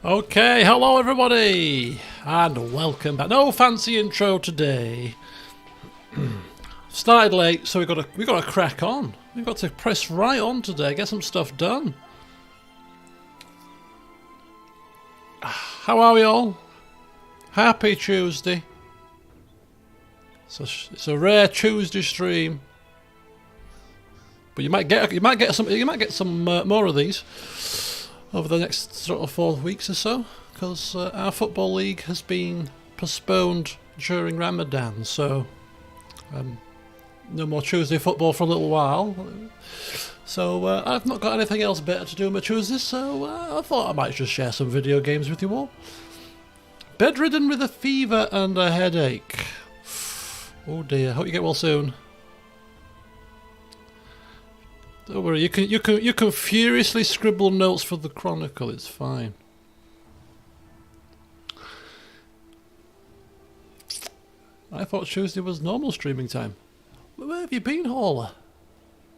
Okay, hello everybody, and welcome back. No fancy intro today. Started late, so we got to crack on. We've got to press right on today, get some stuff done. How are we all? Happy Tuesday. So it's a rare Tuesday stream, but you might get some more of these over the next sort of 4 weeks or so, because our football league has been postponed during Ramadan, so no more Tuesday football for a little while. So I've not got anything else better to do on my Tuesdays, so I thought I might just share some video games with you all. Bedridden with a fever and a headache. Oh dear, hope you get well soon. Don't worry, you can furiously scribble notes for the Chronicle, it's fine. I thought Tuesday was normal streaming time. Where have you been, Hauler?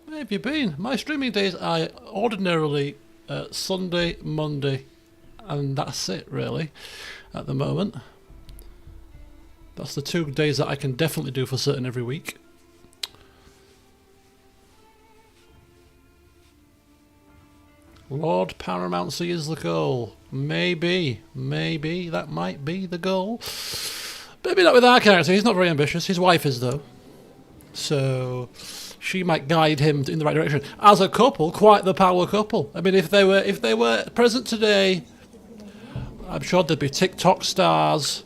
Where have you been? My streaming days are ordinarily Sunday, Monday, and that's it really, at the moment. That's the 2 days that I can definitely do for certain every week. Lord Paramountcy is the goal. Maybe that might be the goal. Maybe not with our character. He's not very ambitious. His wife is though, so she might guide him in the right direction. As a couple, quite the power couple. I mean, if they were present today, I'm sure they'd be TikTok stars.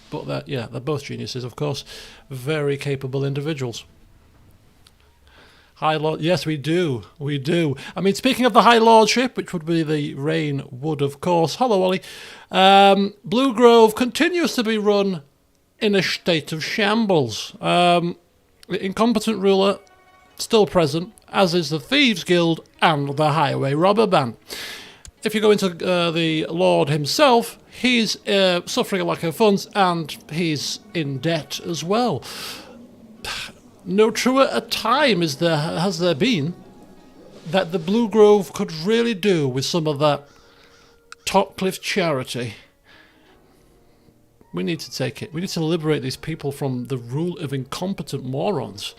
But they're both geniuses, of course. Very capable individuals. High Lord, yes, we do. I mean, speaking of the High Lordship, which would be the Rain Wood, of course. Hello, Ollie. Blue Grove continues to be run in a state of shambles. The incompetent ruler still present, as is the Thieves Guild and the Highway Robber Band. If you go into the Lord himself, he's suffering a lack of funds and he's in debt as well. No truer a time has there been that the Blue Grove could really do with some of that Topcliffe charity. We need to take it. We need to liberate these people from the rule of incompetent morons.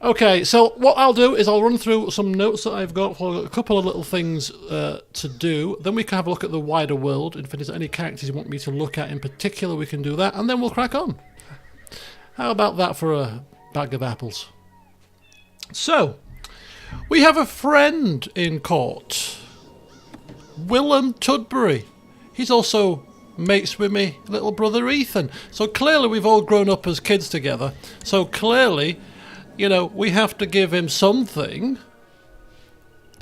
Okay, so what I'll do is I'll run through some notes that I've got for a couple of little things to do. Then we can have a look at the wider world. If there's any characters you want me to look at in particular, we can do that, and then we'll crack on. How about that for a bag of apples? So, we have a friend in court. Willem Tudbury. He's also mates with me little brother Ethan. So clearly we've all grown up as kids together. So clearly, you know, we have to give him something.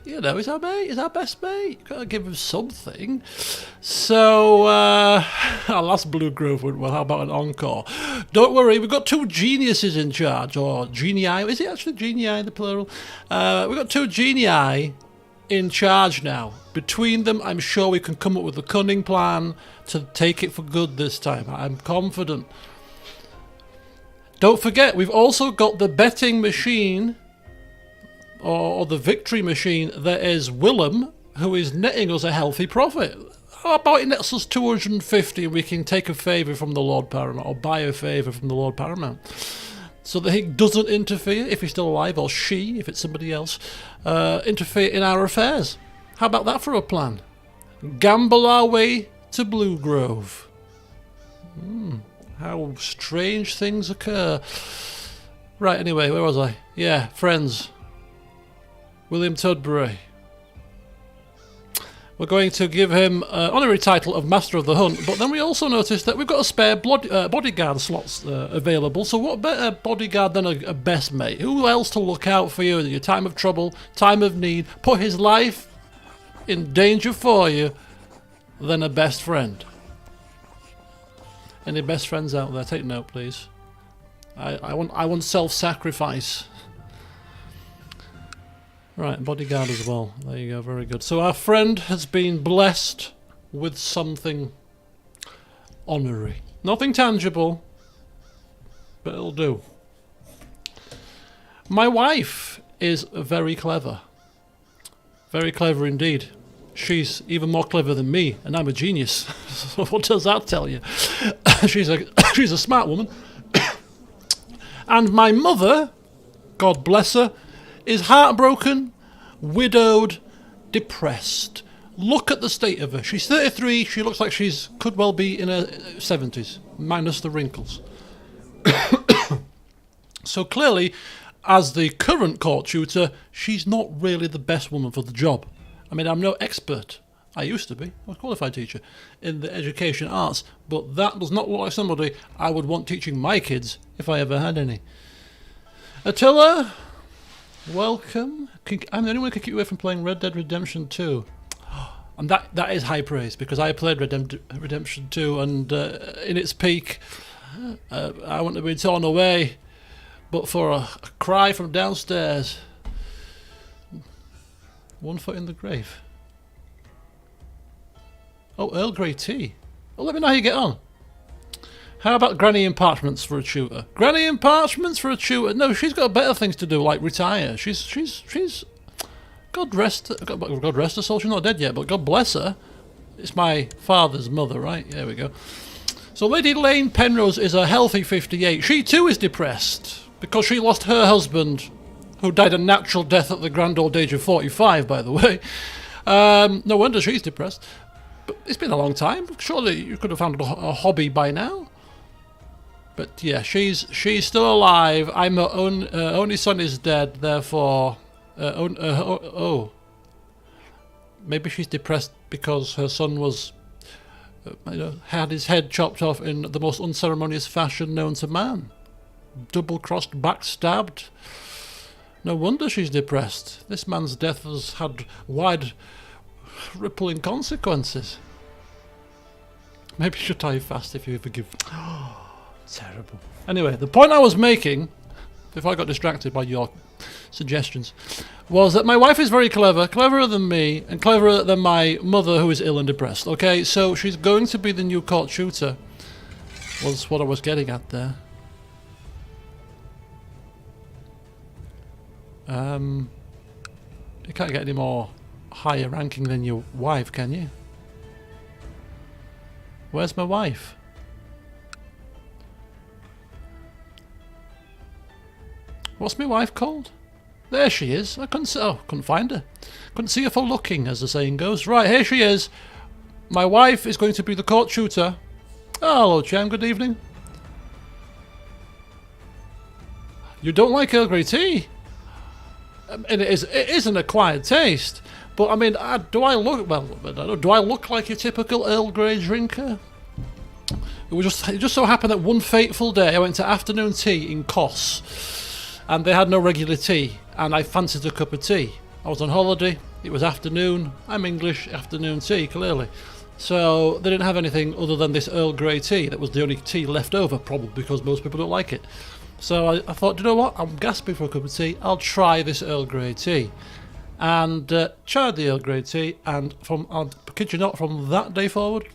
You know, he's our mate, he's our best mate. You've got to give him something. So, our last Blue Grove went well. How about an encore? Don't worry, we've got 2 geniuses in charge, or genii. Is it actually genii, the plural? We've got 2 genii in charge now. Between them, I'm sure we can come up with a cunning plan to take it for good this time. I'm confident. Don't forget, we've also got the betting machine, or the victory machine, that is Willem, who is netting us a healthy profit. How about he nets us 250 and we can take a favour from the Lord Paramount, or buy a favour from the Lord Paramount, so that he doesn't interfere, if he's still alive, or she, if it's somebody else, interfere in our affairs. How about that for a plan? Gamble our way to Blue Grove. How strange things occur. Right, anyway, where was I? Yeah, friends. William Tudbury. We're going to give him honorary title of Master of the Hunt, but then we also noticed that we've got a spare bodyguard slots available, so what better bodyguard than a best mate? Who else to look out for you in your time of trouble, time of need, put his life in danger for you, than a best friend? Any best friends out there? Take note, please. I want self-sacrifice. Right, bodyguard as well. There you go, very good. So our friend has been blessed with something honorary. Nothing tangible, but it'll do. My wife is very clever. Very clever indeed. She's even more clever than me, and I'm a genius. So what does that tell you? she's a smart woman. And my mother, God bless her, is heartbroken, widowed, depressed. Look at the state of her. She's 33. She looks like she's could well be in her 70s, minus the wrinkles. So clearly, as the current court tutor, she's not really the best woman for the job. I mean, I'm no expert. I used to be. I was a qualified teacher in the education arts, but that does not look like somebody I would want teaching my kids if I ever had any. Attila, welcome. I'm the only one who can keep you away from playing Red Dead Redemption 2. And that is high praise, because I played Redemption 2, and in its peak, I wouldn't have been torn away, but for a cry from downstairs. 1 foot in the grave. Oh, Earl Grey tea. Well, let me know how you get on. How about Granny in Parchments for a tutor? Granny in Parchments for a tutor? No, she's got better things to do, like retire. She's God rest her soul. She's not dead yet, but God bless her. It's my father's mother, right? There we go. So Lady Lane Penrose is a healthy 58. She too is depressed because she lost her husband, who died a natural death at the grand old age of 45, by the way. No wonder she's depressed. But it's been a long time. Surely you could have found a hobby by now. But yeah, she's still alive. I'm her only son is dead, therefore... maybe she's depressed because her son was... had his head chopped off in the most unceremonious fashion known to man. Double-crossed, backstabbed. No wonder she's depressed. This man's death has had wide, rippling consequences. Maybe you should tie fast if you forgive. Terrible. Anyway, the point I was making, before I got distracted by your suggestions, was that my wife is very clever, cleverer than me, and cleverer than my mother, who is ill and depressed. Okay, so she's going to be the new court tutor, was what I was getting at there. You can't get any more higher ranking than your wife, can you? Where's my wife? What's my wife called? There she is. I couldn't find her. Couldn't see her for looking, as the saying goes. Right, here she is. My wife is going to be the court tutor. Oh, hello, Cham. Good evening. You don't like Earl Grey tea? And it is an acquired taste. But I mean, do I look like your typical Earl Grey drinker? It just so happened that one fateful day I went to afternoon tea in Kos, and they had no regular tea, and I fancied a cup of tea. I was on holiday. It was afternoon. I'm English. Afternoon tea, clearly. So they didn't have anything other than this Earl Grey tea. That was the only tea left over, probably because most people don't like it. So I thought, you know what? I'm gasping for a cup of tea. I'll try this Earl Grey tea. And tried the Earl Grey tea, and I kid you not, from that day forward,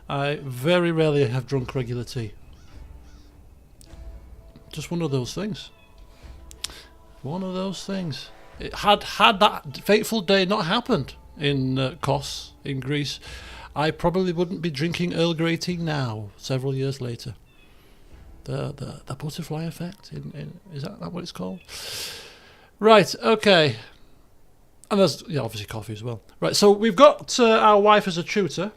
I very rarely have drunk regular tea. Just one of those things. One of those things. It had that fateful day not happened in Kos, in Greece, I probably wouldn't be drinking Earl Grey tea now, several years later. The butterfly effect, is that what it's called? Right, okay. And there's obviously coffee as well. Right, so we've got our wife as a tutor.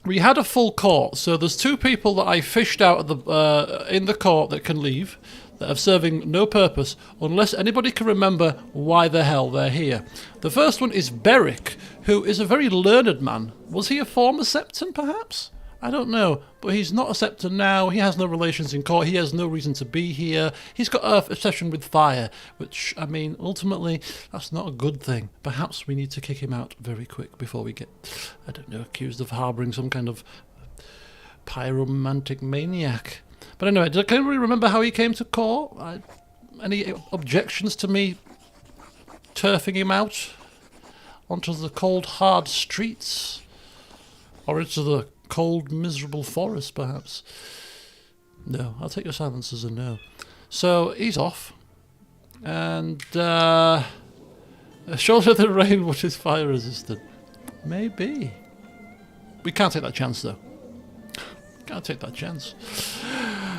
We had a full court, so there's two people that I fished out of in the court that can leave, that are serving no purpose, unless anybody can remember why the hell they're here. The first one is Beric, who is a very learned man. Was he a former Septon, perhaps? I don't know, but he's not a Septon now. He has no relations in court. He has no reason to be here. He's got a obsession with fire, which, I mean, ultimately, that's not a good thing. Perhaps we need to kick him out very quick before we get, I don't know, accused of harbouring some kind of pyromantic maniac. But anyway, can anybody remember how he came to court? Any objections to me turfing him out onto the cold, hard streets? Or into the cold, miserable forest, perhaps? No, I'll take your silence as a no. So he's off, and shoulder the rain, which is fire resistant. Maybe. We can't take that chance, though. Can't take that chance.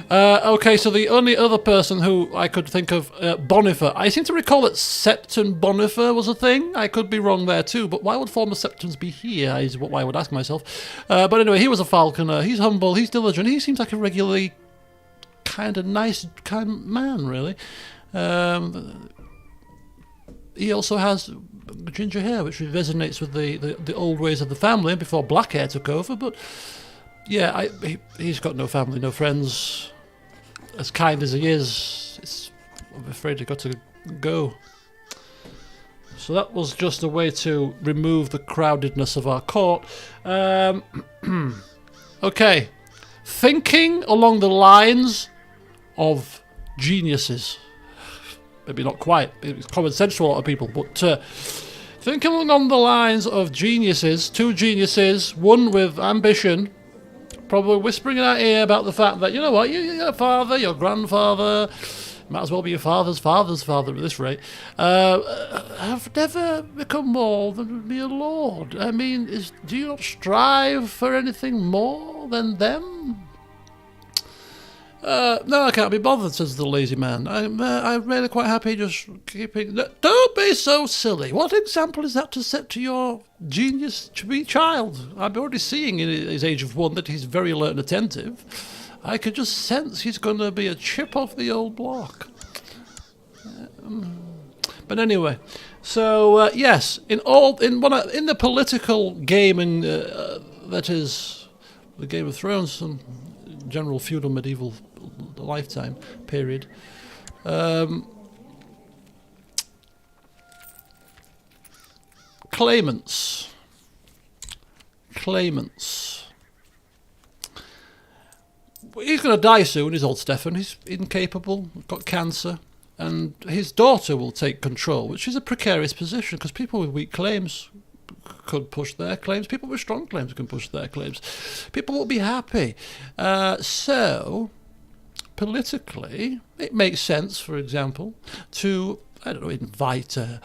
Okay, so the only other person who I could think of, Bonifer. I seem to recall that Septon Bonifer was a thing. I could be wrong there too, but why would former Septons be here is what I would ask myself. But anyway, he was a falconer. He's humble, he's diligent. He seems like a regularly kind of nice kind man, really. He also has ginger hair, which resonates with the old ways of the family before black hair took over, but... Yeah, he's got no family, no friends. As kind as he is, I'm afraid he's got to go. So that was just a way to remove the crowdedness of our court. Okay. Thinking along the lines of geniuses. Maybe not quite. It's common sense to a lot of people, but... thinking along the lines of geniuses, two geniuses, one with ambition... Probably whispering in our ear about the fact that, you know what, your father, your grandfather, might as well be your father's father's father at this rate, have never become more than be a lord. I mean, do you not strive for anything more than them? No, I can't be bothered, says the lazy man. I'm really quite happy just keeping... Don't be so silly. What example is that to set to your genius to be child? I'm already seeing in his age of 1 that he's very alert and attentive. I could just sense he's going to be a chip off the old block. But anyway, so yes, in the political game, that is the Game of Thrones, some general feudal medieval lifetime period. Claimants. He's going to die soon, is old Stefan. He's incapable, got cancer, and his daughter will take control, which is a precarious position because people with weak claims could push their claims. People with strong claims can push their claims. People will be happy. So, politically, it makes sense, for example, to, I don't know, invite a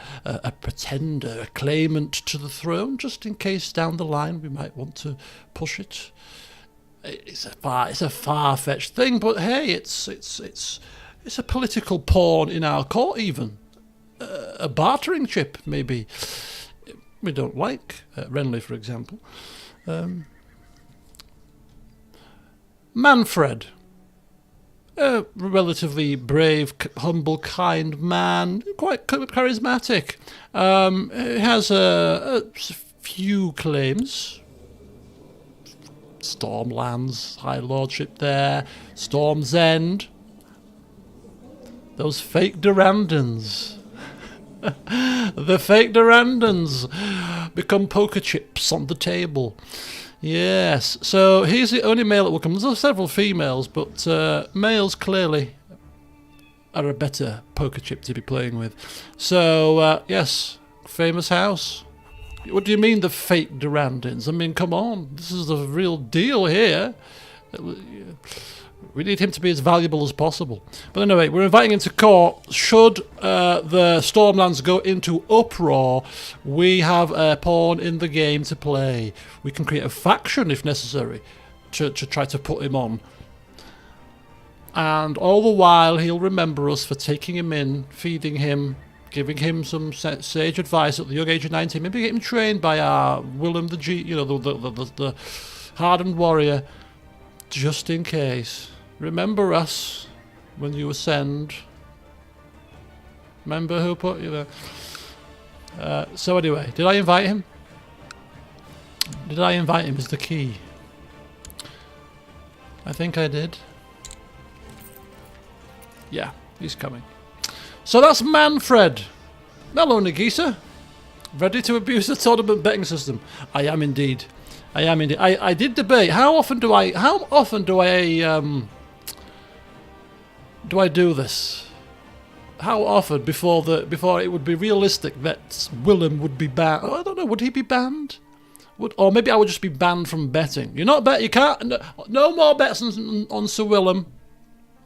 pretender, a claimant to the throne, just in case down the line we might want to push it. It's a far-fetched thing, but hey, it's a political pawn in our court, even. A bartering chip, maybe. We don't like Renly, for example. Manfred. A relatively brave, humble, kind man. Quite charismatic. Has a few claims. Stormlands, High Lordship there. Storm's End. Those fake Durandons. The fake Durandons become poker chips on the table. Yes, so he's the only male that will come. There's several females, but males clearly are a better poker chip to be playing with. So, yes, famous house. What do you mean the fake Durandons? I mean, come on, this is the real deal here. We need him to be as valuable as possible. But anyway, we're inviting him to court. Should the Stormlands go into uproar, we have a pawn in the game to play. We can create a faction, if necessary, to try to put him on. And all the while, he'll remember us for taking him in, feeding him, giving him some sage advice at the young age of 19. Maybe get him trained by our Willem the the hardened warrior, just in case. Remember us when you ascend. Remember who put you there. So anyway, did I invite him? Did I invite him is the key. I think I did. Yeah, he's coming. So that's Manfred. Hello, Nagisa. Ready to abuse the tournament betting system? I am indeed. I did debate. How often do I do this? How often before it would be realistic that Willem would be banned? Oh, I don't know. Would he be banned? Or maybe I would just be banned from betting. You're not bet. You can't. No more bets on Sir Willem.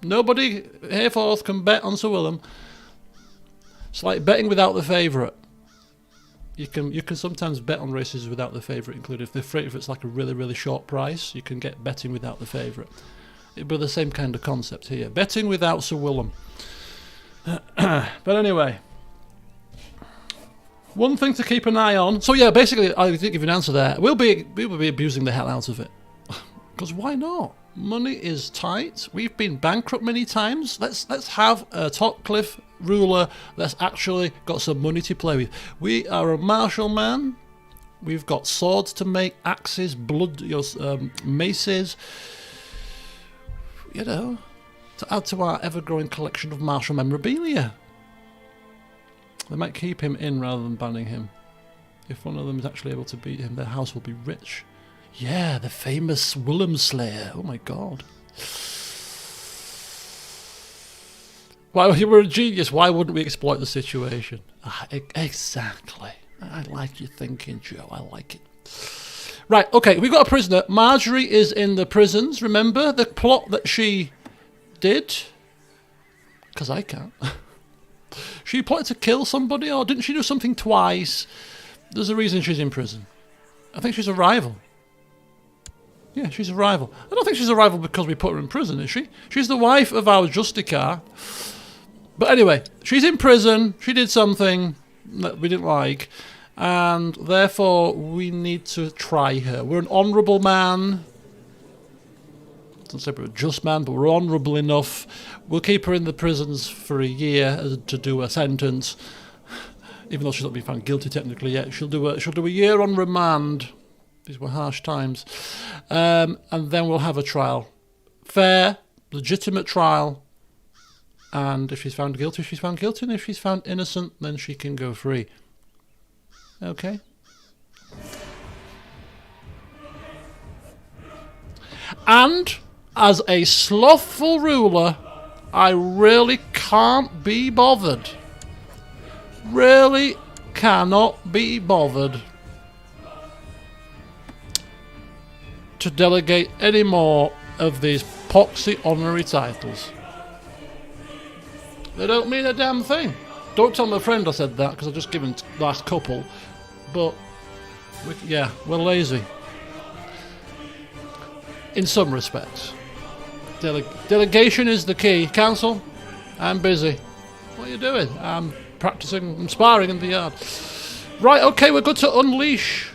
Nobody hereforth can bet on Sir Willem. It's like betting without the favourite. You can sometimes bet on races without the favourite included. If it's like a really, really short price, you can get betting without the favourite. It'd be the same kind of concept here. Betting without Sir Willem. But anyway, one thing to keep an eye on. So yeah, basically, I didn't give you an answer there. We will be abusing the hell out of it. Because why not? Money is tight. We've been bankrupt many times. Let's have a top cliff ruler that's actually got some money to play with. We are a martial man. We've got swords to make, axes, maces. You know, to add to our ever-growing collection of martial memorabilia. They might keep him in rather than banning him. If one of them is actually able to beat him, their house will be rich. Yeah, the famous Willem Slayer. Oh my god. Well, you were a genius. Why wouldn't we exploit the situation? Exactly. I like your thinking, Joe. I like it. Right, okay, we've got a prisoner. Marjorie is in the prisons. Remember the plot that she did? Because I can't. She plotted to kill somebody, or didn't she do something twice? There's a reason she's in prison. I think she's a rival. Yeah, she's a rival. I don't think she's a rival because we put her in prison, is she? She's the wife of our Justicar. But anyway, she's in prison. She did something that we didn't like. And therefore, we need to try her. We're an honourable man. Doesn't say we're a just man, but we're honourable enough. We'll keep her in the prisons for a year to do a sentence. Even though she's not been found guilty technically yet. She'll do a year on remand. These were harsh times. And then we'll have a trial. Fair, legitimate trial. And if she's found guilty, she's found guilty. And if she's found innocent, then she can go free. Okay? And as a slothful ruler, I really can't be bothered. Really cannot be bothered to delegate any more of these poxy honorary titles. They don't mean a damn thing. Don't tell my friend I said that, because I've just given the last couple. But, we're lazy. In some respects. Delegation is the key. Council, I'm busy. What are you doing? I'm practicing, I'm sparring in the yard. Right, okay, we're good to unleash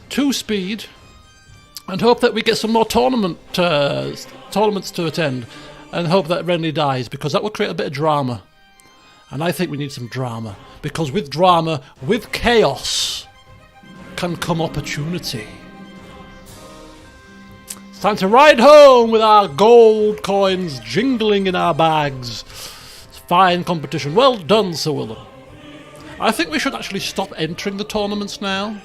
2-speed and hope that we get some more tournaments to attend, and hope that Renly dies, because that will create a bit of drama. And I think we need some drama, because with drama, with chaos, can come opportunity. It's time to ride home with our gold coins jingling in our bags. It's fine competition. Well done, Sir Willem. I think we should actually stop entering the tournaments now.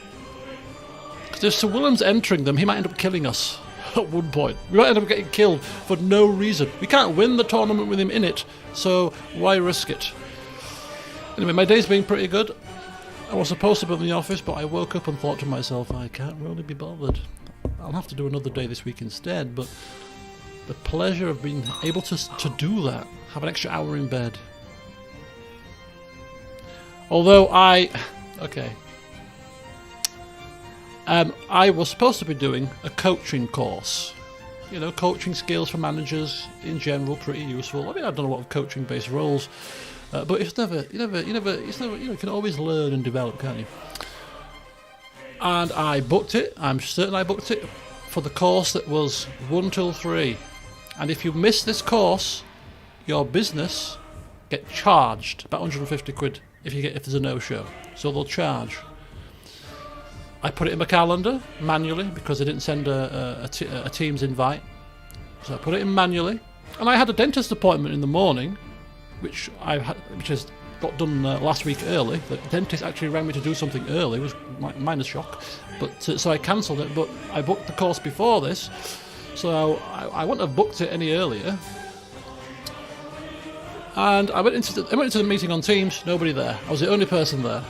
Because if Sir Willem's entering them, he might end up killing us at one point. We might end up getting killed for no reason. We can't win the tournament with him in it, so why risk it? Anyway, my day's been pretty good. I was supposed to be in the office, but I woke up and thought to myself, I can't really be bothered. I'll have to do another day this week instead, but the pleasure of being able to do that, have an extra hour in bed. Although I was supposed to be doing a coaching course. You know, coaching skills for managers in general, pretty useful. I mean, I've done a lot of coaching-based roles, but it's never, you can always learn and develop, can't you? And I booked it. I'm certain I booked it for the course that was 1 till 3. And if you miss this course, your business get charged about 150 quid if there's a no-show. So they'll charge. I put it in my calendar manually because I didn't send a Teams invite. So I put it in manually. And I had a dentist appointment in the morning, which has got done last week early. The dentist actually rang me to do something early. It was minor shock. But so I cancelled it, but I booked the course before this. So I wouldn't have booked it any earlier. And I went into the meeting on Teams, nobody there. I was the only person there.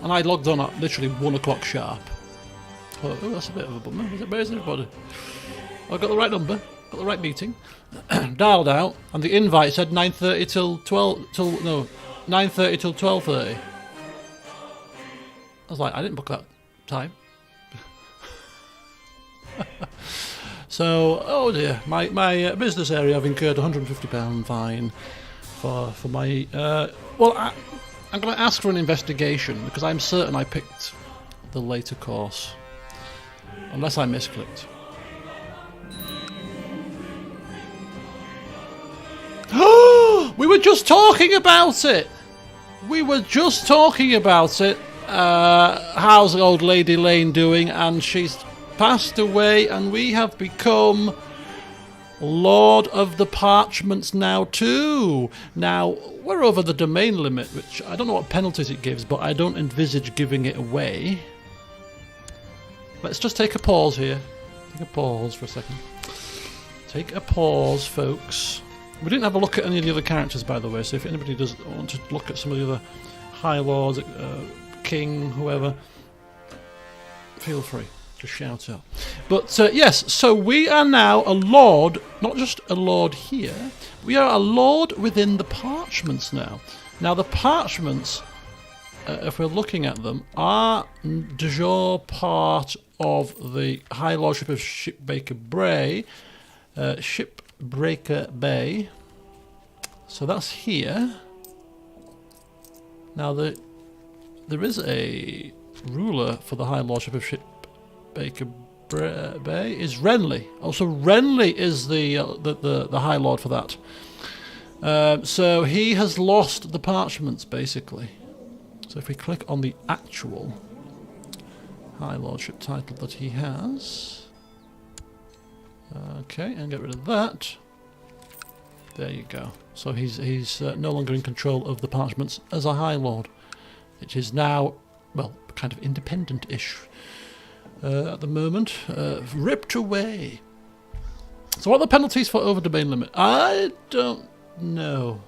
And I logged on at literally 1 o'clock sharp. I thought, oh, that's a bit of a bummer. Where is everybody? I got the right number, got the right meeting. Dialed out, and the invite said 9:30 till 12 till 9:30 till 12:30. I was like, I didn't book that time. So, oh dear, my business area, I've incurred £150 fine for my... I'm going to ask for an investigation, because I'm certain I picked the later course. Unless I misclicked. We were just talking about it! We were just talking about it. How's old Lady Lane doing? And she's passed away, and we have become Lord of the Parchments now too. Now, we're over the domain limit, which I don't know what penalties it gives, but I don't envisage giving it away. Let's just take a pause here. Take a pause for a second. Take a pause, folks. We didn't have a look at any of the other characters, by the way, so if anybody does want to look at some of the other High Lords, King, whoever, feel free to shout out. But yes, so we are now a Lord, not just a Lord here, we are a Lord within the Parchments now. Now the Parchments, if we're looking at them, are de jure part of the High Lordship of Shipbreaker Bay. So that's here. Now there is a ruler for the High Lordship of Shipbreaker Bay. Is Renly. Also Renly is the High Lord for that. So he has lost the Parchments basically. So if we click on the actual High Lordship title that he has. Okay, and get rid of that. There you go. So he's no longer in control of the Parchments as a High Lord. It is now, well, kind of independent-ish at the moment. Ripped away. So what are the penalties for over domain limit? I don't know.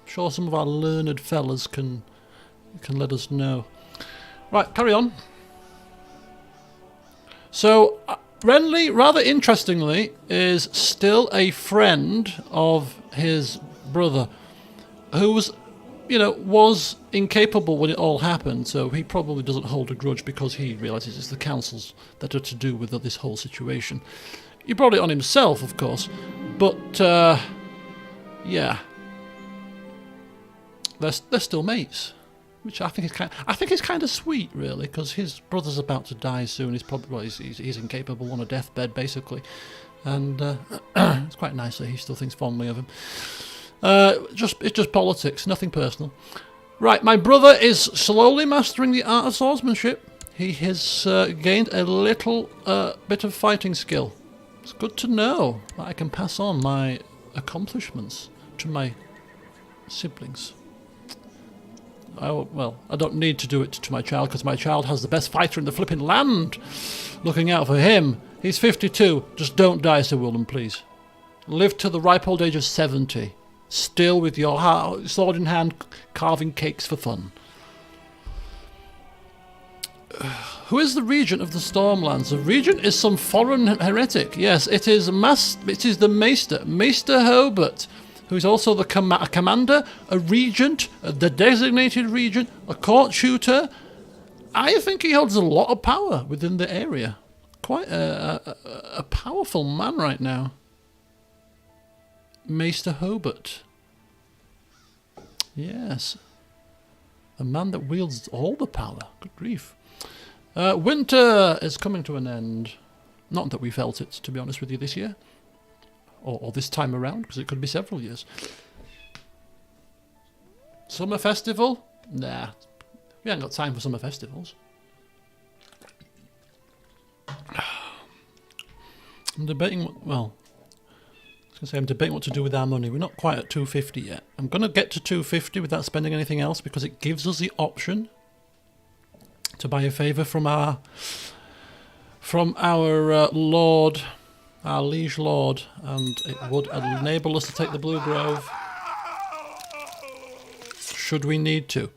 I'm sure some of our learned fellas can let us know. Right, carry on. So Renly, rather interestingly, is still a friend of his brother, who was incapable when it all happened, so he probably doesn't hold a grudge because he realises it's the councils that are to do with this whole situation. He brought it on himself, of course, but yeah, they're still mates. Which I think is kind of sweet, really, because his brother's about to die soon. He's probably he's incapable on a deathbed, basically, and it's quite nice that he still thinks fondly of him. It's just politics, nothing personal. Right, my brother is slowly mastering the art of swordsmanship. He has gained a little bit of fighting skill. It's good to know that I can pass on my accomplishments to my siblings. Well, I don't need to do it to my child because my child has the best fighter in the flipping land. Looking out for him. He's 52. Just don't die, Sir William, please. Live to the ripe old age of 70. Still with your sword in hand, carving cakes for fun. Who is the regent of the Stormlands? The regent is some foreign heretic. Yes, it is the Maester Hobart, who's also the commander, a regent, the designated regent, a court tutor. I think he holds a lot of power within the area. Quite a powerful man right now. Maester Hobart. Yes. A man that wields all the power. Good grief. Winter is coming to an end. Not that we felt it, to be honest with you, this year. Or this time around, because it could be several years. Summer festival? Nah. We haven't got time for summer festivals. I'm debating I'm debating what to do with our money. We're not quite at 250 yet. I'm going to get to 250 without spending anything else because it gives us the option to buy a favour from our lord, our liege lord, and it would enable us to take the Blue Grove should we need to.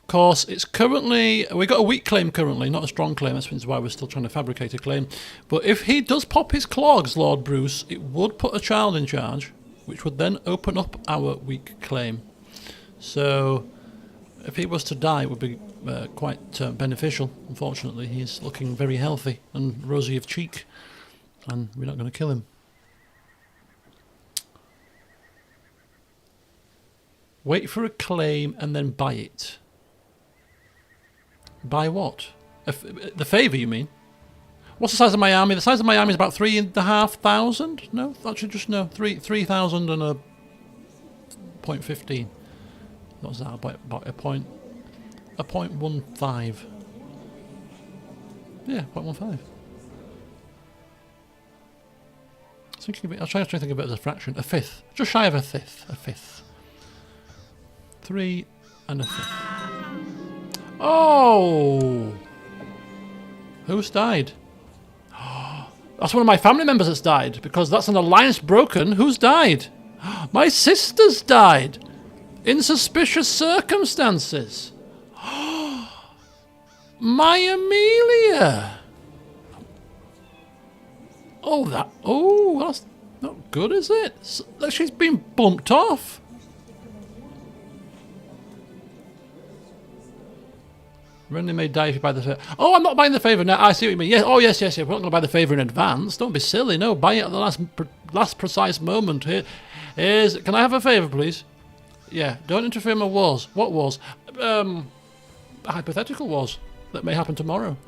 Of course, it's currently, we got a weak claim currently, not a strong claim. That's why we're still trying to fabricate a claim. But if he does pop his clogs, Lord Bruce, it would put a child in charge, which would then open up our weak claim. So if he was to die, it would be quite beneficial. Unfortunately, he's looking very healthy and rosy of cheek, and we're not going to kill him. Wait for a claim and then buy it. Buy what? The favour, you mean? What's the size of my army? The size of my army is about 3,500. No, actually, just no, 3,000 and a 0.15. What's that? About a 0.15. Yeah, 0.15. I'll try to think of it as a fraction. A fifth, just shy of a fifth. A fifth. 3 and a fifth. Oh! Who's died? That's one of my family members that's died, because that's an alliance broken. Who's died? My sister's died. In suspicious circumstances. My Amelia! Oh, that's not good, is it? She's been bumped off. Renly may die if you buy the favour. Oh, I'm not buying the favour now. I see what you mean. Yes. Oh, yes. We're not going to buy the favour in advance. Don't be silly. No, buy it at the last precise moment. Can I have a favour, please? Yeah. Don't interfere in my wars. What wars? Hypothetical wars that may happen tomorrow.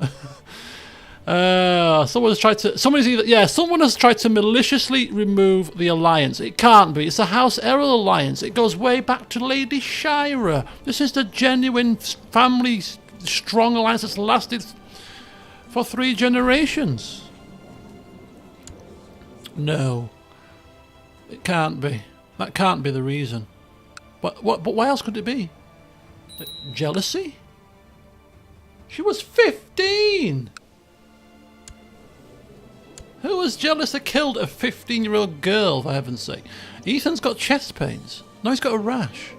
Someone has tried to maliciously remove the alliance. It can't be. It's a House Errol alliance. It goes way back to Lady Shira. This is the genuine family strong alliance that's lasted for 3 generations. No, it can't be. That can't be the reason. But why else could it be? Jealousy? She was 15. Who was jealous that killed a 15-year-old girl, for heaven's sake? Ethan's got chest pains. No, he's got a rash.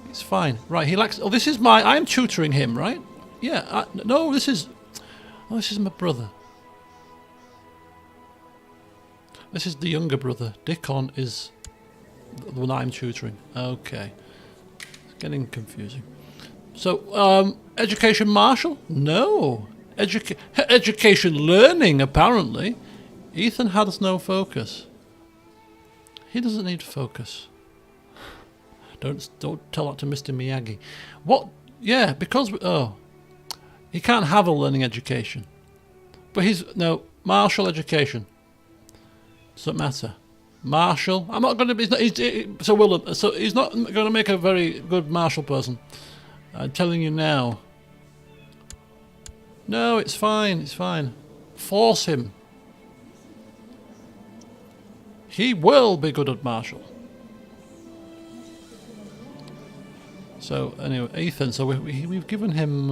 It's fine. Right, he likes... Oh, this is my... I'm tutoring him, right? Yeah, no, this is... Oh, this is my brother. This is the younger brother. Dickon is the one I'm tutoring. Okay. It's getting confusing. So, education marshal? No. Education learning, apparently. Ethan has no focus. He doesn't need focus. Don't tell that to Mr. Miyagi. What? Yeah, because... he can't have a learning education. But no, martial education. Doesn't matter. Martial. I'm not going to... So he's not going to make a very good martial person. I'm telling you now. No, it's fine. It's fine. Force him. He will be good at martial. So anyway, Ethan. So we've given him.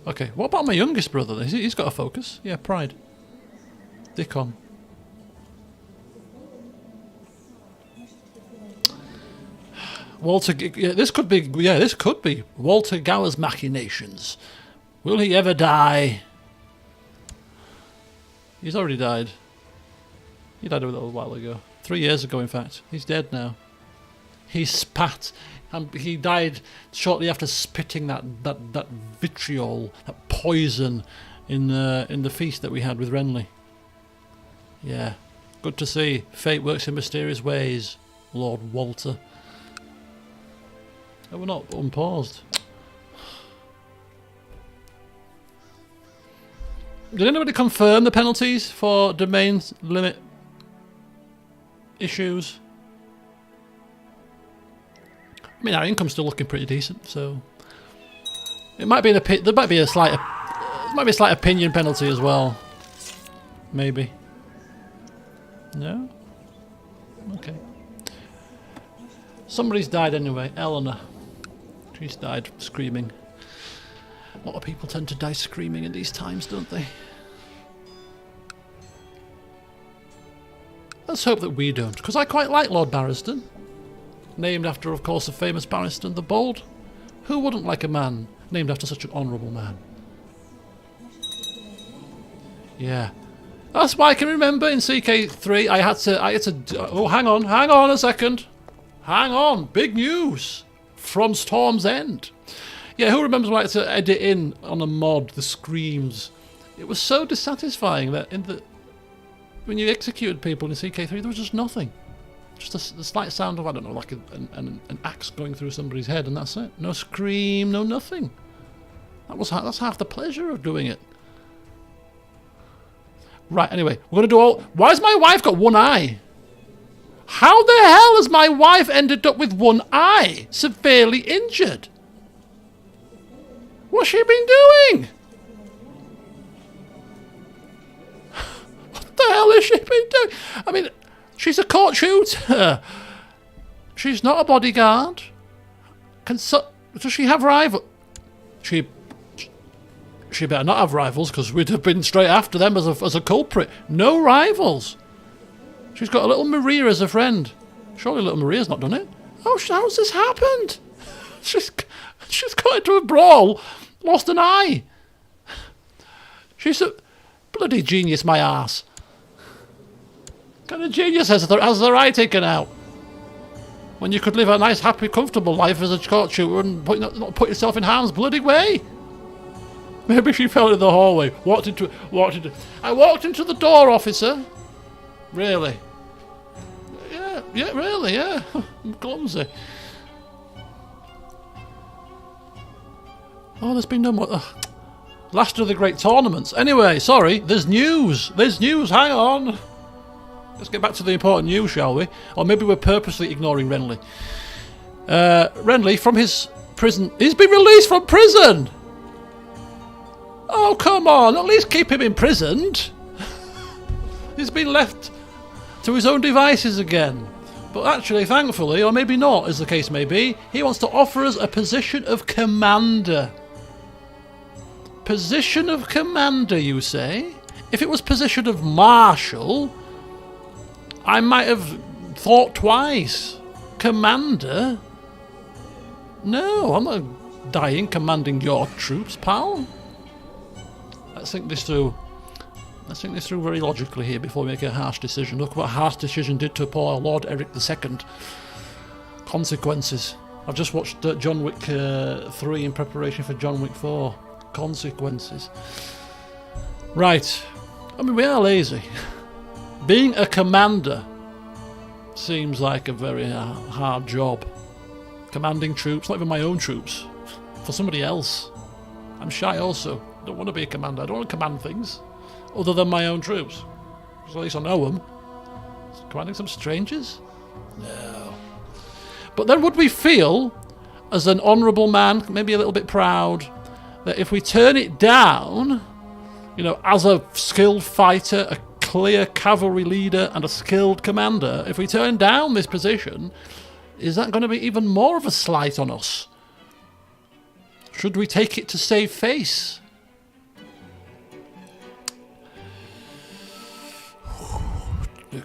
Okay. What about my youngest brother? He's got a focus. Yeah, pride. Dickon. Walter. Yeah, this could be. Yeah, this could be Walter Gower's machinations. Will he ever die? He's already died. He died a little while ago. 3 years ago, in fact. He's dead now. He spat. And he died shortly after spitting that vitriol, that poison in the feast that we had with Renly. Yeah. Good to see. Fate works in mysterious ways, Lord Walter. Oh, we're not unpaused. Did anybody confirm the penalties for domain limit issues? I mean, our income's still looking pretty decent, so it might be there might be a slight opinion penalty as well. Maybe. No? Okay. Somebody's died anyway. Eleanor. She's died screaming. A lot of people tend to die screaming in these times, don't they? Let's hope that we don't, because I quite like Lord Barristan. Named after, of course, the famous Barristan the Bold. Who wouldn't like a man named after such an honourable man? Yeah. That's why I can remember in CK2 I had to... Oh, hang on a second. Hang on. Big news. from Storm's End. Yeah, who remembers when I had to edit in on a mod the screams? It was so dissatisfying that when you executed people in CK3, there was just nothing. Just the slight sound of, I don't know, like an axe going through somebody's head, and that's it. No scream, no nothing. That's half the pleasure of doing it. Right, anyway, we're going to do all... Why has my wife got one eye? How the hell has my wife ended up with one eye? Severely injured. What's she been doing? What the hell has she been doing? I mean, she's a court shooter. She's not a bodyguard. Does she have rivals? She better not have rivals, because we'd have been straight after them as a culprit. No rivals. She's got a little Maria as a friend. Surely little Maria's not done it. Oh, how's this happened? She's got into a brawl, lost an eye. She's a bloody genius, my arse. What kind of genius has their eye taken out? When you could live a nice, happy, comfortable life as a court shooter and not put yourself in harm's bloody way. Maybe she fell into the hallway. I walked into the door, officer. Really? Yeah, really, yeah. I'm clumsy. Oh, there's been no more. Last of the great tournaments. Anyway, sorry, there's news. Hang on. Let's get back to the important news, shall we? Or maybe we're purposely ignoring Renly. Renly, from his prison... He's been released from prison! Oh, come on, at least keep him imprisoned. He's been left to his own devices again. But actually, thankfully, or maybe not, as the case may be, he wants to offer us a position of commander. Position of commander, you say? If it was position of marshal, I might have thought twice. Commander? No, I'm not dying commanding your troops, pal. Let's think this through. Let's think this through very logically here before we make a harsh decision. Look what a harsh decision did to poor Lord Eric II. Consequences. I've just watched John Wick 3 in preparation for John Wick 4. Consequences. Right. I mean, we are lazy. Being a commander seems like a very hard job. Commanding troops, not even my own troops. For somebody else. I'm shy also. I don't want to be a commander. I don't want to command things other than my own troops. So at least I know them. Commanding some strangers? No. But then would we feel, as an honourable man, maybe a little bit proud, that if we turn it down, you know, as a skilled fighter, a clear cavalry leader and a skilled commander, if we turn down this position, is that going to be even more of a slight on us? Should we take it to save face?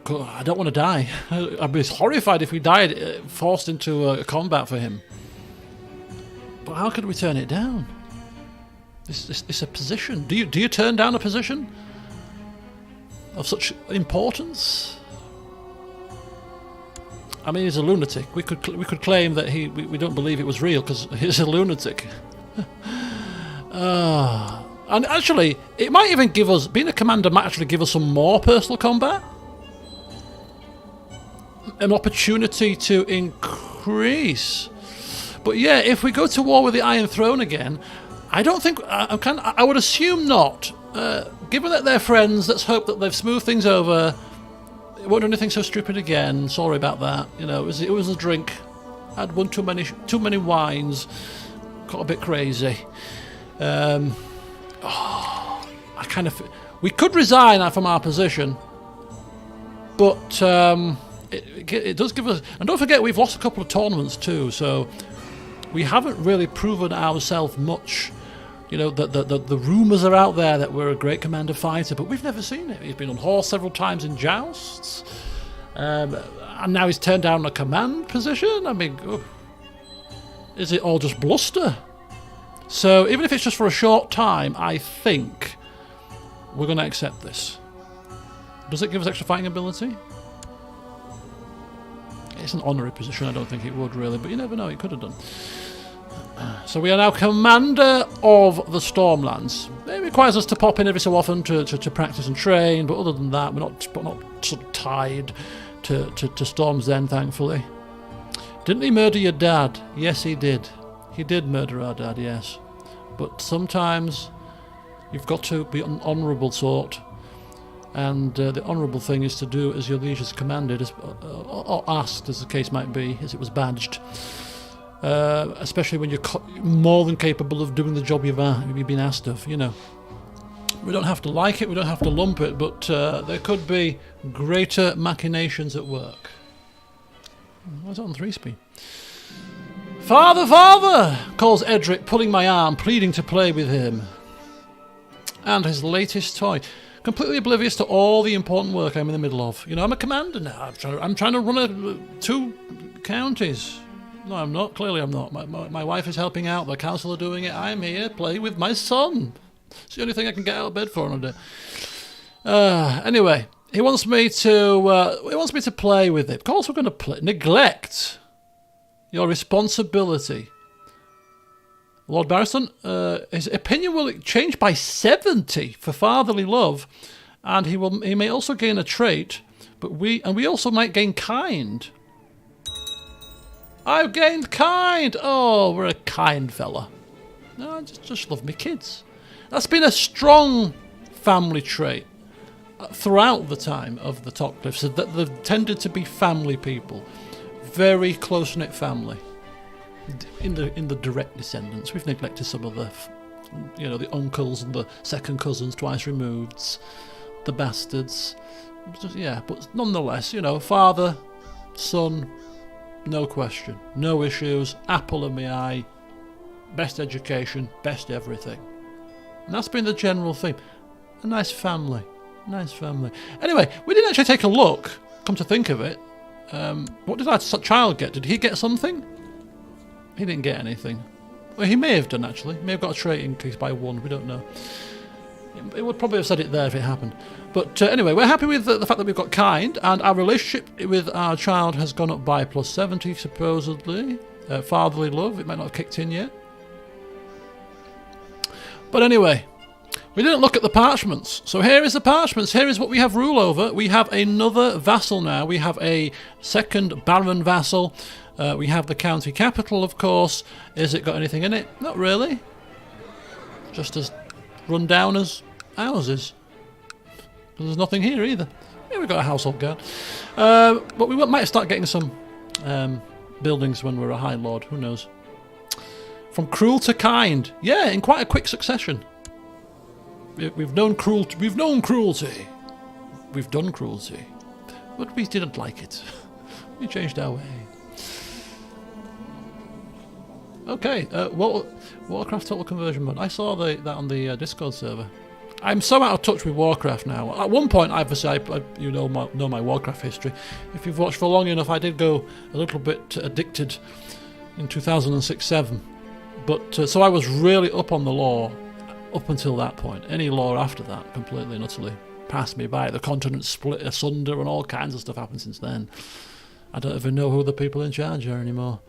I don't want to die. I'd be horrified if we died forced into a combat for him. But how could we turn it down? It's a position. Do you turn down a position of such importance? I mean, he's a lunatic. We could claim that we don't believe it was real because he's a lunatic. And actually, it might even give us, being a commander might actually give us some more personal combat. An opportunity to increase. But yeah, if we go to war with the Iron Throne again, I don't think... I would assume not. Given that they're friends, let's hope that they've smoothed things over. It won't do anything so stupid again. Sorry about that. You know, it was a drink. Had one too many wines. Got a bit crazy. I kind of... We could resign from our position, but it does give us... And don't forget, we've lost a couple of tournaments too, so we haven't really proven ourselves much. You know, the rumours are out there that we're a great commander fighter, but we've never seen it. He's been on horse several times in jousts, and now he's turned down a command position. I mean, is it all just bluster? So even if it's just for a short time, I think we're going to accept this. Does it give us extra fighting ability? It's an honorary position, I don't think it would really, but you never know, it could have done. So we are now Commander of the Stormlands. It requires us to pop in every so often to practice and train, but other than that, we're not sort of tied to Storm's End, thankfully. Didn't he murder your dad? Yes, he did. He did murder our dad, yes. But sometimes you've got to be an honourable sort, and the honourable thing is to do as your liege has commanded, or asked, as the case might be, as it was badged. Especially when you're more than capable of doing the job you've been asked of, you know. We don't have to like it, we don't have to lump it, but there could be greater machinations at work. Why is it on 3-speed? Father, father! Calls Edric, pulling my arm, pleading to play with him. And his latest toy. Completely oblivious to all the important work I'm in the middle of. You know, I'm a commander now. I'm trying to run 2 counties. No, I'm not. Clearly I'm not. My wife is helping out. The council are doing it. I'm here playing with my son. It's the only thing I can get out of bed for on a day. Anyway, he wants me to play with it. Of course we're going to play. Neglect your responsibility. Lord Barristan, his opinion will change by 70 for fatherly love, and he may also gain a trait, but we also might gain kind. I've gained kind. Oh, we're a kind fella. No, I just love me kids. That's been a strong family trait throughout the time of the Topcliffs. So that they've tended to be family people, very close-knit family. In the direct descendants, we've neglected some of the, you know, the uncles and the second cousins twice removed, the bastards. Yeah, but nonetheless, you know, father, son. No question. No issues. Apple of my eye. Best education. Best everything. And that's been the general theme. A nice family. Nice family. Anyway, we didn't actually take a look, come to think of it. What did our child get? Did he get something? He didn't get anything. Well, he may have done, actually. He may have got a trait increase by 1. We don't know. It would probably have said it there if it happened. But anyway, we're happy with the fact that we've got kind, and our relationship with our child has gone up by +70, supposedly. Fatherly love, it might not have kicked in yet. But anyway, we didn't look at the parchments. So here is the parchments. Here is what we have rule over. We have another vassal now. We have a second baron vassal. We have the county capital, of course. Has it got anything in it? Not really. Just as run down as ours is. There's nothing here either. Yeah, we've got a household guard. But we might start getting some buildings when we're a High Lord. Who knows? From cruel to kind. Yeah, in quite a quick succession. We've known cruelty. We've known cruelty. We've done cruelty. But we didn't like it. We changed our way. Okay, Warcraft Total Conversion Mod. I saw that on the Discord server. I'm so out of touch with Warcraft now. At one point, you know my Warcraft history. If you've watched for long enough, I did go a little bit addicted in 2006-07. But so I was really up on the lore up until that point. Any lore after that completely and utterly passed me by. The continent split asunder and all kinds of stuff happened since then. I don't even know who the people in charge are anymore.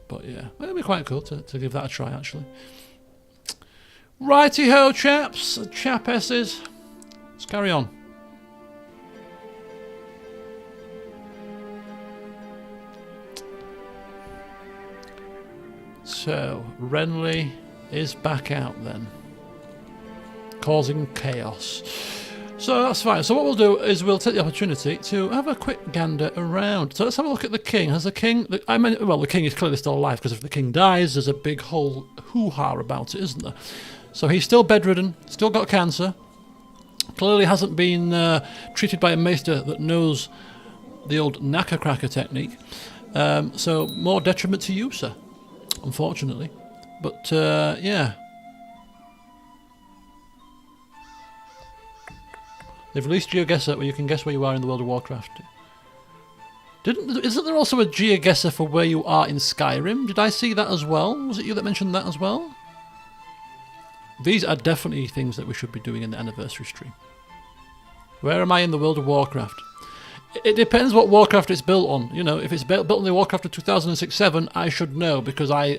But yeah, it'd be quite cool to give that a try, actually. Righty-ho, chaps, chapesses. Let's carry on. So, Renly is back out then, causing chaos. So that's fine. So what we'll do is we'll take the opportunity to have a quick gander around. So let's have a look at the king. Has the king... well, the king is clearly still alive, because if the king dies, there's a big whole hoo-ha about it, isn't there? So he's still bedridden, still got cancer. Clearly hasn't been treated by a maester that knows the old knacker cracker technique. So more detriment to you, sir, unfortunately. But yeah. They've released GeoGuessr where you can guess where you are in the World of Warcraft. Isn't there also a GeoGuessr for where you are in Skyrim? Did I see that as well? Was it you that mentioned that as well? These are definitely things that we should be doing in the anniversary stream. Where am I in the World of Warcraft? It depends what Warcraft it's built on. You know, if it's built on the Warcraft of 2006-7, I should know because I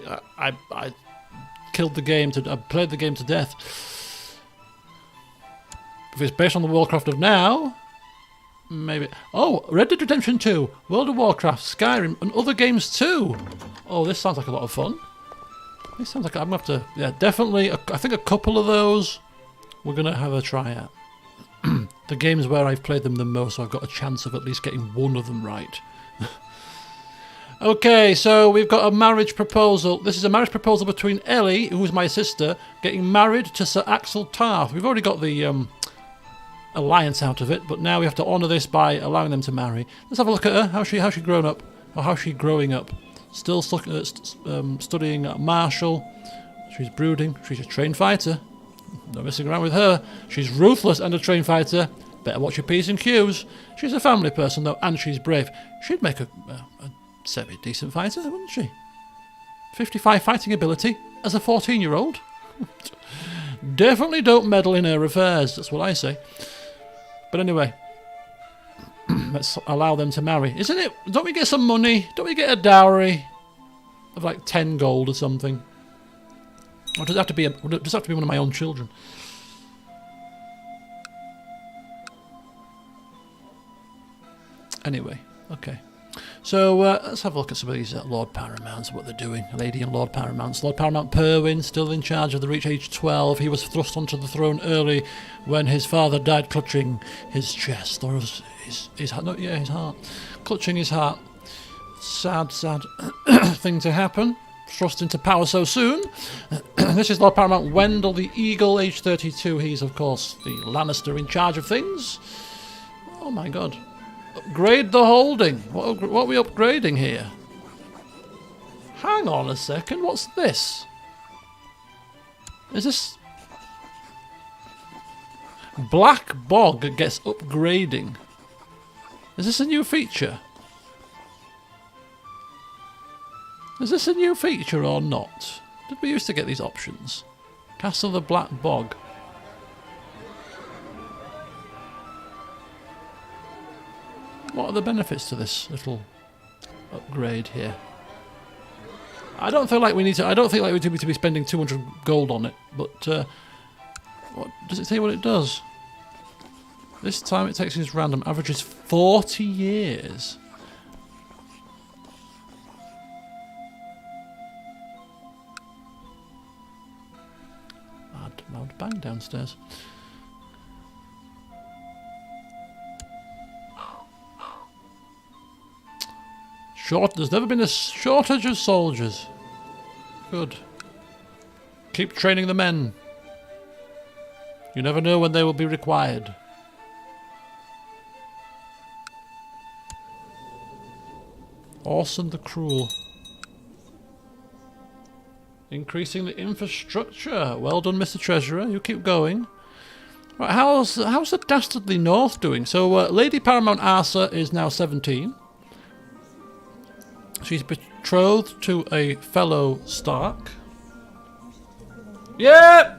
killed the game I played the game to death. If it's based on the Warcraft of now, maybe. Oh, Red Dead Redemption 2, World of Warcraft, Skyrim, and other games too. Oh, this sounds like a lot of fun. This sounds like I'm gonna have to. Yeah, definitely. I think a couple of those we're gonna have a try at. The games where I've played them the most, so I've got a chance of at least getting one of them right. Okay, so we've got a marriage proposal. This is a marriage proposal between Ellie, who's my sister, getting married to Sir Axel Tarth. We've already got the alliance out of it, but now we have to honour this by allowing them to marry. Let's have a look at her. How's she grown up? Or how's she growing up? Still studying at Marshall. She's brooding. She's a trained fighter. No messing around with her. She's ruthless and a trained fighter. Better watch your P's and Q's. She's a family person though, and she's brave. She'd make a semi-decent fighter, wouldn't she? 55 fighting ability as a 14-year-old. Definitely don't meddle in her affairs, that's what I say. But anyway, let's allow them to marry. Isn't it? Don't we get some money? Don't we get a dowry of like 10 gold or something? Or does it have to be one of my own children? Anyway, okay. So let's have a look at some of these Lord Paramounts, what they're doing. Lady and Lord Paramounts. Lord Paramount Perwyn, still in charge of the Reach, age 12. He was thrust onto the throne early when his father died clutching his chest. Or his heart. Clutching his heart. Sad thing to happen. Thrust into power so soon. This is Lord Paramount Wendell the Eagle, age 32. He's, of course, the Lannister in charge of things. Oh my god. Upgrade the holding. What are we upgrading here? Hang on a second. What's this? Is this... Black Bog gets upgrading. Is this a new feature? Is this a new feature or not? Did we used to get these options? Castle the Black Bog. What are the benefits to this little upgrade here? I don't feel like we need to. I don't think like we need to be spending 200 gold on it. But what does it say? What it does? This time it takes his random. Averages 40 years. Loud bang downstairs. There's never been a shortage of soldiers. Good. Keep training the men. You never know when they will be required. Orson the Cruel. Increasing the infrastructure. Well done, Mr. Treasurer. You keep going. Right, how's the Dastardly North doing? So, Lady Paramount Arsa is now 17. She's betrothed to a fellow Stark. Yeah!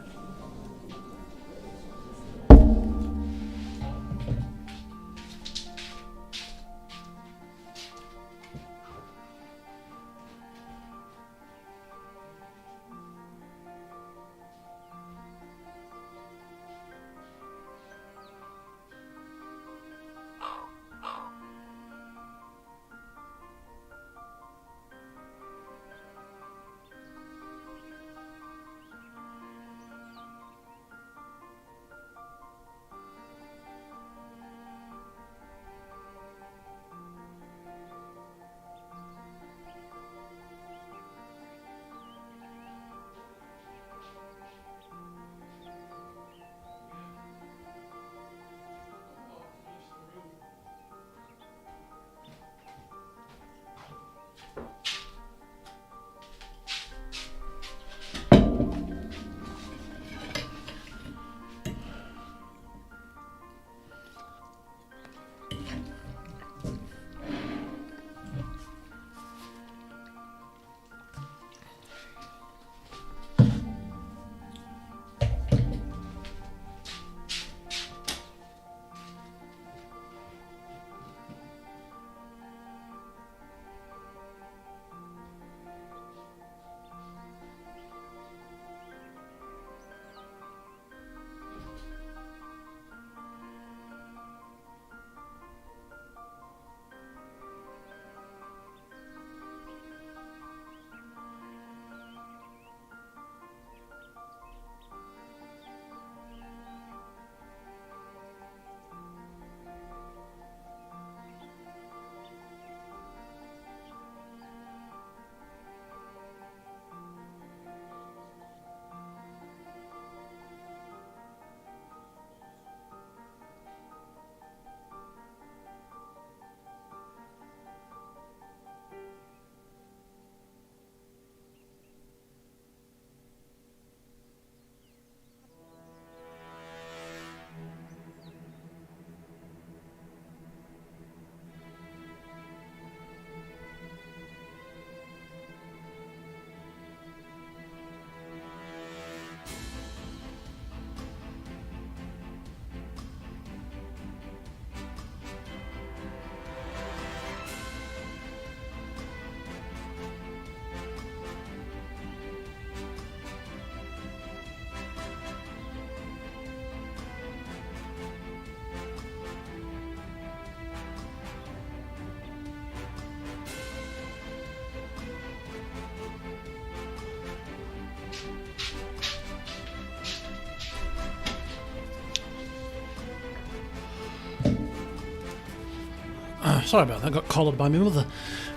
Sorry about that, I got collared by my mother.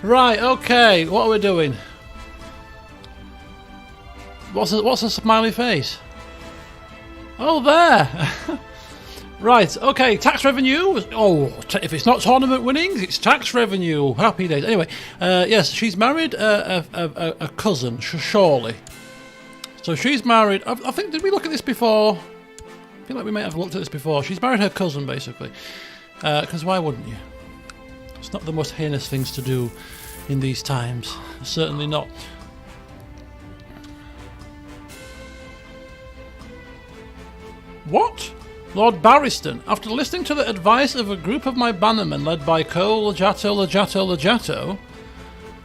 Right, okay, what are we doing? What's a smiley face? Oh, there! Right, okay, tax revenue. Oh, if it's not tournament winnings, it's tax revenue. Happy days. Anyway, yes, she's married a cousin, surely. So she's married, I think, did we look at this before? I feel like we may have looked at this before. She's married her cousin, basically. Because why wouldn't you? It's not the most heinous things to do in these times. Certainly not. What? Lord Barristan, after listening to the advice of a group of my bannermen led by Cole Legato,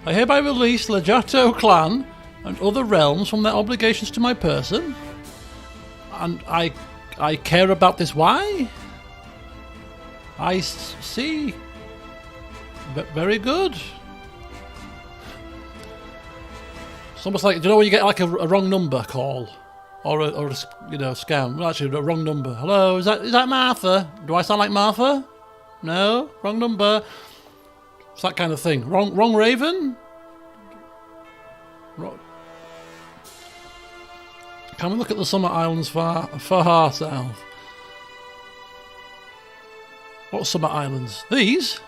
I hereby release Legato clan and other realms from their obligations to my person. And I care about this. Why? I see. Very good. It's almost like, do you know when you get like a wrong number call? Or a scam. Well, actually, a wrong number. Hello, is that Martha? Do I sound like Martha? No, wrong number. It's that kind of thing. Wrong Raven. Can we look at the Summer Islands far south? What Summer Islands? These?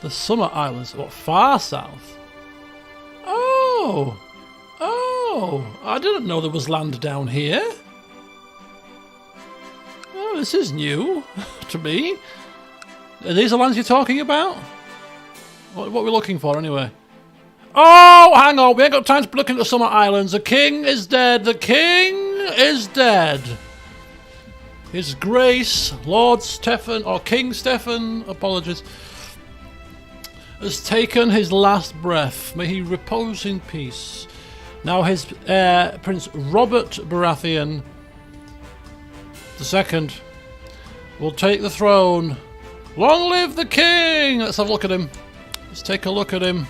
The Summer Islands. What, far south? Oh, I didn't know there was land down here. Oh, this is new to me. Are these the lands you're talking about? What are we looking for anyway? Oh, hang on, we ain't got time to look into the Summer Islands. The king is dead. The king is dead. His Grace, Lord Stephen, or King Stephen, apologies, has taken his last breath. May he repose in peace. Now his heir, Prince Robert Baratheon II, will take the throne. Long live the king! Let's have a look at him. Let's take a look at him.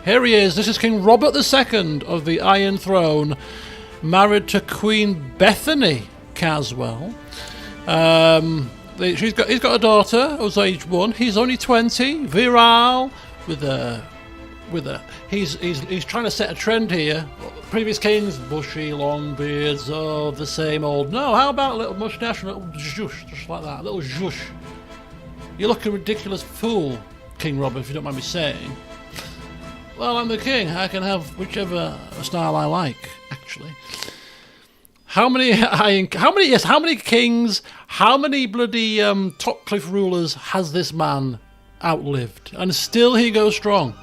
Here he is. This is King Robert II of the Iron Throne, married to Queen Bethany Caswell. He's got a daughter who's age 1. He's only 20, virile, with a. He's trying to set a trend here. Previous kings, bushy, long beards, the same old. No, how about a little mustache and a little zhush, just like that, a little zhush. You look a ridiculous fool, King Robert, if you don't mind me saying. Well, I'm the king. I can have whichever style I like, actually. How many kings, how many bloody top cliff rulers has this man outlived? And still he goes strong.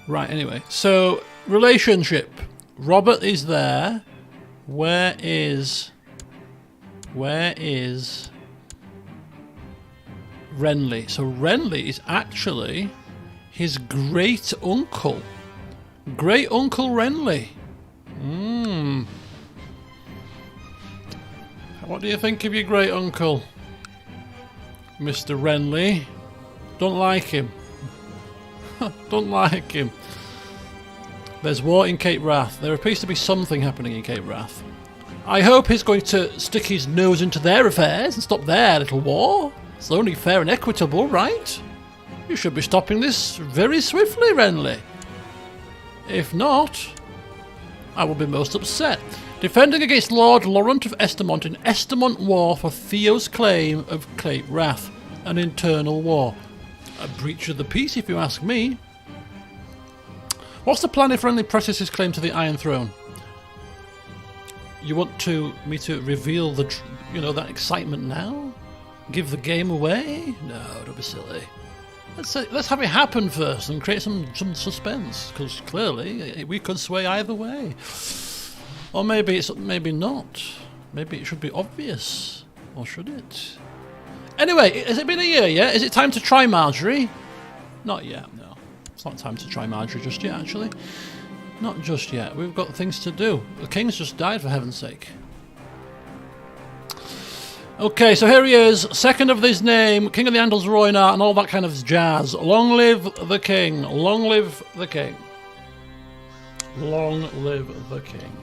Right, anyway. So, relationship. Robert is there. Where is Renly? So Renly is actually his great uncle. Great Uncle Renly. What do you think of your great uncle, Mr. Renly? Don't like him. Don't like him. There's war in Cape Wrath. There appears to be something happening in Cape Wrath. I hope he's going to stick his nose into their affairs and stop their little war. It's only fair and equitable, right? You should be stopping this very swiftly, Renly. If not, I will be most upset. Defending against Lord Laurent of Estamont in Estamont War for Theo's claim of Cape Wrath, an internal war. A breach of the peace, if you ask me. What's the plan if Renly presses his claim to the Iron Throne? You want me to reveal that excitement now? Give the game away? No, don't be silly. Let's have it happen first and create some suspense, because clearly we could sway either way. Or maybe not. Maybe it should be obvious. Or should it? Anyway, has it been a year yet? Is it time to try Marjorie? Not yet, no. It's not time to try Marjorie just yet, actually. Not just yet. We've got things to do. The king's just died, for heaven's sake. Okay, so here he is, second of his name, King of the Andals Roynar, and all that kind of jazz. Long live the king. Long live the king. Long live the king.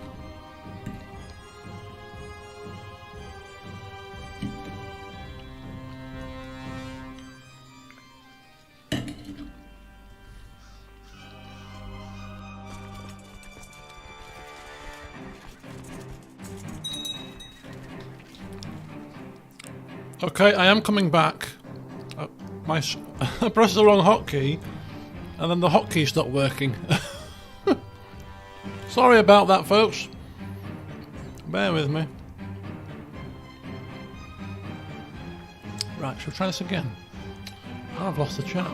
Okay, I am coming back. I pressed the wrong hotkey, and then the hotkey stopped working. Sorry about that, folks. Bear with me. Right, shall we try this again? Oh, I've lost the chat.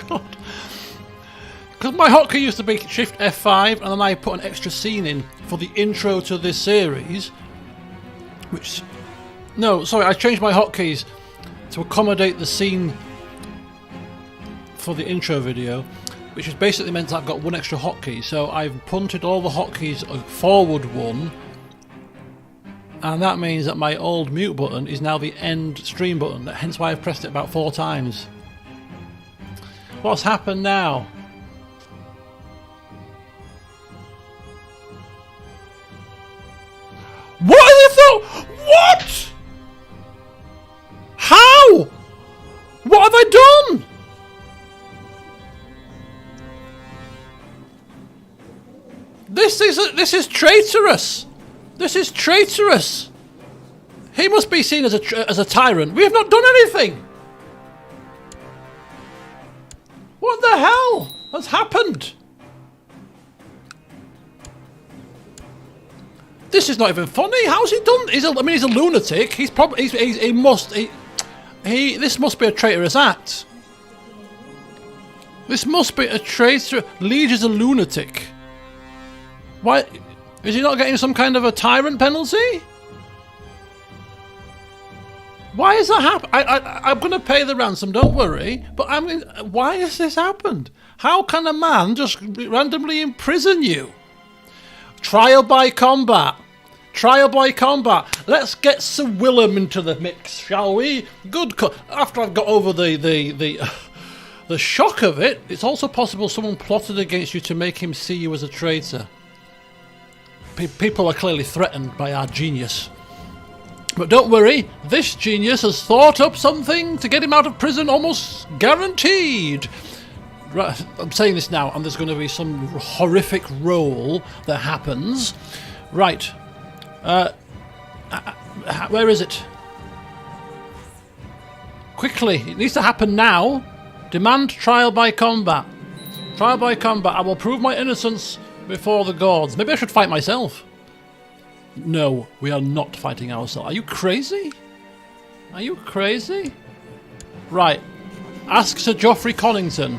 God. Because my hotkey used to be Shift F5, and then I put an extra scene in for the intro to this series. Which... No, sorry, I changed my hotkeys to accommodate the scene for the intro video, which has basically meant I've got one extra hotkey. So I've punted all the hotkeys forward one, and that means that my old mute button is now the end stream button, hence why I've pressed it about 4 times. What's happened now? What is it though? What? How? What have I done? This is traitorous. This is traitorous. He must be seen as a tyrant. We have not done anything. What the hell has happened? This is not even funny. How's he done? He's a lunatic. He's probably this must be a traitorous act. This must be a traitor. Liege is a lunatic. Why is he not getting some kind of a tyrant penalty? Why is that happen? I'm going to pay the ransom. Don't worry. But I mean, why has this happened? How can a man just randomly imprison you? Trial by combat. Trial by combat. Let's get Sir Willem into the mix, shall we? Good. After I've got over the shock of it, it's also possible someone plotted against you to make him see you as a traitor. People are clearly threatened by our genius. But don't worry, this genius has thought up something to get him out of prison almost guaranteed. Right, I'm saying this now, and there's going to be some horrific roll that happens. Right. Where is it? Quickly, it needs to happen now. Demand trial by combat. Trial by combat. I will prove my innocence before the gods. Maybe I should fight myself. No, we are not fighting ourselves. Are you crazy? Are you crazy? Right. Ask Sir Geoffrey Connington.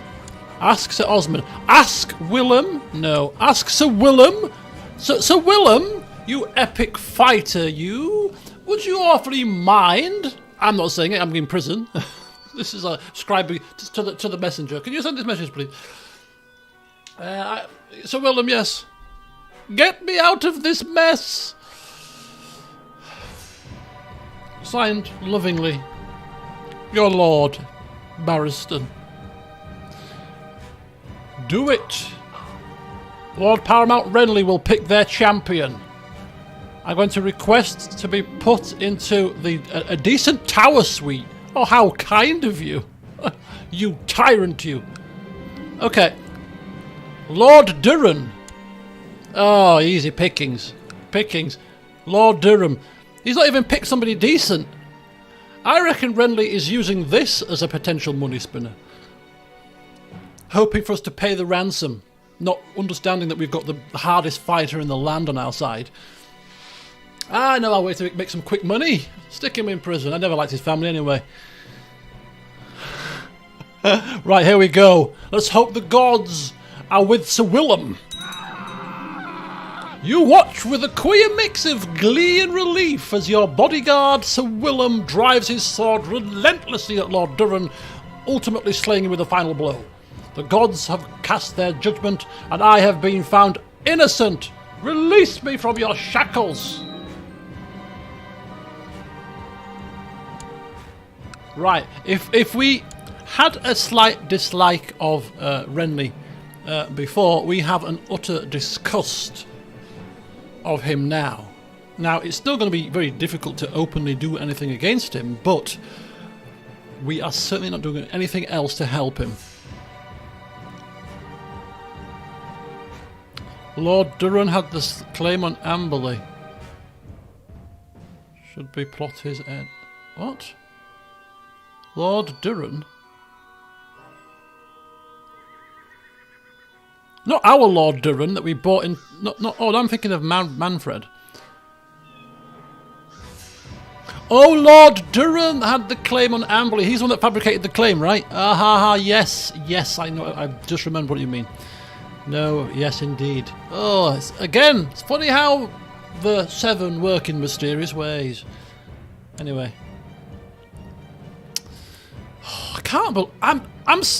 Ask Sir Osmond. Ask Willem. No. Ask Sir Willem. Sir Willem, you epic fighter, you. Would you awfully mind? I'm not saying it. I'm in prison. This is a scribe to the messenger. Can you send this message, please? Sir Willem, yes. Get me out of this mess. Signed, lovingly, your Lord Barristan. Do it. Lord Paramount Renly will pick their champion. I'm going to request to be put into a decent tower suite. Oh, how kind of you. You tyrant, you. Okay. Lord Durham. Oh, easy pickings. Pickings. Lord Durham. He's not even picked somebody decent. I reckon Renly is using this as a potential money spinner. Hoping for us to pay the ransom. Not understanding that we've got the hardest fighter in the land on our side. I know our way to make some quick money. Stick him in prison. I never liked his family anyway. Right, here we go. Let's hope the gods are with Sir Willem. You watch with a queer mix of glee and relief as your bodyguard Sir Willem drives his sword relentlessly at Lord Durham, ultimately slaying him with a final blow. The gods have cast their judgment, and I have been found innocent. Release me from your shackles. Right, if we had a slight dislike of Renly before, we have an utter disgust of him now. Now, it's still going to be very difficult to openly do anything against him, but we are certainly not doing anything else to help him. Lord Durham had this claim on Amberley. Should be plot his end. What? Lord Duran? Not our Lord Duran that we bought in... Oh, I'm thinking of Manfred. Oh, Lord Duran had the claim on Amberley. He's the one that fabricated the claim, right? Yes. Yes, I know. I just remember what you mean. No, yes, indeed. Oh, it's funny how the Seven work in mysterious ways. Anyway. Oh, I can't believe...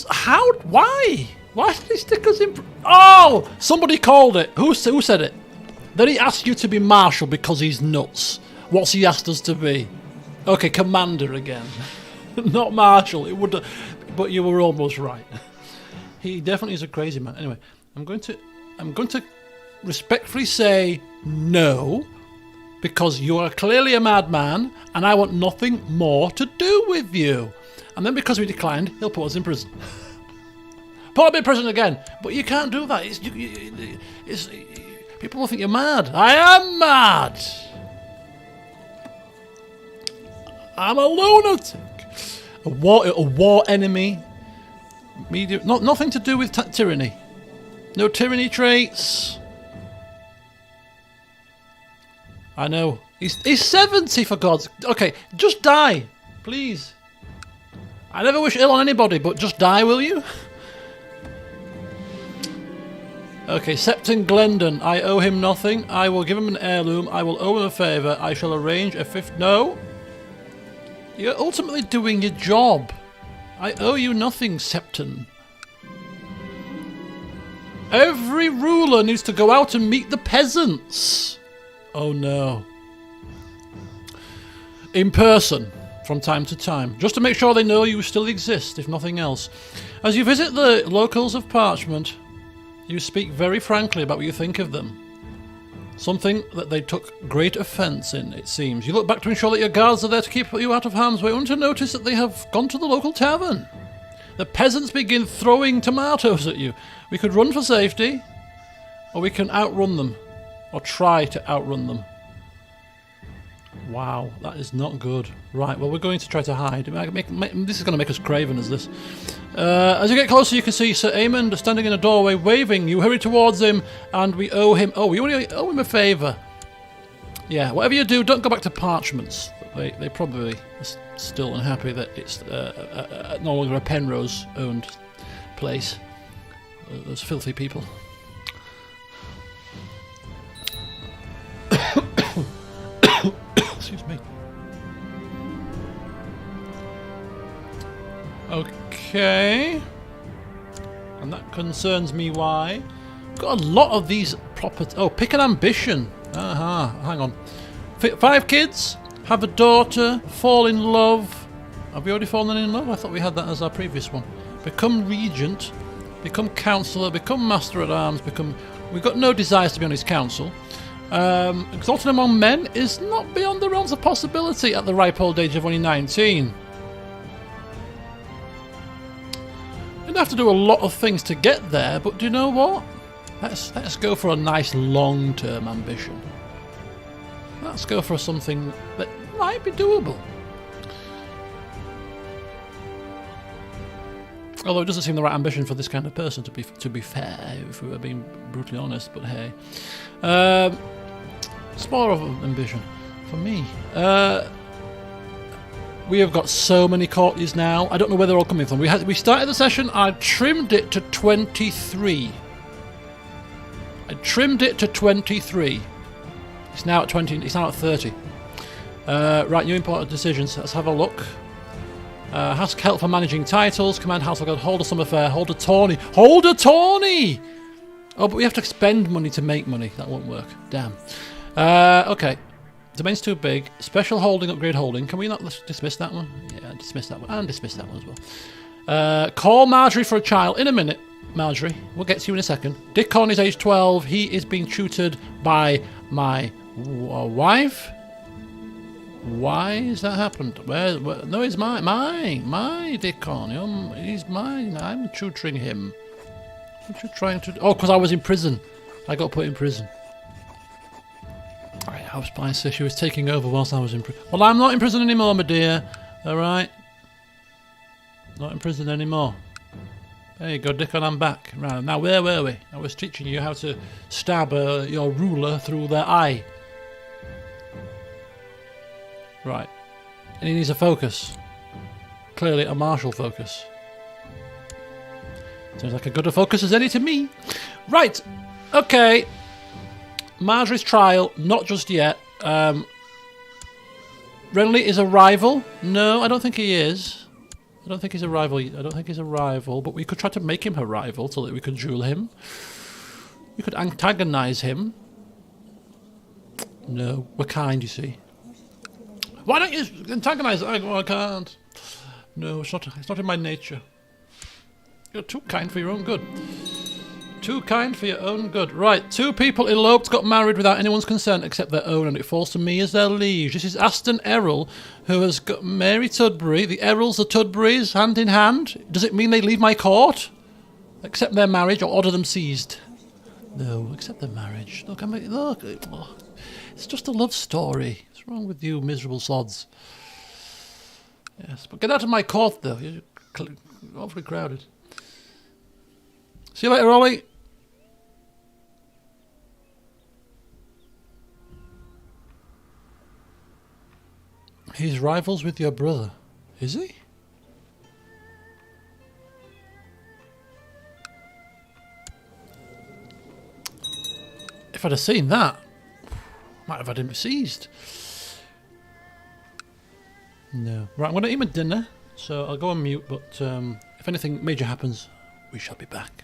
How? Why? Why did he stick us in... Oh! Somebody called it. Who said it? Then he asked you to be Marshal because he's nuts. What's he asked us to be? Okay, Commander again. Not Marshal. It would, but you were almost right. He definitely is a crazy man. Anyway, I'm going to respectfully say no, because you are clearly a madman, and I want nothing more to do with you. And then because we declined, he'll put us in prison. Put him in prison again. But you can't do that. People will think you're mad. I am mad. I'm a lunatic. A war enemy. Nothing to do with tyranny. No tyranny traits. I know. He's 70 for God's... Okay, just die. Please. I never wish ill on anybody, but just die, will you? Okay, Septon Glendon. I owe him nothing. I will give him an heirloom. I will owe him a favour. I shall arrange a fifth... No. You're ultimately doing your job. I owe you nothing, Septon. Every ruler needs to go out and meet the peasants. Oh no. In person, from time to time, just to make sure they know you still exist, if nothing else. As you visit the locals of Parchment, you speak very frankly about what you think of them. Something that they took great offence in, it seems. You look back to ensure that your guards are there to keep you out of harm's way, only to notice that they have gone to the local tavern. The peasants begin throwing tomatoes at you. We could run for safety, or we can outrun them, or try to outrun them. Wow, that is not good. Right, well, we're going to try to hide. This is going to make us craven as this. As you get closer, you can see Sir Aemond standing in a doorway, waving. You hurry towards him, and we owe him... Oh, we only owe him a favour. Yeah, whatever you do, don't go back to Parchments. They probably are still unhappy that it's no longer a Penrose-owned place. Those filthy people. Excuse me. Okay. And that concerns me why. Got a lot of these properties. Oh, pick an ambition. Hang on. 5 kids, have a daughter, fall in love. Have we already fallen in love? I thought we had that as our previous one. Become regent, become councillor, become master at arms, We've got no desires to be on his council. Exalted among men is not beyond the realms of possibility at the ripe old age of only 19. You'd have to do a lot of things to get there, but do you know what? Let's go for a nice long-term ambition. Let's go for something that might be doable. Although it doesn't seem the right ambition for this kind of person, to be fair, if we were being brutally honest, but hey. It's more of an ambition for me. We have got so many courtiers now. I don't know where they're all coming from. We started the session, I trimmed it to 23. It's now at 20. It's now at 30. Right, new important decisions. Let's have a look. Ask help for managing titles. Command House of God. Hold a summer fair. Hold a tourney. Hold a tourney! Oh, but we have to spend money to make money. That won't work. Damn. Okay. Domain's too big. Special holding, upgrade holding. Can we not dismiss that one? Yeah, dismiss that one. And dismiss that one as well. Call Marjorie for a child. In a minute, Marjorie. We'll get to you in a second. Dickon is age 12. He is being tutored by my wife. Why has that happened? Where? No, it's my Dickon. He's mine. I'm tutoring him. What are you trying to do? Oh, because I was in prison. I got put in prison. How spicy. She was taking over whilst I was in prison. Well, I'm not in prison anymore, my dear. Alright? Not in prison anymore. There you go, Dickon, I'm back. Right, now where were we? I was teaching you how to stab your ruler through their eye. Right. And he needs a focus. Clearly a martial focus. Sounds like a good a focus as any to me. Right. Okay. Marjorie's trial, not just yet. Renly is a rival. No, I don't think he is. I don't think he's a rival. I don't think he's a rival, but we could try to make him a rival so that we could duel him. We could antagonize him. No, we're kind, you see. Why don't you antagonize? I can't. No, it's not in my nature. You're too kind for your own good. Too kind for your own good. Right, 2 people eloped, got married without anyone's consent except their own, and it falls to me as their liege. This is Aston Errol, who has got Mary Tudbury. The Errols, the Tudburys, hand in hand. Does it mean they leave my court? Accept their marriage or order them seized? No, accept their marriage. Look, look. Oh, it's just a love story. What's wrong with you, miserable sods? Yes, but get out of my court, though. You're awfully crowded. See you later, Ollie. He's rivals with your brother. Is he? If I'd have seen that, might have had him seized. No. Right, I'm going to eat my dinner, so I'll go on mute, but if anything major happens, we shall be back.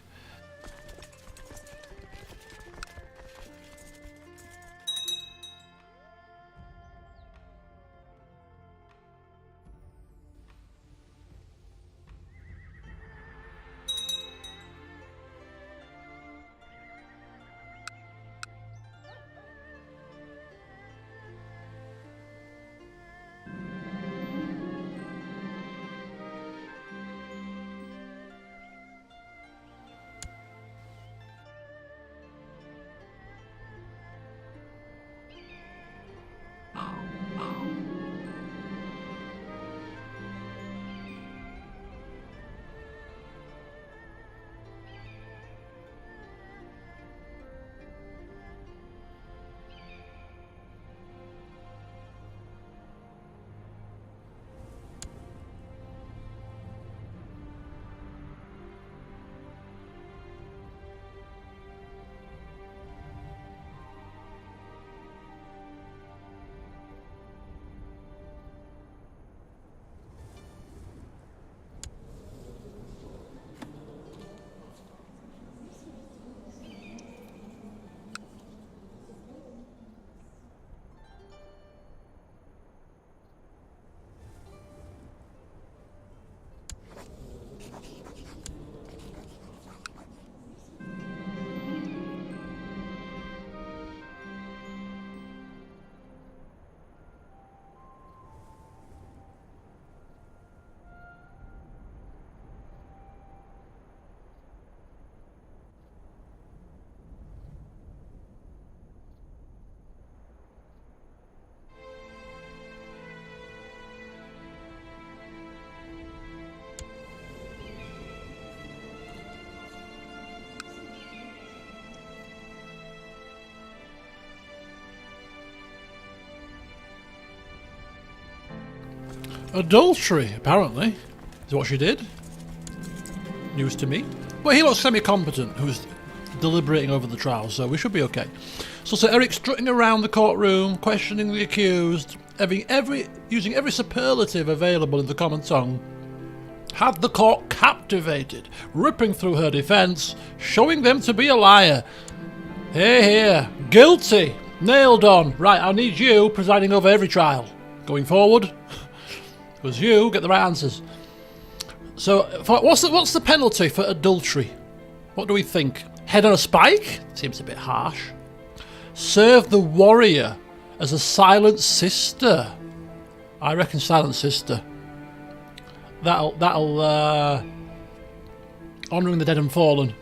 Adultery, apparently, is what she did. News to me. But he looks semi-competent, who's deliberating over the trial, so we should be okay. So Sir Eric strutting around the courtroom, questioning the accused, using every superlative available in the common tongue, had the court captivated, ripping through her defence, showing them to be a liar. Here, here, guilty, nailed on. Right, I need you presiding over every trial. Going forward, because you get the right answers. So, what's the penalty for adultery? What do we think? Head on a spike? Seems a bit harsh. Serve the warrior as a silent sister. I reckon silent sister. That'll honouring the dead and fallen.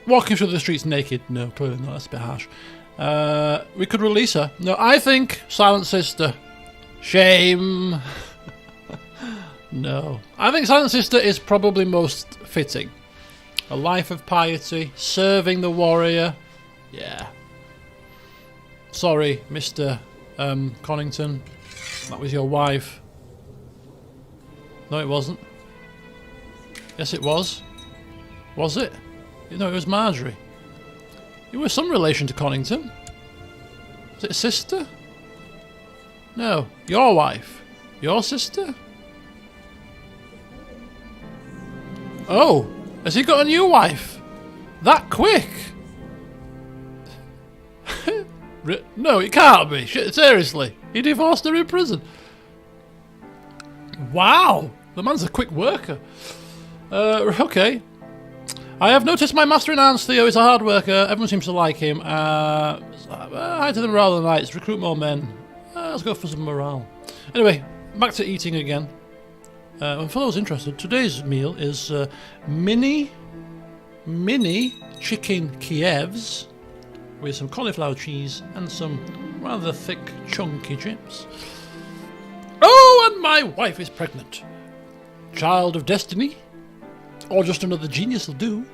Walking through the streets naked? No, clearly not. That's a bit harsh. We could release her. No, I think Silent Sister. Shame. No. I think Silent Sister is probably most fitting. A life of piety, serving the warrior. Yeah. Sorry, Mr. Connington. That was your wife. No, it wasn't. Yes, it was. Was it? No, it was Marjorie. You were some relation to Connington. Was it a sister? No, your wife. Your sister? Oh, has he got a new wife? That quick? No, it can't be. Seriously. He divorced her in prison. Wow, the man's a quick worker. Okay. I have noticed my master in arms, Theo, is a hard worker. Everyone seems to like him. Hi to them rather than nights. Recruit more men. Let's go for some morale. Anyway, back to eating again. And for those interested, today's meal is mini chicken Kievs with some cauliflower cheese and some rather thick, chunky chips. Oh, and my wife is pregnant. Child of destiny? Or just another genius will do.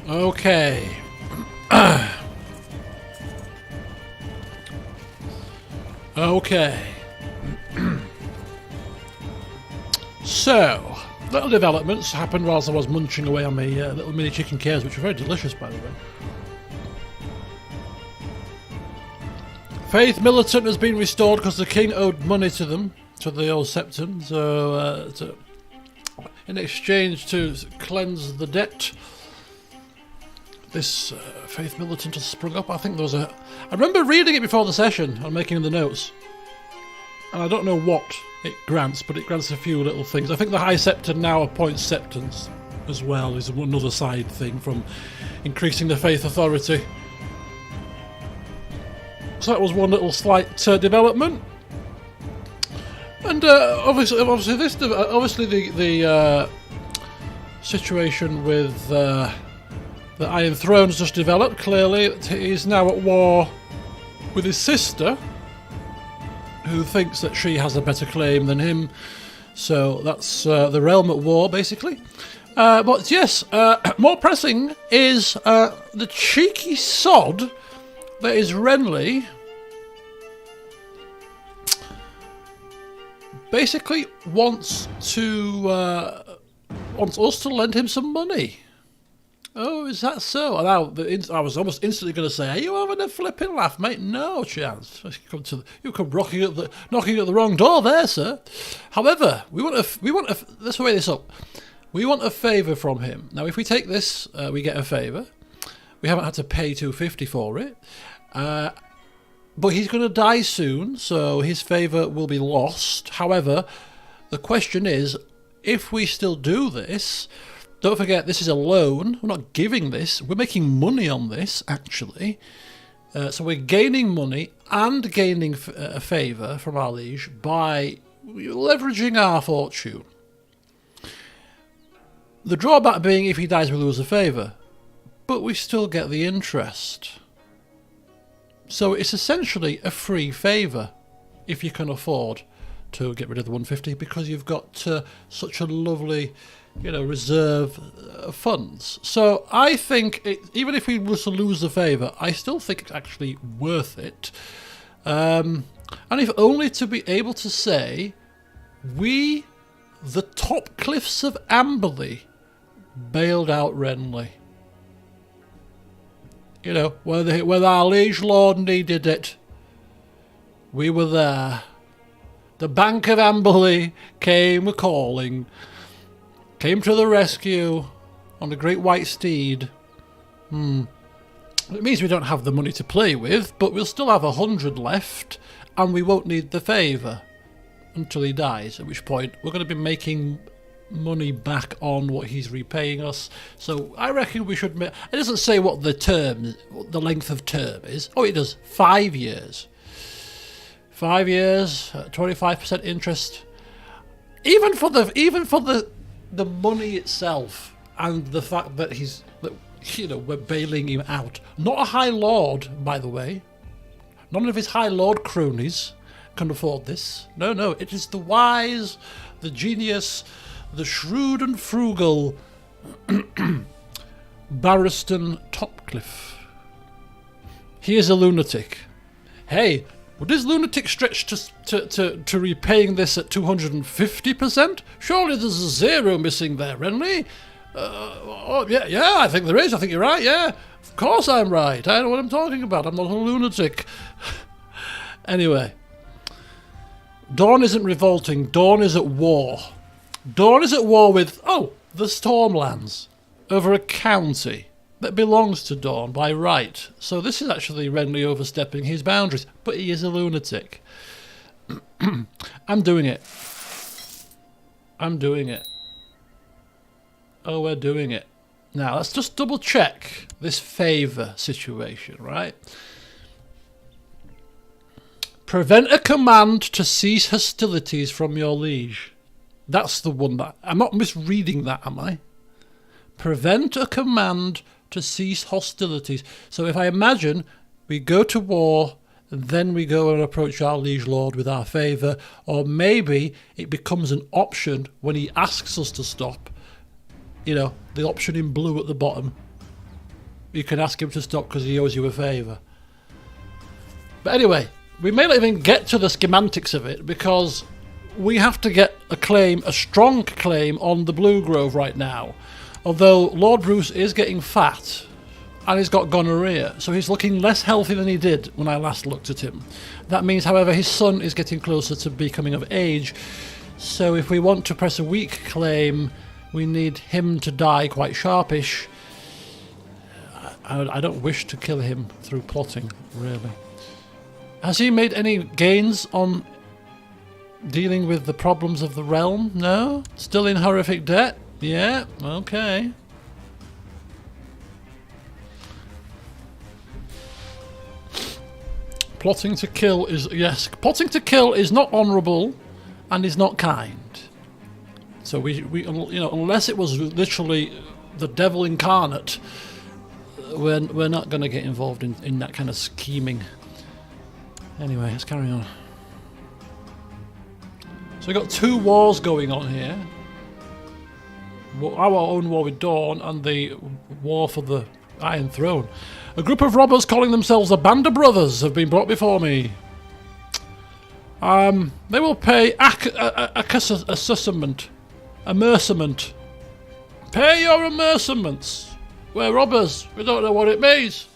Okay. Okay. So, little developments happened whilst I was munching away on my little mini chicken cares, which are very delicious, by the way. Faith Militant has been restored because the king owed money to them, to the old septon, so in exchange to cleanse the debt, this Faith Militant has sprung up. I think there was I remember reading it before the session and making the notes, and I don't know what it grants, but it grants a few little things. I think the High Septon now appoints septons as well, is another side thing from increasing the faith authority. So that was one little slight development, and obviously the situation with the Iron Throne's just developed. Clearly, he's now at war with his sister, who thinks that she has a better claim than him. So that's the realm at war, basically. But yes, more pressing is the cheeky sod that is Renly. Basically wants us to lend him some money. Oh, is that so? Now, I was almost instantly going to say, "Are you having a flipping laugh, mate?" No chance. You come knocking at the wrong door there, sir. However, let's weigh this up. We want a favour from him. Now, if we take this, we get a favour. We haven't had to pay $250 for it. But he's going to die soon, so his favour will be lost. However, the question is, if we still do this, don't forget this is a loan. We're not giving this. We're making money on this, actually. So we're gaining money and gaining a favour from our liege by leveraging our fortune. The drawback being if he dies we lose a favour, but we still get the interest. So it's essentially a free favour if you can afford to get rid of the 150 because you've got such a lovely, reserve funds. So I think even if we were to lose the favour, I still think it's actually worth it. And if only to be able to say, we, the top cliffs of Amberley, bailed out Renly. When our liege lord needed it, we were there. The Bank of Amberley came calling, came to the rescue on a great white steed. It means we don't have the money to play with, but we'll still have 100 left, and we won't need the favour until he dies, at which point we're going to be making money back on what he's repaying us. So I reckon we should it doesn't say what the length of term is. Oh, it does. 5 years. 5 years, 25% interest. Even for the money itself and the fact that we're bailing him out. Not a High Lord, by the way. None of his High Lord cronies can afford this. No, it is the wise, the genius, the shrewd and frugal Barristan Topcliffe. He is a lunatic. Hey, would this lunatic stretch to repaying this at 250%? Surely there's a zero missing there, Renly. Yeah, I think there is. I think you're right, yeah. Of course I'm right. I know what I'm talking about. I'm not a lunatic. Anyway. Dawn isn't revolting. Dawn is at war. Dawn is at war with, the Stormlands, over a county that belongs to Dawn by right. So this is actually Renly overstepping his boundaries, but he is a lunatic. I'm doing it. Oh, we're doing it. Now, let's just double check this favour situation, right? Prevent a command to cease hostilities from your liege. That's the one that... I'm not misreading that, am I? Prevent a command to cease hostilities. So if I imagine we go to war, and then we go and approach our liege lord with our favour, or maybe it becomes an option when he asks us to stop. The option in blue at the bottom. you can ask him to stop because he owes you a favour. But anyway, we may not even get to the schematics of it because we have to get a claim, a strong claim on the Blue Grove right now. Although Lord Bruce is getting fat and he's got gonorrhea, so he's looking less healthy than he did when I last looked at him. That means, however, his son is getting closer to becoming of age. So if we want to press a weak claim, we need him to die quite sharpish. I don't wish to kill him through plotting, really. Has he made any gains on dealing with the problems of the realm? No? Still in horrific debt? Yeah, okay. Plotting to kill is... Yes, plotting to kill is not honourable and is not kind. So we you know, unless it was literally the devil incarnate, we're not going to get involved in that kind of scheming. Anyway, let's carry on. So we've got two wars going on here. Our own war with Dawn and the war for the Iron Throne. A group of robbers calling themselves the Band of Brothers have been brought before me. They will pay amercement. Pay your amercements. We're robbers. We don't know what it means.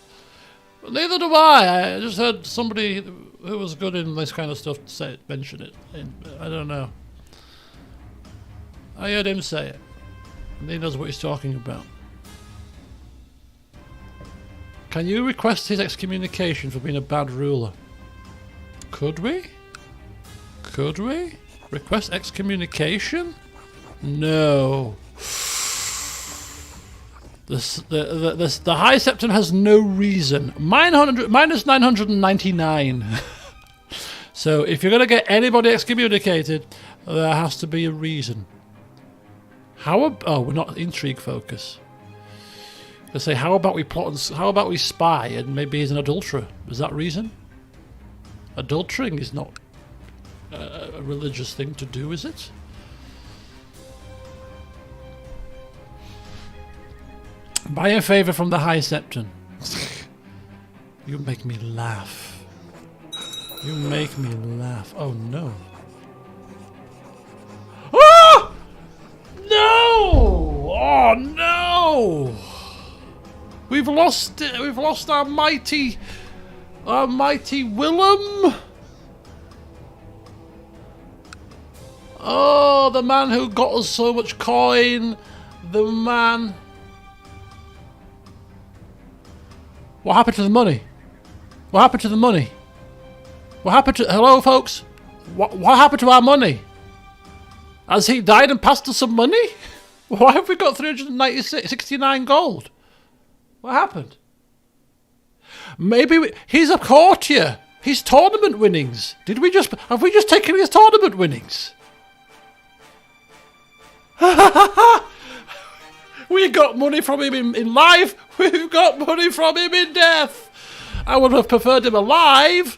But neither do I. I just heard somebody who was good in this kind of stuff mention it. I don't know. I heard him say it. And he knows what he's talking about. Can you request his excommunication for being a bad ruler? Could we? Could we? Request excommunication? No. The High Septon has no reason. Minus 999. So if you're going to get anybody excommunicated, there has to be a reason. Oh, we're not intrigue focus. They say, how about we plot and how about we spy and maybe he's an adulterer? Is that reason? Adultering is not a religious thing to do, is it? Buy a favour from the High Septon. You make me laugh. You make me laugh. Oh no. Oh! No! Oh no! We've lost it. We've lost our mighty Willem. Oh, the man who got us so much coin. The man. What happened to the money? What happened to the money? What happened to... Hello, folks? What happened to our money? Has he died and passed us some money? Why have we got 369 gold? What happened? Maybe he's a courtier. His tournament winnings. Have we just taken his tournament winnings? We got money from him in life. We've got money from him in death. I would have preferred him alive.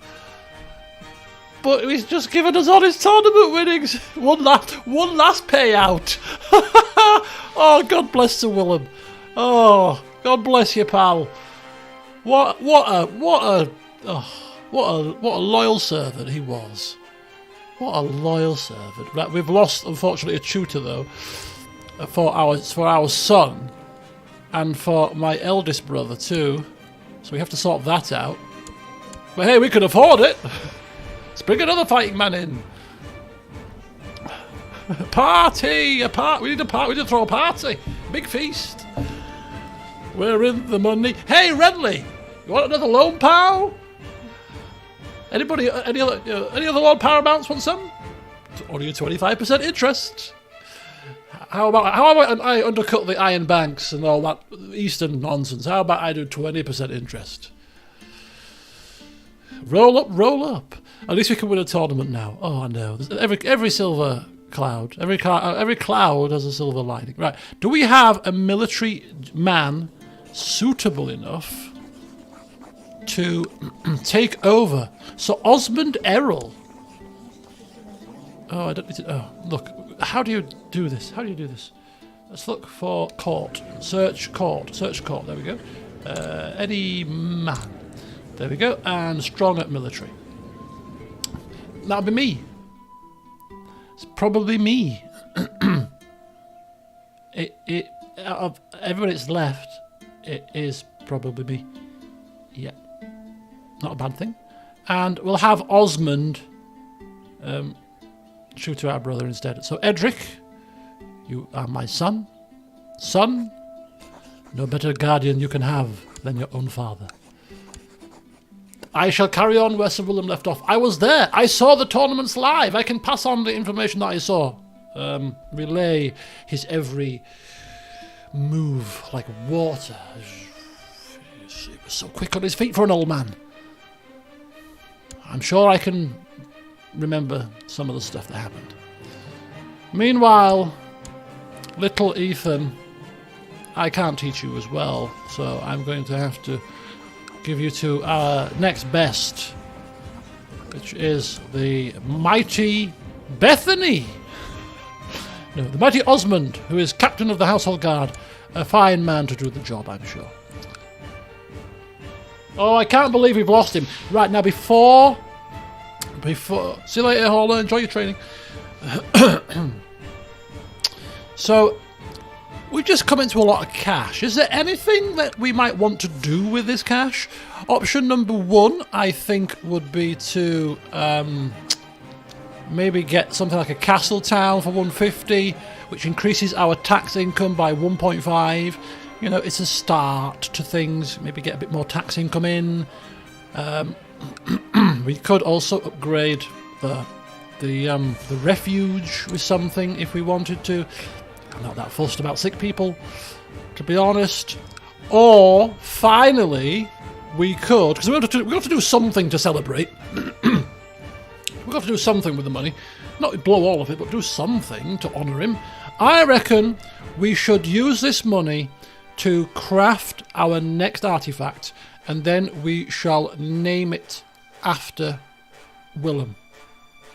But he's just given us all his tournament winnings. One last payout. Oh, God bless Sir Willem. Oh, God bless you, pal. What a loyal servant he was. What a loyal servant. Right, we've lost, unfortunately, a tutor though. For our son, and for my eldest brother too, so we have to sort that out. But hey, we can afford it. Let's bring another fighting man in. Party! We need a party. We need to throw a party. Big feast. We're in the money. Hey, Redley, you want another loan, pal? Anybody? Any other Lord Paramounts want some? Only a 25% interest. How about I undercut the iron banks and all that Eastern nonsense? How about I do 20% interest? Roll up. At least we can win a tournament now. Oh, I know. Every silver cloud, every cloud has a silver lining. Right? Do we have a military man suitable enough to take over? So Osmond Errol. Oh, I don't need to. Oh, look. How do you do this? Let's look for court. Search court. Search court. There we go. Any man. There we go. And strong at military. That'll be me. It's probably me. Out of everybody that's left, it is probably me. Yeah. Not a bad thing. And we'll have Osmond shoot to our brother instead. So Edric, you are my son. Son, no better guardian you can have than your own father. I shall carry on where Sir William left off. I was there. I saw the tournaments live. I can pass on the information that I saw. Relay his every move like water. He was so quick on his feet for an old man. I'm sure I can remember some of the stuff that happened. Meanwhile, little Ethan, I can't teach you as well, so I'm going to have to give you to our next best, which is the mighty Bethany. No, the mighty Osmond, who is captain of the household guard. A fine man to do the job, I'm sure. Oh, I can't believe we've lost him. Right, now before... See you later, Hauler. Enjoy your training. So, we've just come into a lot of cash. Is there anything that we might want to do with this cash? Option number one, I think, would be to maybe get something like a castle town for 150, which increases our tax income by 1.5. You know, it's a start to things. Maybe get a bit more tax income in. We could also upgrade the refuge with something if we wanted to. I'm not that fussed about sick people, to be honest. Or finally, we could, because we've got to do something to celebrate. We've got to do something with the money, not blow all of it, but do something to honour him. I reckon we should use this money to craft our next artifact, and then we shall name it after Willem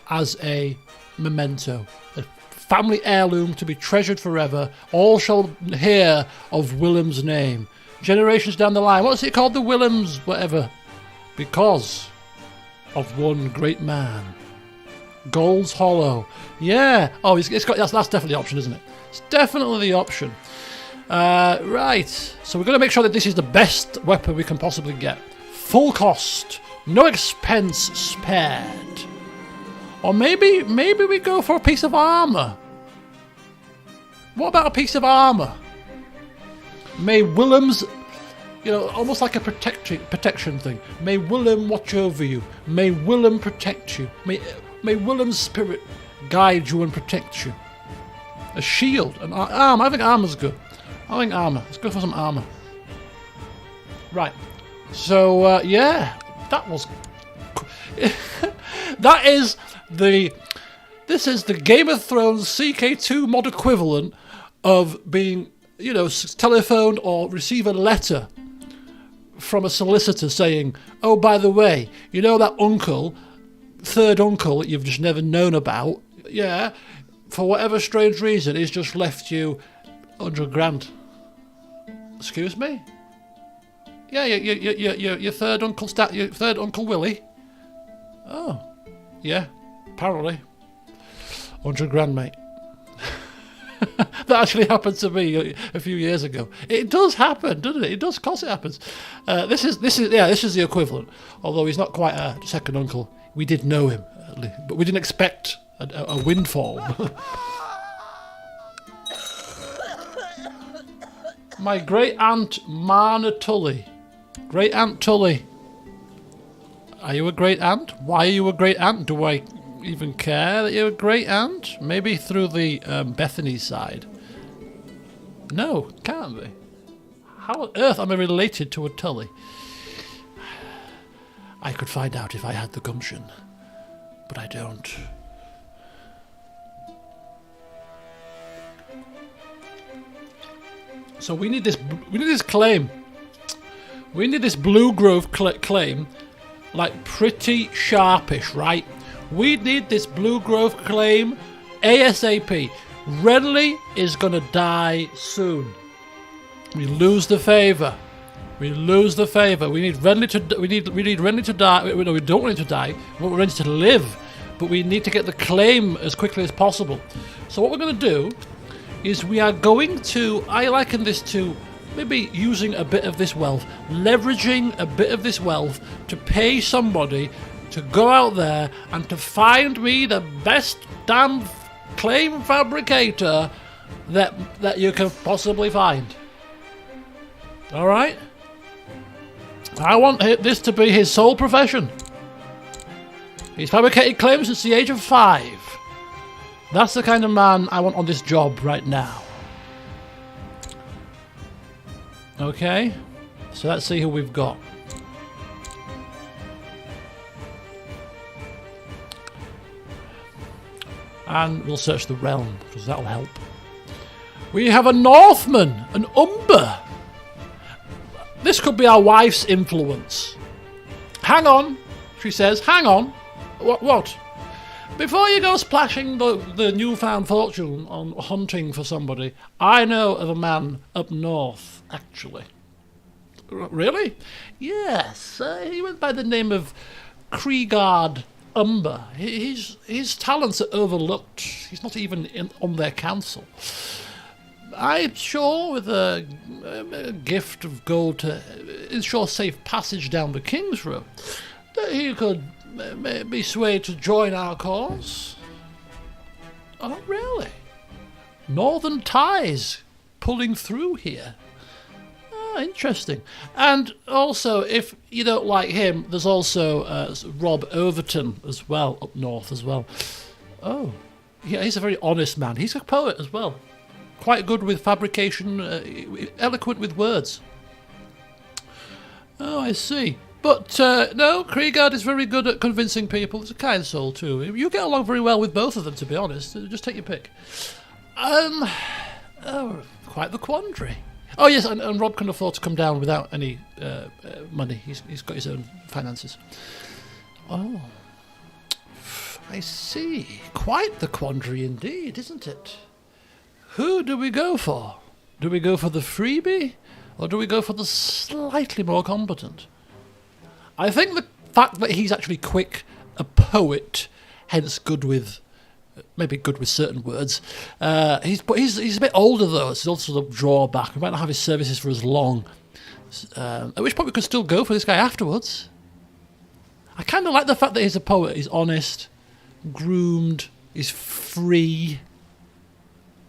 as a memento, a family heirloom to be treasured forever. All shall hear of Willem's name generations down the line. What's it called? The Willems whatever, because of one great man. Gold's Hollow. Yeah. Oh, it's got that's definitely the option, isn't it? It's definitely the option. Right. So we're going to make sure that this is the best weapon we can possibly get. Full cost, no expense spared. Or maybe we go for a piece of armour. What about a piece of armour? May Willem's, almost like a protection thing. May Willem watch over you. May Willem protect you. May Willem's spirit guide you and protect you. A shield, an arm. I think armour's good. Let's go for some armour. Right. So, yeah. That was... This is the Game of Thrones CK2 mod equivalent of being, telephoned or receive a letter from a solicitor saying, oh, by the way, that uncle, third uncle that you've just never known about, yeah, for whatever strange reason, he's just left you 100 grand. Excuse me? Yeah, your third uncle, your third Uncle Willie. Oh, yeah, apparently. 100 grand, mate. That actually happened to me a few years ago. It does happen, doesn't it? It does, of course it happens. This is the equivalent. Although he's not quite a second uncle. We did know him, but we didn't expect a windfall. My great aunt Marna Tully. Great aunt Tully. Are you a great aunt? Why are you a great aunt? Do I even care that you're a great aunt? Maybe through the Bethany side. No, can't be. How on earth am I related to a Tully? I could find out if I had the gumption, but I don't. So we need this claim. We need this Blue Grove claim, like pretty sharpish, right? We need this Blue Grove claim ASAP. Renly is going to die soon. We lose the favour. We lose the favour. We need Renly to. We need Renly to die. No, we don't want him to die. We want Renly to live, but we need to get the claim as quickly as possible. So what we're going to do is we are going to. I liken this to maybe using a bit of this wealth, leveraging a bit of this wealth to pay somebody to go out there and to find me the best damn claim fabricator that you can possibly find. All right? I want this to be his sole profession. He's fabricated claims since the age of 5. That's the kind of man I want on this job right now. Okay, so let's see who we've got. And we'll search the realm, because that'll help. We have a Northman, an Umber. This could be our wife's influence. Hang on, she says. Hang on. What? Before you go splashing the newfound fortune on hunting for somebody, I know of a man up north, actually. Really? Yes. He went by the name of Kriegard Umber. His talents are overlooked. He's not even on their council. I'm sure with a gift of gold to ensure safe passage down the King's Road, that he could be swayed to join our cause. Oh, really? Northern ties pulling through here. Oh, interesting. And also, if you don't like him, there's also Rob Overton as well, up north as well. Oh, yeah, he's a very honest man. He's a poet as well. Quite good with fabrication, eloquent with words. Oh, I see. But, no, Kriegard is very good at convincing people. He's a kind soul, too. You get along very well with both of them, to be honest. Just take your pick. Oh, quite the quandary. Oh, yes, and Rob can afford to come down without any money. He's got his own finances. Oh, I see. Quite the quandary indeed, isn't it? Who do we go for? Do we go for the freebie, or do we go for the slightly more competent? I think the fact that he's actually quick, a poet, hence good with, maybe good with certain words. He's a bit older though. It's also the drawback. We might not have his services for as long. At which point we could still go for this guy afterwards. I kind of like the fact that he's a poet. He's honest, groomed, he's free.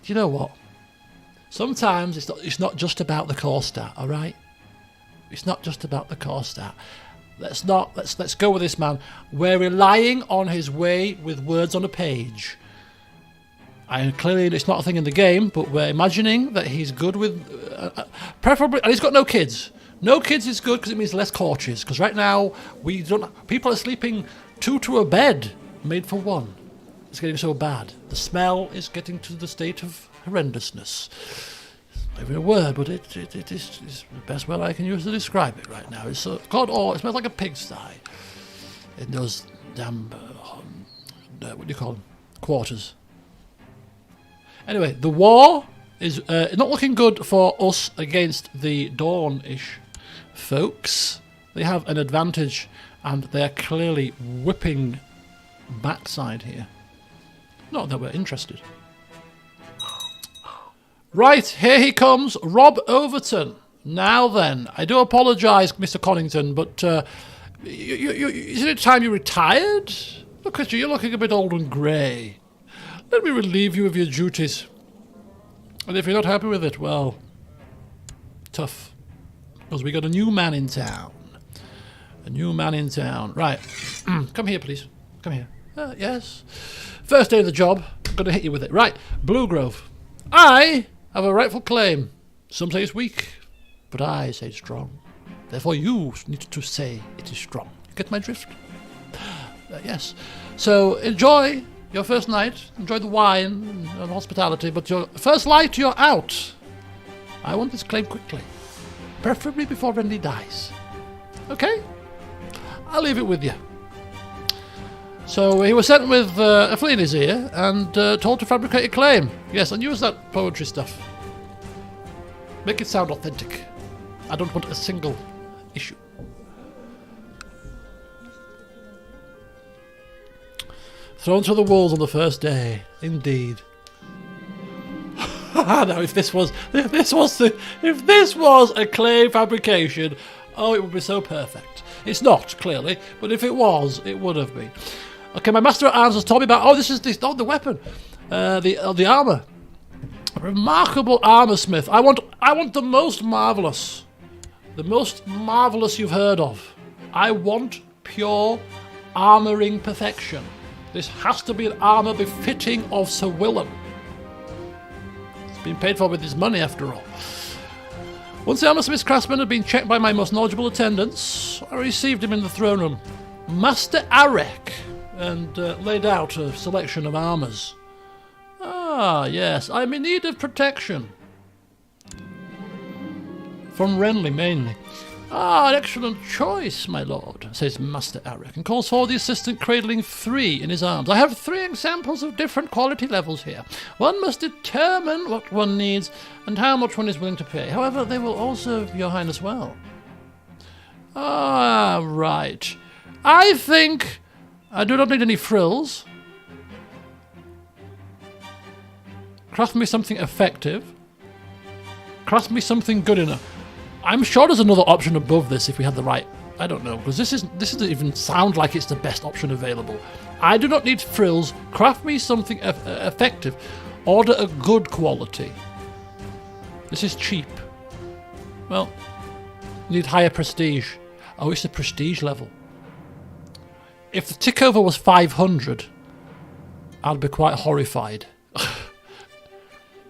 Do you know what? Sometimes it's not just about the core stat. All right, it's not just about the core stat. Let's go with this man. We're relying on his way with words on a page. And clearly it's not a thing in the game, but we're imagining that he's good with, preferably, and he's got no kids. No kids is good because it means less courtiers. Because right now people are sleeping 2 to a bed made for 1. It's getting so bad. The smell is getting to the state of horrendousness. Not even a word, but it is the best word I can use to describe it right now. It's God, it smells like a pigsty in those damn, what do you call them, quarters. Anyway, the war is not looking good for us against the Dawn-ish folks. They have an advantage, and they're clearly whipping backside here. Not that we're interested. Right, here he comes, Rob Overton. Now then, I do apologise, Mr. Connington, but isn't it time you retired? Look at you, you're looking a bit old and grey. Let me relieve you of your duties. And if you're not happy with it, well, tough. Because we got a new man in town. A new man in town. Right, come here, please. Come here. Yes. First day of the job, I'm going to hit you with it. Right, Blue Grove. I have a rightful claim. Some say it's weak, but I say it's strong. Therefore you need to say it is strong. Get my drift? Yes. So enjoy your first night, enjoy the wine and hospitality, but your first light, you're out. I want this claim quickly, preferably before Renly dies. Okay? I'll leave it with you. So he was sent with a flea in his ear and told to fabricate a claim. Yes, and use that poetry stuff. Make it sound authentic. I don't want a single issue. Thrown to the wolves on the first day. Indeed. Now, if this was a claim fabrication, oh, it would be so perfect. It's not, clearly, but if it was, it would have been. Okay, my master at arms has told me about. Oh, this is the weapon, the armor. A remarkable armor smith. I want the most marvelous you've heard of. I want pure armoring perfection. This has to be an armor befitting of Sir Willem. It's been paid for with his money, after all. Once the armoursmith's craftsman had been checked by my most knowledgeable attendants, I received him in the throne room, Master Arek, and laid out a selection of armours. Ah, yes, I'm in need of protection. From Renly, mainly. Ah, an excellent choice, my lord, says Master Arek, and calls for the assistant cradling 3 in his arms. I have 3 examples of different quality levels here. One must determine what one needs and how much one is willing to pay. However, they will all serve your highness well. Ah, right. I think I do not need any frills. Craft me something effective. Craft me something good enough. I'm sure there's another option above this if we had the right. I don't know, because this doesn't even sound like it's the best option available. I do not need frills. Craft me something effective. Order a good quality. This is cheap. Well, need higher prestige. Oh, it's the prestige level. If the tick over was 500, I'd be quite horrified.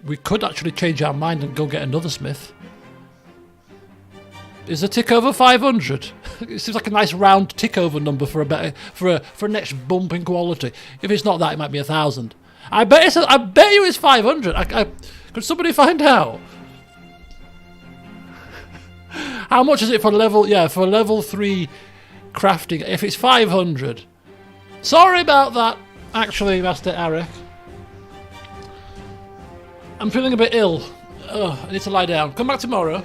We could actually change our mind and go get another smith. Is the tick over 500? It seems like a nice round tick over number for a next bump in quality. If it's not that, it might be 1,000. I bet you it's 500. Could somebody find out? How much is it for level? Yeah, for level 3 crafting. If it's 500. Sorry about that. Actually, Master Arek. I'm feeling a bit ill. I need to lie down. Come back tomorrow.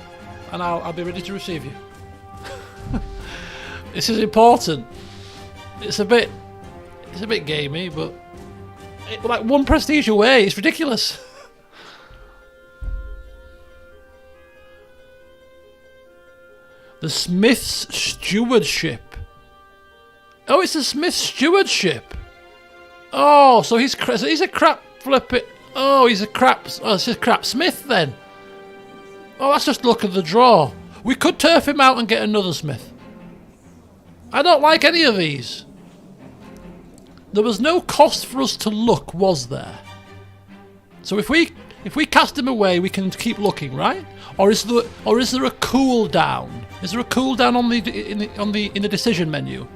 And I'll be ready to receive you. This is important. It's a bit gamey, but like 1 prestige away. It's ridiculous. The Smith's Stewardship. Oh, it's the Smith's Stewardship. Oh, so he's a crap flip it. Oh, he's a crap. Oh, it's a crap smith then. Oh, that's just luck of the draw. We could turf him out and get another smith. I don't like any of these. There was no cost for us to look, was there? So if we cast him away, we can keep looking, right? Or is there a cooldown? Is there a cooldown in the decision menu?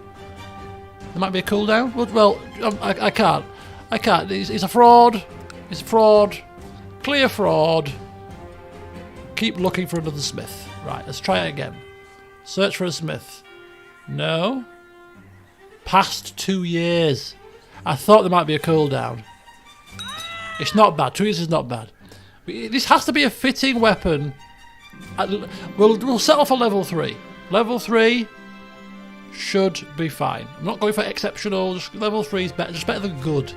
There might be a cooldown. Well, I can't. He's a fraud. He's a fraud. Clear fraud. Keep looking for another smith. Right, let's try it again. Search for a smith. No. Past 2 years. I thought there might be a cooldown. It's not bad. 2 years is not bad. This has to be a fitting weapon. We'll settle for level 3. Level 3 should be fine. I'm not going for exceptional. Just level 3 is better. Just better than good.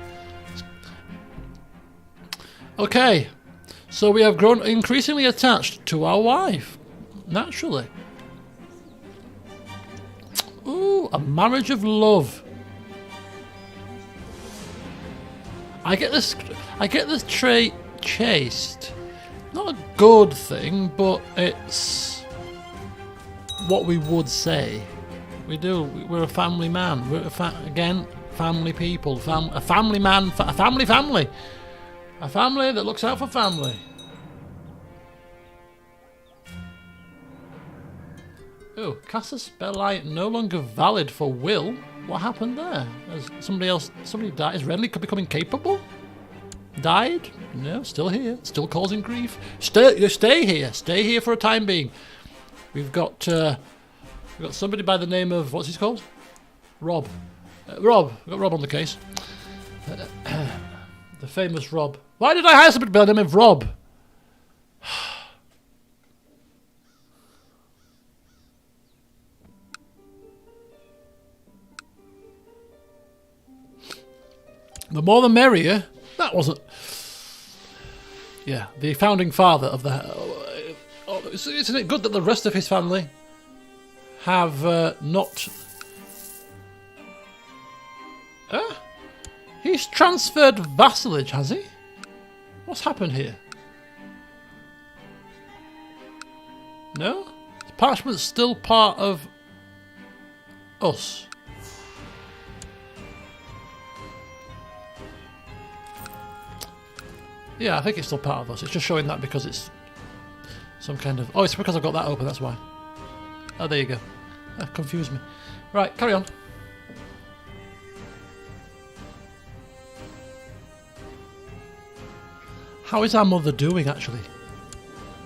Okay. So we have grown increasingly attached to our wife. Naturally. Ooh, a marriage of love. I get this trait chaste. Not a good thing, but it's what we would say. We do. We're a family man. We're again family people. A family man. A family. A family that looks out for family. Oh, cast a spell light no longer valid for will. What happened there? Has somebody died? Is Renly becoming capable? Died? No, still here. Still causing grief. Stay here. Stay here for a time being. We've got somebody by the name of, what's he called? Rob. Rob. We've got Rob on the case. The famous Rob. Why did I hire somebody by the name of Rob? The more the merrier. That wasn't... Yeah, the founding father of the... isn't it good that the rest of his family have not... He's transferred vassalage, has he? What's happened here? No? The parchment's still part of us. Yeah, I think it's still part of us. It's just showing that because it's some kind of... Oh, it's because I've got that open, that's why. Oh, there you go. That confused me. Right, carry on. How is our mother doing, actually?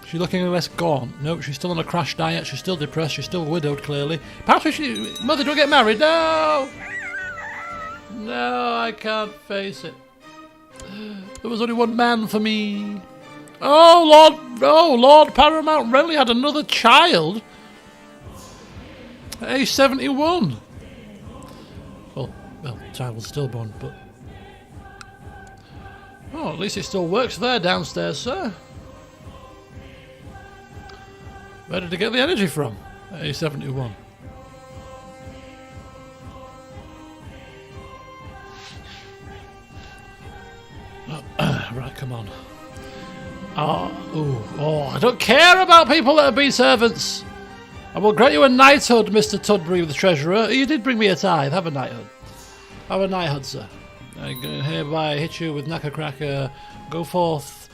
She's looking less gaunt. No, she's still on a crash diet. She's still depressed. She's still widowed, clearly. Perhaps we should... Mother, don't get married. No! No, I can't face it. There was only one man for me. Oh, Lord Paramount Renly had another child. At age 71. Well, the child was stillborn, but... Oh, at least it still works there downstairs, sir. Where did he get the energy from? At age 71. Right, come on. Oh, I don't care about people that have been servants. I will grant you a knighthood, Mr. Tudbury, the treasurer. You did bring me a tithe. Have a knighthood. Have a knighthood, sir. I hereby hit you with knacker cracker. Go forth.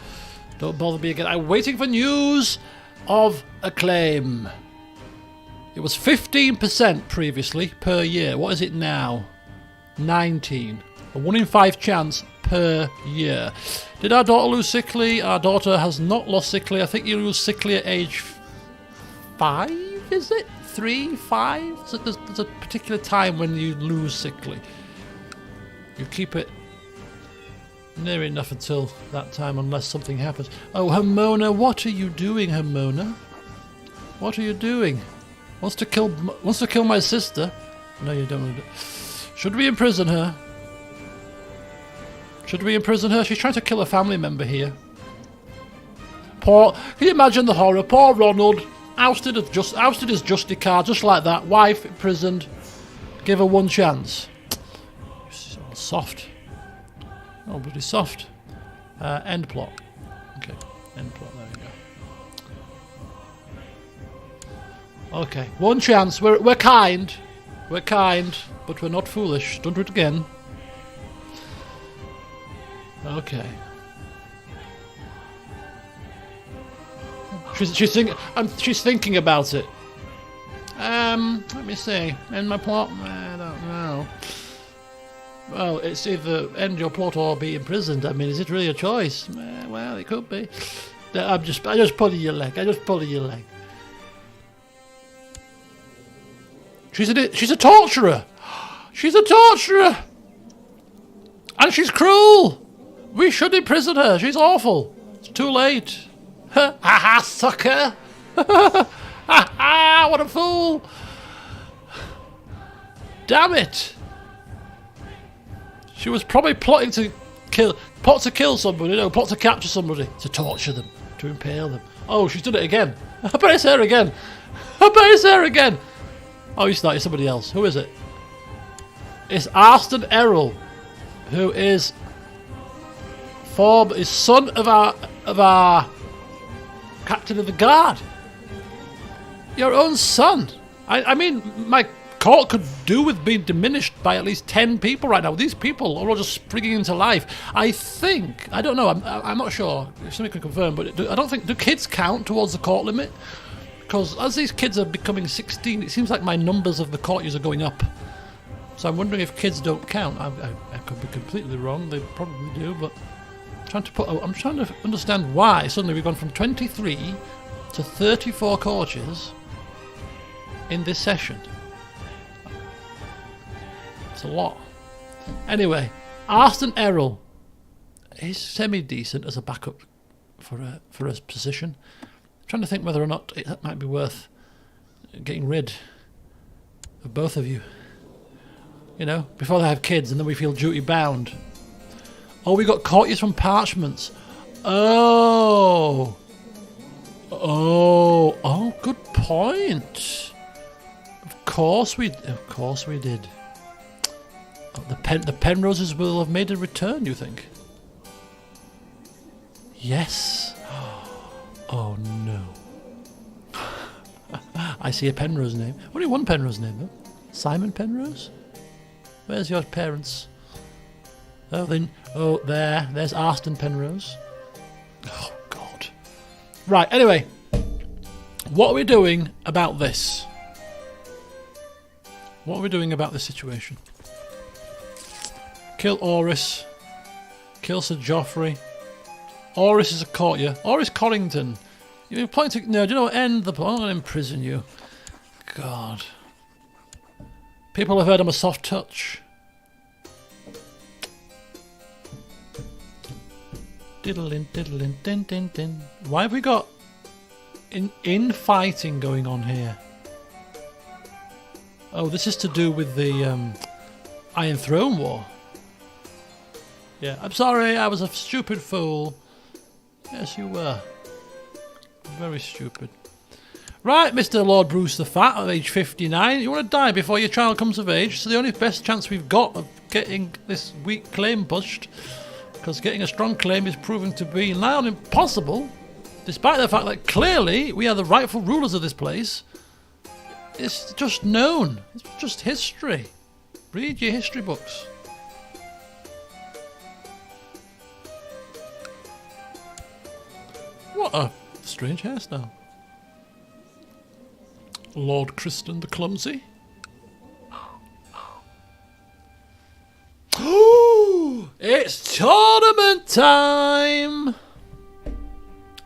Don't bother me again. I'm waiting for news of acclaim. It was 15% previously per year. What is it now? 19. A 1 in 5 chance per year. Did our daughter lose sickly? Our daughter has not lost sickly. I think you lose sickly at age 5, is it? 3, 5? So there's a particular time when you lose sickly. You keep it near enough until that time unless something happens. Oh, Hermona, what are you doing, Hermona? What are you doing? Wants to kill my sister? No, you don't. Should we imprison her? Should we imprison her? She's trying to kill a family member here. Can you imagine the horror? Poor Ronald, ousted as Justicard, just like that. Wife imprisoned. Give her one chance. Soft. Oh, bloody soft. End plot. Okay, end plot, there we go. Okay, one chance. We're kind. We're kind, but we're not foolish. Don't do it again. Okay. She's thinking about it. Let me see. End my plot? I don't know. Well, it's either end your plot or be imprisoned. I mean, is it really a choice? Well, it could be. I just pulling your leg. She's a torturer. She's a torturer. And she's cruel. We should imprison her. She's awful. It's too late. Ha ha, sucker. Ha ha, what a fool. Damn it. She was probably plotting to kill somebody, no, plot to capture somebody, to torture them, to impale them. Oh, she's done it again. I bet it's her again. Oh, you started somebody else. Who is it? It's Arston Errol, who is son of our captain of the guard. Your own son. I mean, my court could do with being diminished by at least 10 people right now. These people are all just springing into life. I don't know, I'm not sure if somebody can confirm, but I don't think, do kids count towards the court limit? Because as these kids are becoming 16, it seems like my numbers of the courtiers are going up. So I'm wondering if kids don't count. I could be completely wrong, they probably do, but I'm trying to understand why suddenly we've gone from 23 to 34 courtiers in this session. It's a lot. Anyway, Arston Errol. He's semi-decent as a backup for his position. I'm trying to think whether or not it might be worth getting rid of both of you. You know, before they have kids and then we feel duty bound. Oh, we got courtiers from Parchments. Oh, good point. Of course we did. Oh, the Penroses will have made a return, you think? Yes. Oh no. I see a Penrose name. Only one Penrose name though. Simon Penrose? Where's your parents? Oh, there's Arston Penrose. Oh, God. Right, anyway. What are we doing about this? What are we doing about this situation? Kill Oris. Kill Sir Joffrey. Oris is a courtier. Oris Corrington. You're pointing... No, do you know what? End the... I'm going to imprison you. God. People have heard I'm a soft touch. Diddling, diddling, din, din, din. Why have we got infighting going on here? Oh, this is to do with the Iron Throne War. Yeah, I'm sorry, I was a stupid fool. Yes, you were. Very stupid. Right, Mr. Lord Bruce the Fat, at age 59, you want to die before your child comes of age, so the only best chance we've got of getting this weak claim pushed, because getting a strong claim is proving to be nigh on impossible, despite the fact that clearly we are the rightful rulers of this place. It's just known. It's just history. Read your history books. What a strange hairstyle. Lord Kristen the Clumsy. It's tournament time!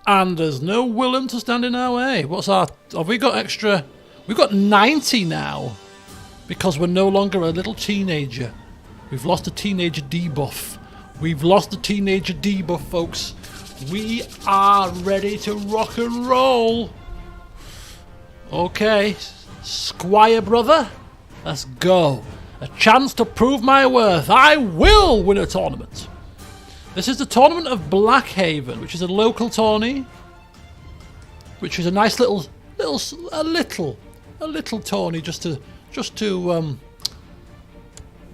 And there's no Willem to stand in our way. What's our... Have we got extra... We've got 90 now. Because we're no longer a little teenager. We've lost a teenager debuff. We've lost a teenager debuff, folks. We are ready to rock and roll. Okay, Squire brother, let's go. A chance to prove my worth. I will win a tournament. This is the Tournament of Blackhaven, which is a local tourney, which is a nice little tourney just to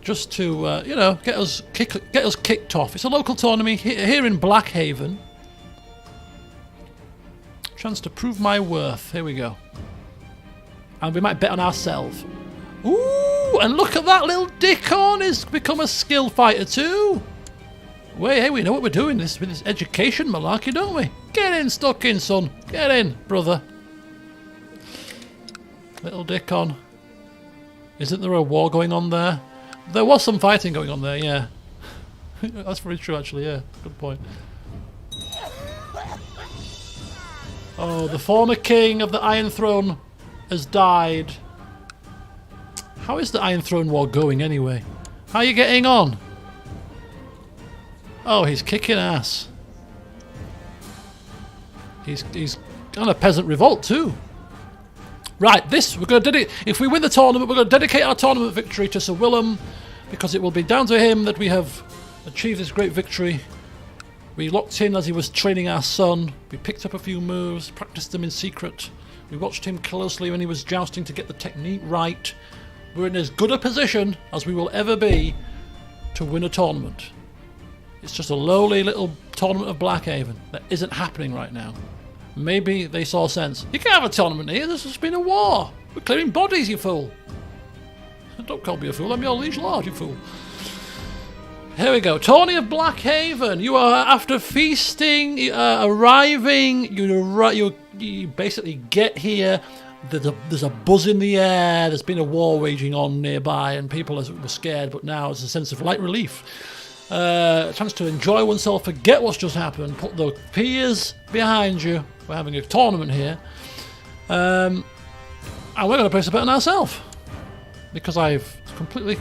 you know, get us kicked off. It's a local tourney here in Blackhaven. Chance to prove my worth. Here we go. And we might bet on ourselves. Ooh, and look at that little Dickon has become a skill fighter too. Wait, hey, we know what we're doing with this education malarkey, don't we? Get in, stuck in, son. Get in, brother. Little Dickon. Isn't there a war going on there? There was some fighting going on there, yeah. That's very true, actually, yeah. Good point. Oh, the former king of the Iron Throne has died. How is the Iron Throne War going anyway? How are you getting on? Oh, he's kicking ass. He's on a peasant revolt too. Right, we're going to if we win the tournament, we're going to dedicate our tournament victory to Sir Willem, because it will be down to him that we have achieved this great victory. We locked in as he was training our son. We picked up a few moves, practiced them in secret. We watched him closely when he was jousting to get the technique right. We're in as good a position as we will ever be to win a tournament. It's just a lowly little tournament of Blackhaven that isn't happening right now. Maybe they saw sense. You can't have a tournament here, there's just been a war. We're clearing bodies, you fool. Don't call me a fool, I'm your liege lord, you fool. Here we go. Tourney of Blackhaven. You are, after feasting, arriving, you basically get here. There's a buzz in the air. There's been a war waging on nearby, and people were scared, but now it's a sense of light relief. A chance to enjoy oneself, forget what's just happened, put the peers behind you. We're having a tournament here. And we're going to place a bet on ourselves. Because I've completely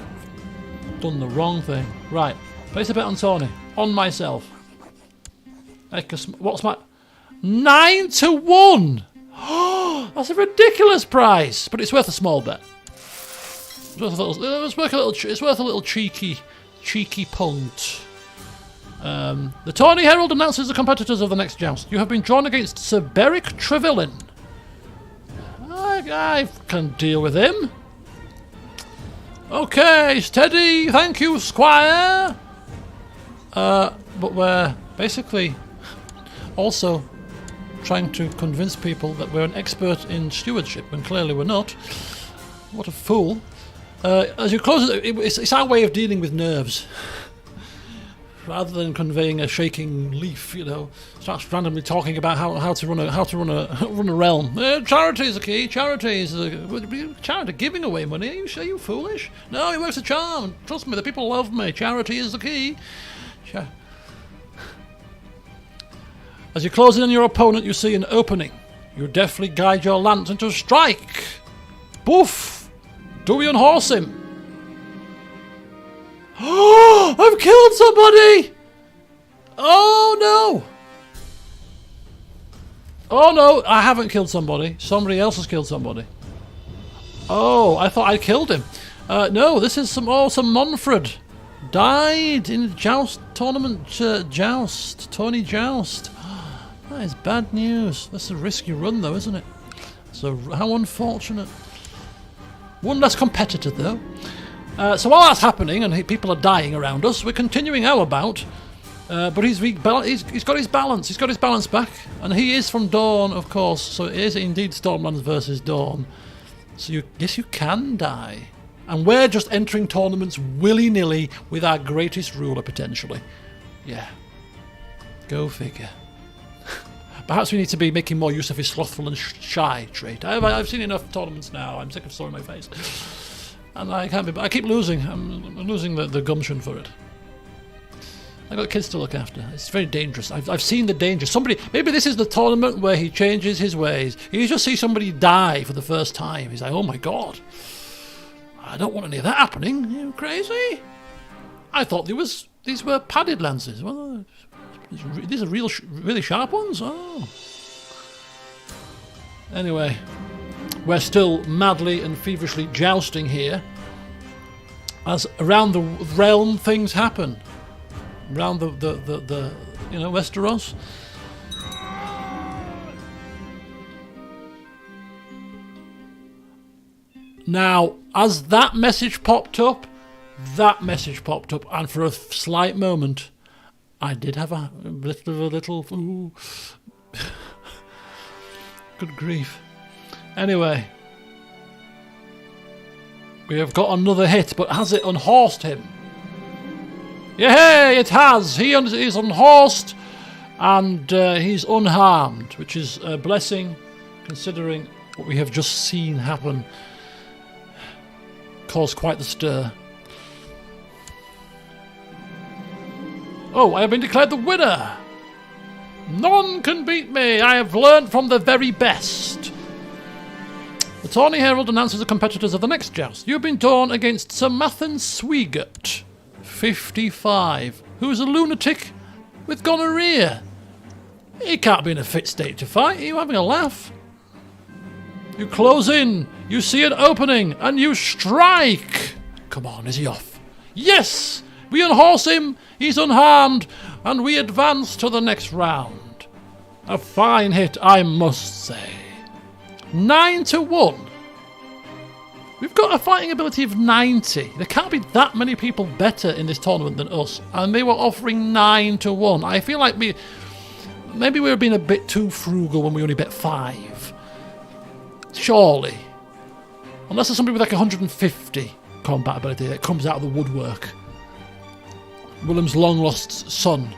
Done the wrong thing. Right. Place a bet on Tony. On myself. What's my... 9 to 1! That's a ridiculous price! But it's worth a small bet. It's worth a little cheeky punt. The Tawny Herald announces the competitors of the next joust. You have been drawn against Sir Beric Trevelyan. I can deal with him. Okay, steady. Thank you, Squire. But we're basically also trying to convince people that we're an expert in stewardship, when clearly we're not. What a fool. As you close it, it's our way of dealing with nerves. Rather than conveying a shaking leaf, you know, starts randomly talking about how to run a realm. Charity is the key. Charity giving away money. Are you foolish? No, it works a charm. Trust me, the people love me. Charity is the key. As you close in on your opponent, you see an opening. You deftly guide your lance into a strike. Boof! Do we unhorse him? Oh, I've killed somebody! Oh no! Oh no, I haven't killed somebody. Somebody else has killed somebody. Oh, I thought I killed him. No, this is some Monfred. Died in a joust tournament. Tony Joust. That is bad news. That's a risky run though, isn't it? So how unfortunate. One less competitor though. So while that's happening and people are dying around us, we're continuing our bout. But he's got his balance. He's got his balance back, and he is from Dawn, of course. So it is indeed Stormlands versus Dawn. So yes, you can die, and we're just entering tournaments willy-nilly with our greatest ruler potentially. Yeah, go figure. Perhaps we need to be making more use of his slothful and shy trait. I've seen enough tournaments now. I'm sick of sawing my face. And I can't be. I keep losing. I'm losing the gumption for it. I got kids to look after. It's very dangerous. I've seen the danger. Maybe this is the tournament where he changes his ways. You just see somebody die for the first time. He's like, oh my god, I don't want any of that happening. Are you crazy? I thought these were padded lances. Well, these are really sharp ones. Oh. Anyway. We're still madly and feverishly jousting here, as around the realm things happen. Around the Westeros. Now, as that message popped up, and for a slight moment, I did have a little. Ooh. Good grief. Anyway, we have got another hit, but has it unhorsed him? Yay, it has! He is unhorsed, and he's unharmed, which is a blessing, considering what we have just seen happen. Caused quite the stir. Oh, I have been declared the winner! None can beat me! I have learned from the very best! The Tawny Herald announces the competitors of the next joust. You have been drawn against Sir Mathen Sweegert, 55, who's a lunatic with gonorrhea. He can't be in a fit state to fight. Are you having a laugh? You close in, you see an opening, and you strike! Come on, is he off? Yes! We unhorse him, he's unharmed, and we advance to the next round. A fine hit, I must say. 9 to 1. We've got a fighting ability of 90. There can't be that many people better in this tournament than us, and they were offering 9 to 1. I feel like maybe we were being a bit too frugal when we only bet 5. Surely. Unless there's somebody with like 150 combat ability that comes out of the woodwork. Willem's long-lost son.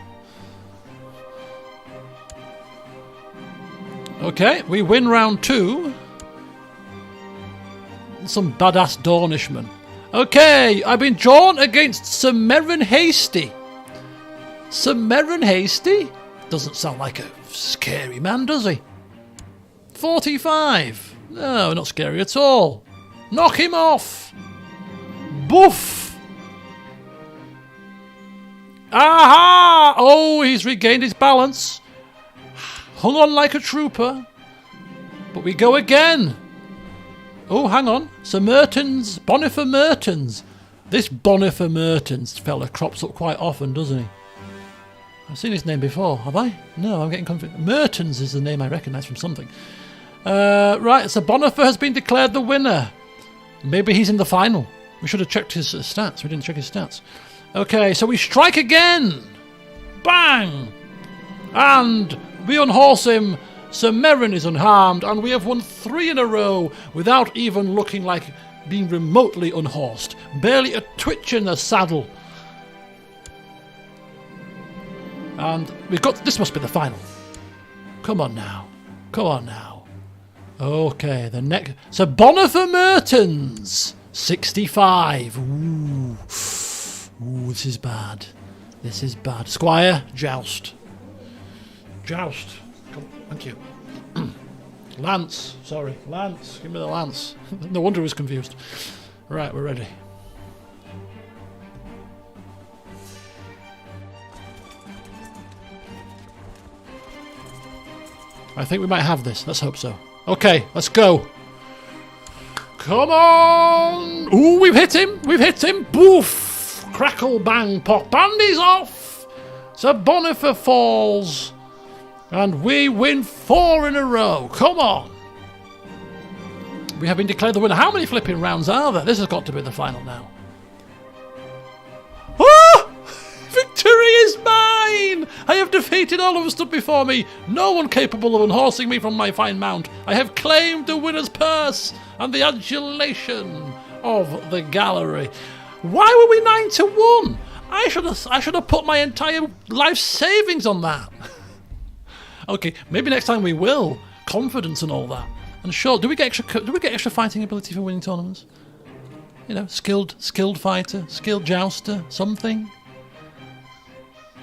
Okay, we win round 2. Some badass Dornishman. Okay, I've been drawn against Sir Meryn Hasty. Sir Meryn Hasty? Doesn't sound like a scary man, does he? 45. No, not scary at all. Knock him off. Boof. Aha! Oh, he's regained his balance. Hung on like a trooper. But we go again. Oh, hang on. Sir Mertens, Bonifer Mertens. This Bonifer Mertens fella crops up quite often, doesn't he? I've seen his name before, have I? No, I'm getting confused. Mertens is the name I recognise from something. Right, so Bonifer has been declared the winner. Maybe he's in the final. We should have checked his stats. We didn't check his stats. Okay, so we strike again. Bang! And we unhorse him. Sir Merrin is unharmed, and we have won 3 in a row without even looking like being remotely unhorsed. Barely a twitch in the saddle. And we've got... This must be the final. Come on now. Come on now. Okay, the next... So Bonifer Mertens. 65. Ooh. Ooh, this is bad. This is bad. Squire, joust. Joust. Come, thank you. Lance. Sorry. Lance. Give me the lance. No wonder he was confused. Right, we're ready. I think we might have this. Let's hope so. Okay, let's go. Come on! Ooh, we've hit him! We've hit him! Boof! Crackle, bang, pop. And he's off! Sir Bonifer falls. And we win 4 in a row. Come on! We have been declared the winner. How many flipping rounds are there? This has got to be the final now. Ah! Victory is mine! I have defeated all who have stood before me. No one capable of unhorsing me from my fine mount. I have claimed the winner's purse and the adulation of the gallery. Why were we 9-1? I should have put my entire life savings on that. Okay, maybe next time we will. Confidence and all that. And sure, do we get extra fighting ability for winning tournaments? You know, skilled fighter, skilled jouster, something.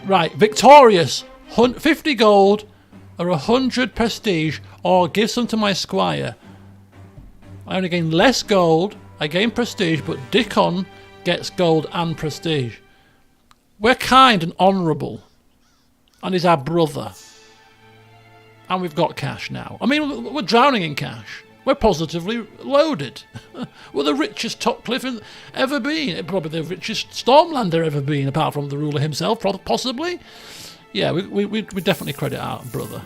Right, victorious. 50 gold or 100 prestige, or give some to my squire. I only gain less gold. I gain prestige, but Dickon gets gold and prestige. We're kind and honourable, and he's our brother. And we've got cash now. I mean, we're drowning in cash. We're positively loaded. We're the richest Topcliffe ever been. Probably the richest Stormlander ever been, apart from the ruler himself, possibly. Yeah, we definitely credit our brother.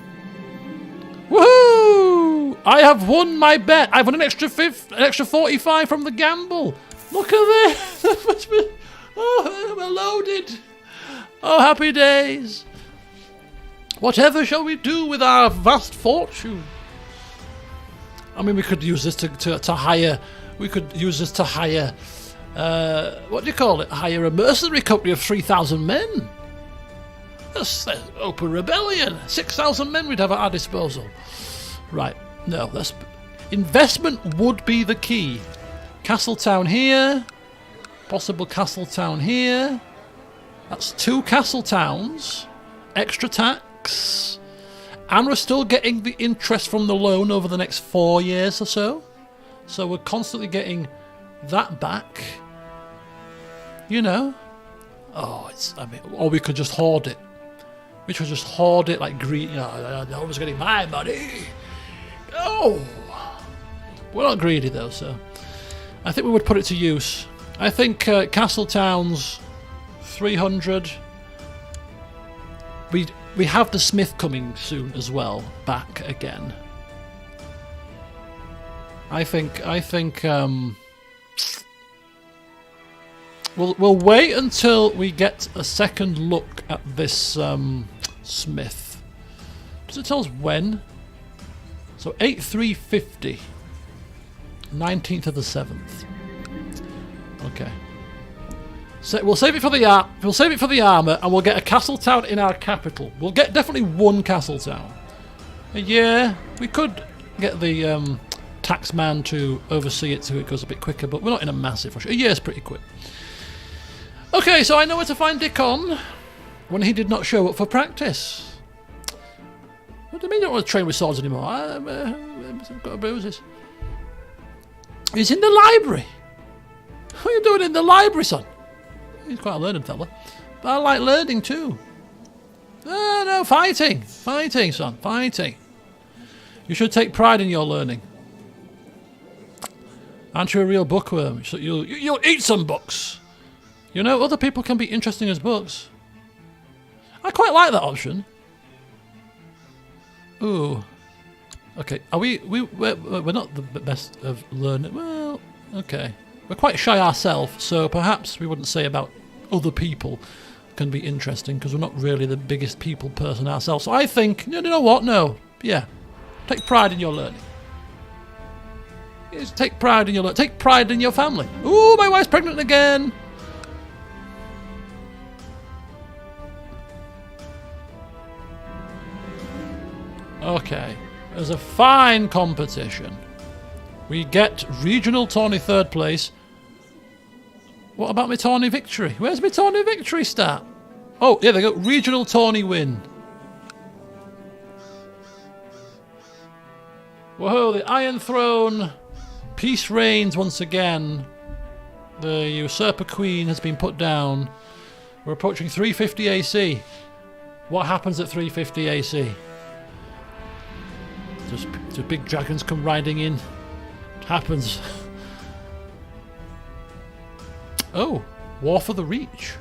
Woohoo! I have won my bet. I've won an extra 45 from the gamble. Look at this. Oh, we're loaded. Oh, happy days. Whatever shall we do with our vast fortune? I mean, we could use this to hire. We could use this to hire. What do you call it? Hire a mercenary company of 3,000 men. That's open rebellion. 6,000 men we'd have at our disposal. Right. No, that's investment would be the key. Castletown here. Possible Castletown here. That's 2 castle towns. Extra tax. And we're still getting the interest from the loan over the next 4 years or so. So we're constantly getting that back. You know. Oh, or we could just hoard it. We could just hoard it like greed. You know, no one's getting my money. Oh. We're not greedy though, so. I think we would put it to use. I think Castle Towns 300. We have the Smith coming soon as well, back again. I think we'll wait until we get a second look at this Smith. Does it tell us when? So 8350, 19th of the 7th. Okay. So we'll save it for the armour, and we'll get a castle town in our capital. We'll get definitely 1 castle town. Yeah, we could get the taxman to oversee it so it goes a bit quicker, but we're not in a massive rush. A year's pretty quick. Okay, so I know where to find Dickon when he did not show up for practice. What do you mean you don't want to train with swords anymore? I've got bruises. He's in the library. What are you doing in the library, son? He's quite a learned fella. I like learning too. No, fighting. Fighting, son. Fighting. You should take pride in your learning. Aren't you a real bookworm? So you'll eat some books. You know, other people can be interesting as books. I quite like that option. Ooh. Okay, are we're not the best of learning. Well, okay. We're quite shy ourselves, so perhaps we wouldn't say about other people can be interesting because we're not really the biggest people person ourselves. So I think, you know what? No. Yeah. Take pride in your learning. Yes, take pride in your learning. Take pride in your family. Ooh, my wife's pregnant again. Okay. There's a fine competition. We get regional tourney 3rd place. What about my tourney victory? Where's my tourney victory stat? Oh, yeah, they go regional tourney win. Whoa, the Iron Throne. Peace reigns once again. The Usurper Queen has been put down. We're approaching 350 AC. What happens at 350 AC? Just big dragons come riding in. It happens. Oh, War for the Reach.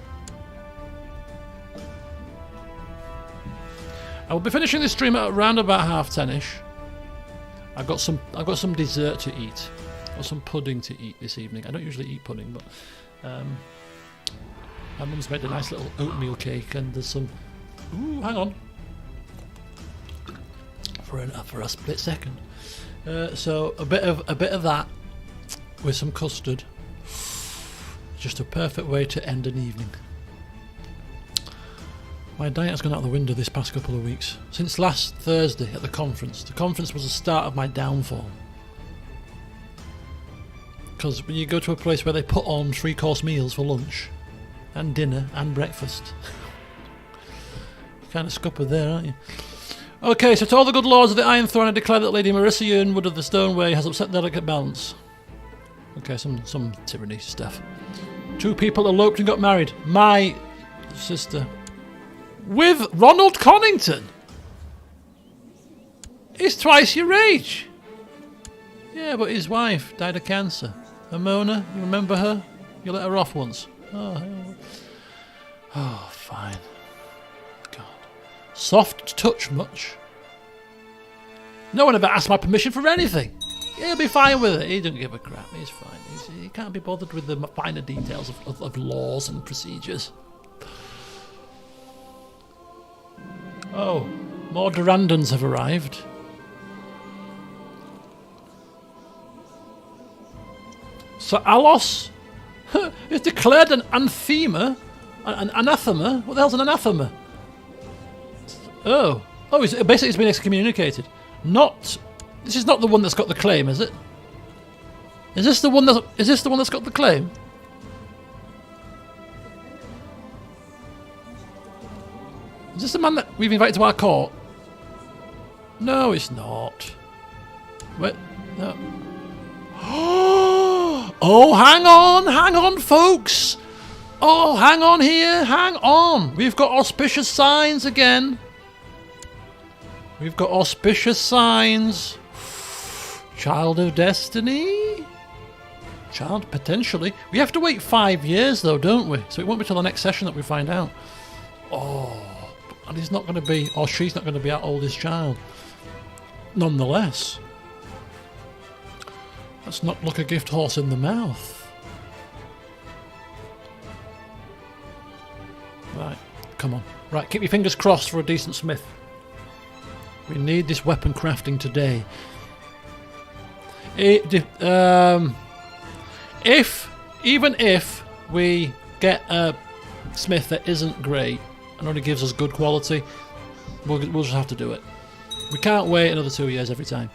I will be finishing this stream at around about 10:30ish. I've got some dessert to eat. I've got some pudding to eat this evening. I don't usually eat pudding, but my mum's made a nice little oatmeal cake, and there's some. Ooh, hang on. For a split second. So a bit of that with some custard. Just a perfect way to end an evening. My diet's gone out the window this past couple of weeks. Since last Thursday at the conference. The conference was the start of my downfall. Because when you go to a place where they put on 3-course meals for lunch, and dinner, and breakfast, you're kind of scuppered there, aren't you? Okay, so to all the good lords of the Iron Throne, I declare that Lady Marissa Yernwood of the Stoneway has upset the delicate balance. Okay, some tyranny stuff. 2 people eloped and got married. My sister. With Ronald Connington. He's twice your age. Yeah, but his wife died of cancer. Mona, you remember her? You let her off once. Oh, fine. God. Soft touch much? No one ever asked my permission for anything. He'll be fine with it. He doesn't give a crap. He's fine. He can't be bothered with the finer details of laws and procedures. Oh, more Durandans have arrived. So Alos is declared an anathema. An anathema? What the hell's an anathema? Oh, basically it's been excommunicated. This is not the one that's got the claim, is it? Is this the one that's got the claim? Is this the man that we've invited to our court? No, it's not. Wait, no. Oh, hang on, folks. Oh, hang on here, hang on. We've got auspicious signs again. We've got auspicious signs. Child of Destiny? Child, potentially. We have to wait 5 years, though, don't we? So it won't be till the next session that we find out. Oh, and he's not going to be, or she's not going to be our oldest child. Nonetheless, let's not look a gift horse in the mouth. Right, come on. Right, keep your fingers crossed for a decent smith. We need this weapon crafting today. Even if we get a smith that isn't great and only gives us good quality, we'll just have to do it. We can't wait another 2 years every time.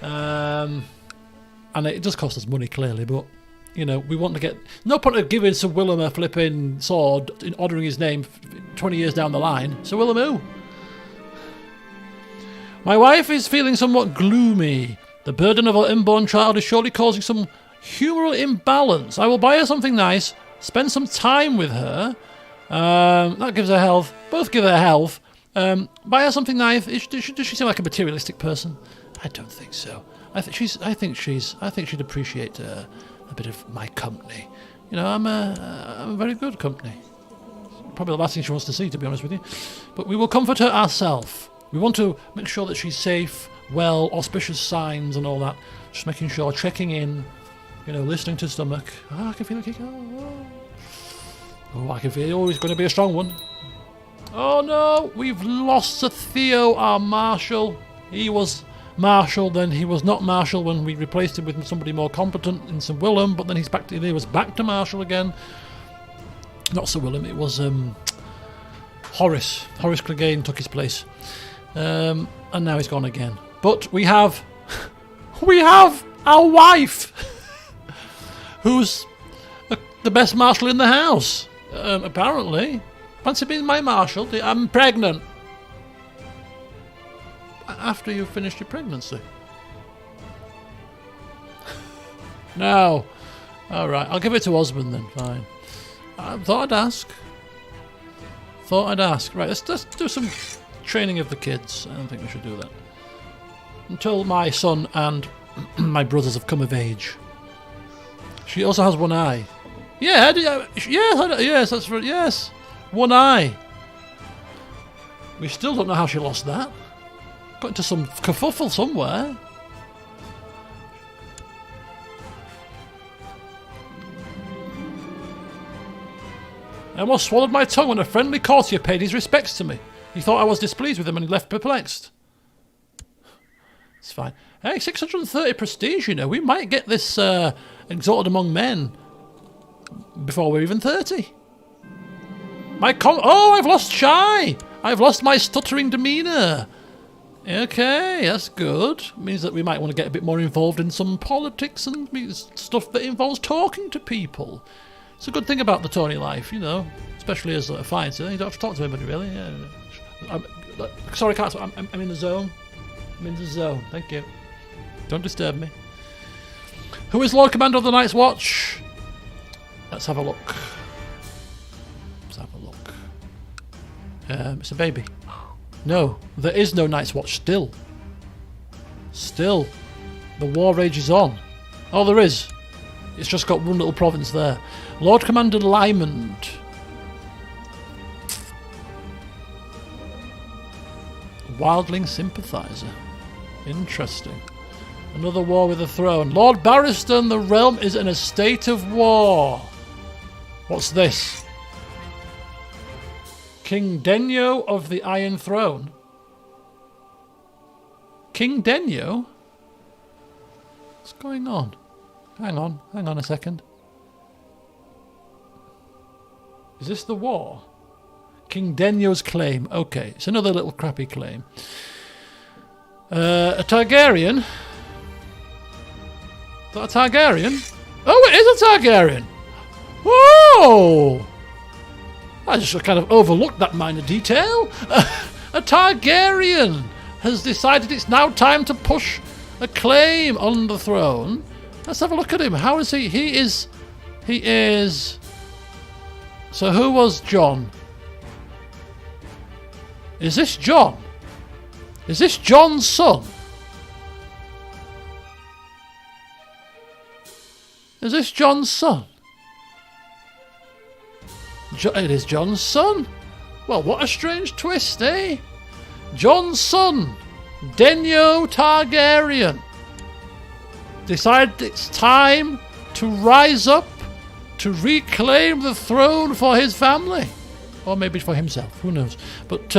And it does cost us money, clearly, but you know, we want to get... No point of giving Sir Willem a flipping sword in honouring his name 20 years down the line. Sir Willem who? My wife is feeling somewhat gloomy. The burden of her unborn child is surely causing some humoral imbalance. I will buy her something nice, spend some time with her, That gives her health. Both give her health. Buy her something nice. Does she seem like a materialistic person? I don't think so. I think she'd appreciate a bit of my company. You know, I'm a very good company. Probably the last thing she wants to see, to be honest with you. But we will comfort her ourselves. We want to make sure that she's safe, well, auspicious signs and all that. Just making sure, checking in, you know, listening to the stomach. I can feel it kicking. Oh, I can feel he's going to be a strong one. Oh no, we've lost Sir Theo, our Marshal. He was Marshal, then he was not Marshal when we replaced him with somebody more competent in Sir Willem, but then he was back to Marshal again. Not Sir Willem, it was Horace. Horace Clegane took his place. And now he's gone again. But we have our wife, who's the best Marshal in the house, apparently. Fancy being my Marshal? I'm pregnant. After you've finished your pregnancy. No. Alright, I'll give it to husband then, fine. I thought I'd ask. Right, let's do some training of the kids. I don't think we should do that. Until my son and my brothers have come of age. She also has one eye. Yeah, yes, that's right, yes. One eye. We still don't know how she lost that. Got into some kerfuffle somewhere. I almost swallowed my tongue when a friendly courtier paid his respects to me. He thought I was displeased with him and he left perplexed. It's fine. Hey, 630 prestige, you know. We might get this exalted among men before we're even 30. I've lost shy. I've lost my stuttering demeanour. Okay, that's good. Means that we might want to get a bit more involved in some politics and stuff that involves talking to people. It's a good thing about the Tony life, you know, especially as a fighter. You don't have to talk to anybody, really. Yeah. Sorry, can't. I'm in the zone. I'm in the zone. Thank you. Don't disturb me. Who is Lord Commander of the Night's Watch? Let's have a look. It's a baby. No, there is no Night's Watch still. Still. The war rages on. Oh, there is. It's just got one little province there. Lord Commander Lymond. Wildling Sympathizer. Interesting. Another war with the throne. Lord Barristan, the realm is in a state of war. What's this? King Denyo of the Iron Throne. King Denyo? What's going on? Hang on a second. Is this the war? King Denyo's claim. Okay, it's another little crappy claim. A Targaryen? Is that a Targaryen? Oh, it is a Targaryen! Whoa! I just kind of overlooked that minor detail. A Targaryen has decided it's now time to push a claim on the throne. Let's have a look at him. How is he? He is... So who was John? Is this John? Is this John's son? Is this John's son? It is John's son. Well, what a strange twist, eh? John's son, Denyo Targaryen, decided it's time to rise up to reclaim the throne for his family. Or maybe for himself, who knows. But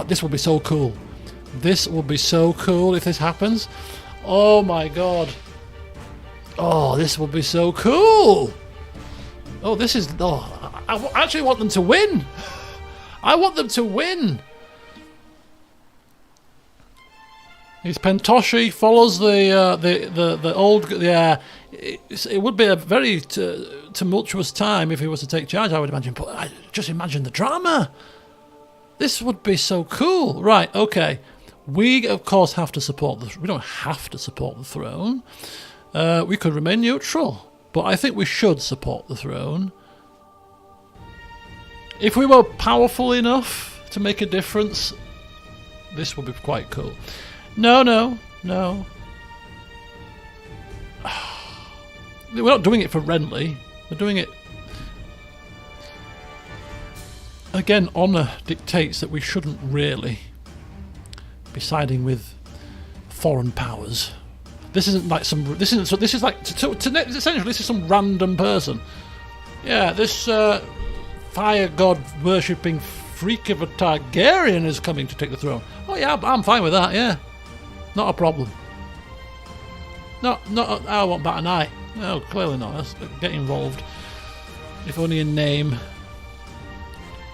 this will be so cool. This will be so cool if this happens. Oh my god. Oh, this will be so cool. Oh, this is... Oh, I actually want them to win. I want them to win. His Pentoshi follows the old... Yeah, it would be a very tumultuous time if he was to take charge, I would imagine. But just imagine the drama. This would be so cool. Right, okay. We, of course, have to support the... We don't have to support the throne. We could remain neutral. But I think we should support the throne. If we were powerful enough to make a difference, this would be quite cool. No, no, no. We're not doing it for Renly. We're doing it... Again, honour dictates that we shouldn't really be siding with foreign powers. This isn't like some... This is like... essentially, this is some random person. Yeah, this fire god worshipping freak of a Targaryen is coming to take the throne. Oh yeah, I'm fine with that, yeah. Not a problem. I won't bat an eye. No, clearly not. Let's get involved. If only in name.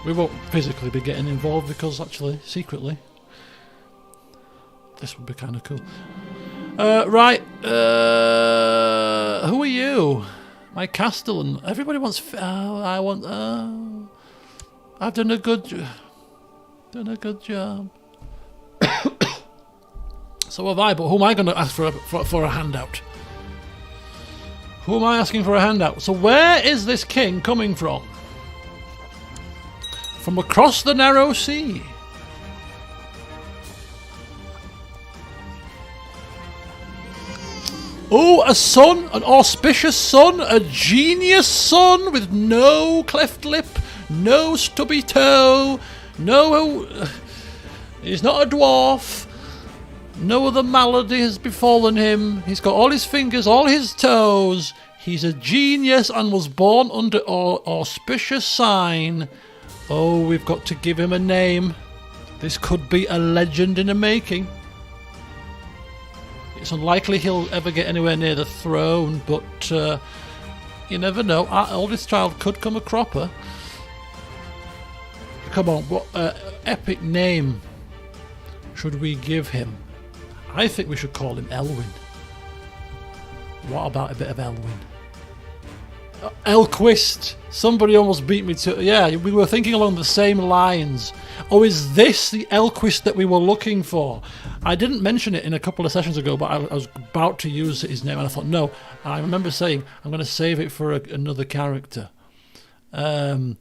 We won't physically be getting involved because actually, secretly, this would be kind of cool. Right. Who are you? My Castellan. Everybody wants... I want... I've done a good job. So have I, but who am I going to ask for a handout? Who am I asking for a handout? So where is this king coming from? From across the narrow sea. Oh, a son, an auspicious son, a genius son with no cleft lip, no stubby toe, no... He's not a dwarf. No other malady has befallen him. He's got all his fingers, all his toes. He's a genius and was born under our auspicious sign. Oh, we've got to give him a name. This could be a legend in the making. It's unlikely he'll ever get anywhere near the throne, but you never know. Our oldest child could come a cropper. Come on, what epic name should we give him? I think we should call him Elwyn. What about a bit of Elwyn? Elquist. Somebody almost beat me to... Yeah, we were thinking along the same lines. Oh, is this the Elquist that we were looking for? I didn't mention it in a couple of sessions ago, but I was about to use his name, and I thought, no. I remember saying, I'm going to save it for another character. With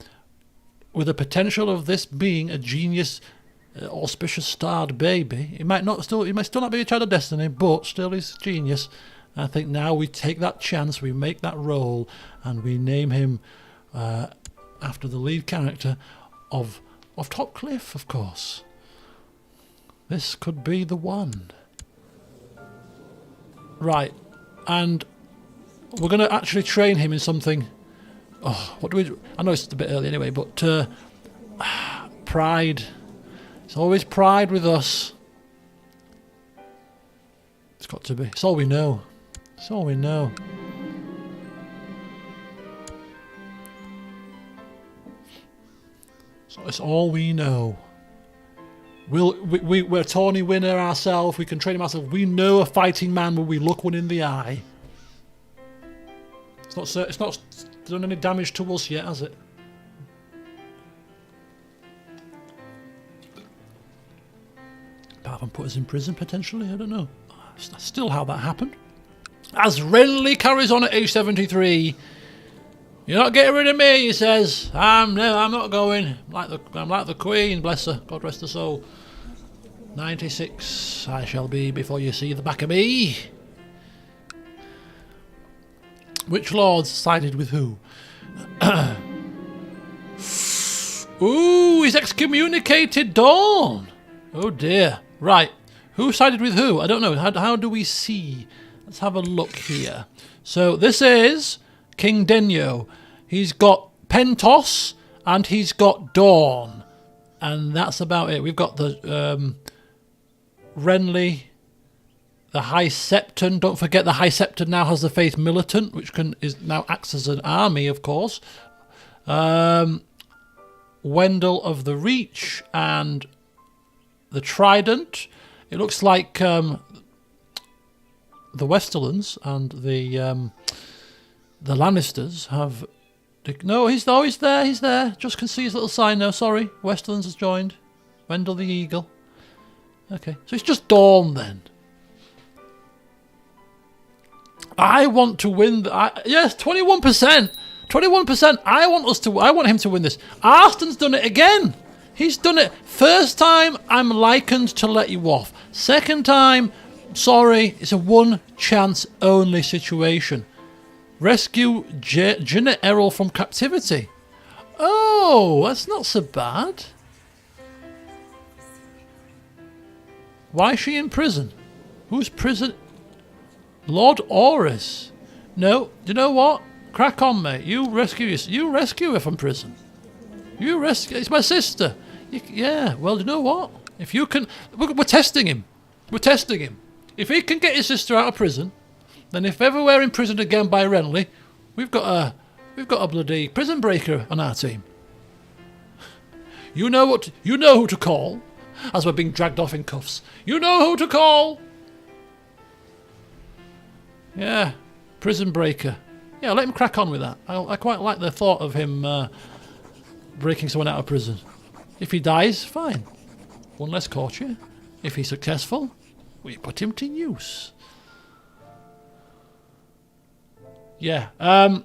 the potential of this being a genius... auspicious starred baby. He might still not be a child of destiny, but still he's genius. I think now we take that chance, we make that role, and we name him after the lead character of Topcliffe, of course. This could be the one. Right, and we're going to actually train him in something. Oh, what do we do? I know it's a bit early anyway, but pride. It's always pride with us. It's got to be. It's all we know. It's all we know. So it's all we know. We're a tourney winner ourselves. We can train him ourselves. We know a fighting man when we look one in the eye. It's not done any damage to us yet, has it? Apart from put us in prison, potentially, I don't know. That's still how that happened. As Renly carries on at age 73, you're not getting rid of me, he says. I'm not going. I'm like the Queen, bless her, God rest her soul. 96 I shall be before you see the back of me. Which lords sided with who? Ooh, he's excommunicated Dawn. Oh dear. Right, who sided with who? I don't know. How do we see? Let's have a look here. So this is King Denyo. He's got Pentos and he's got Dawn. And that's about it. We've got the Renly, the High Septon. Don't forget the High Septon now has the Faith Militant, which now acts as an army, of course. Wendell of the Reach and the Trident. It looks like the Westerlands and the Lannisters have... No, he's there, he's there. Just can see his little sign now, sorry. Westerlands has joined. Wendell the Eagle. Okay, so it's just Dawn then. I want to win... yes, 21%! 21%. I want him to win this. Arston's done it again. He's done it. First time, I'm likened to let you off. Second time, sorry, it's a one chance only situation. Rescue Janet Errol from captivity. Oh, that's not so bad. Why is she in prison? Who's prison? Lord Oris. No, do you know what? Crack on, mate. You rescue her from prison. You rescue. It's my sister. Yeah. Well, do you know what? If you can, we're testing him. We're testing him. If he can get his sister out of prison, then if ever we're in prison again by Renly, we've got a bloody prison breaker on our team. You know who to call, as we're being dragged off in cuffs. You know who to call. Yeah, prison breaker. Yeah, let him crack on with that. I quite like the thought of him breaking someone out of prison. If he dies, fine. One less courtier. If he's successful, we put him to use. Yeah. Mr.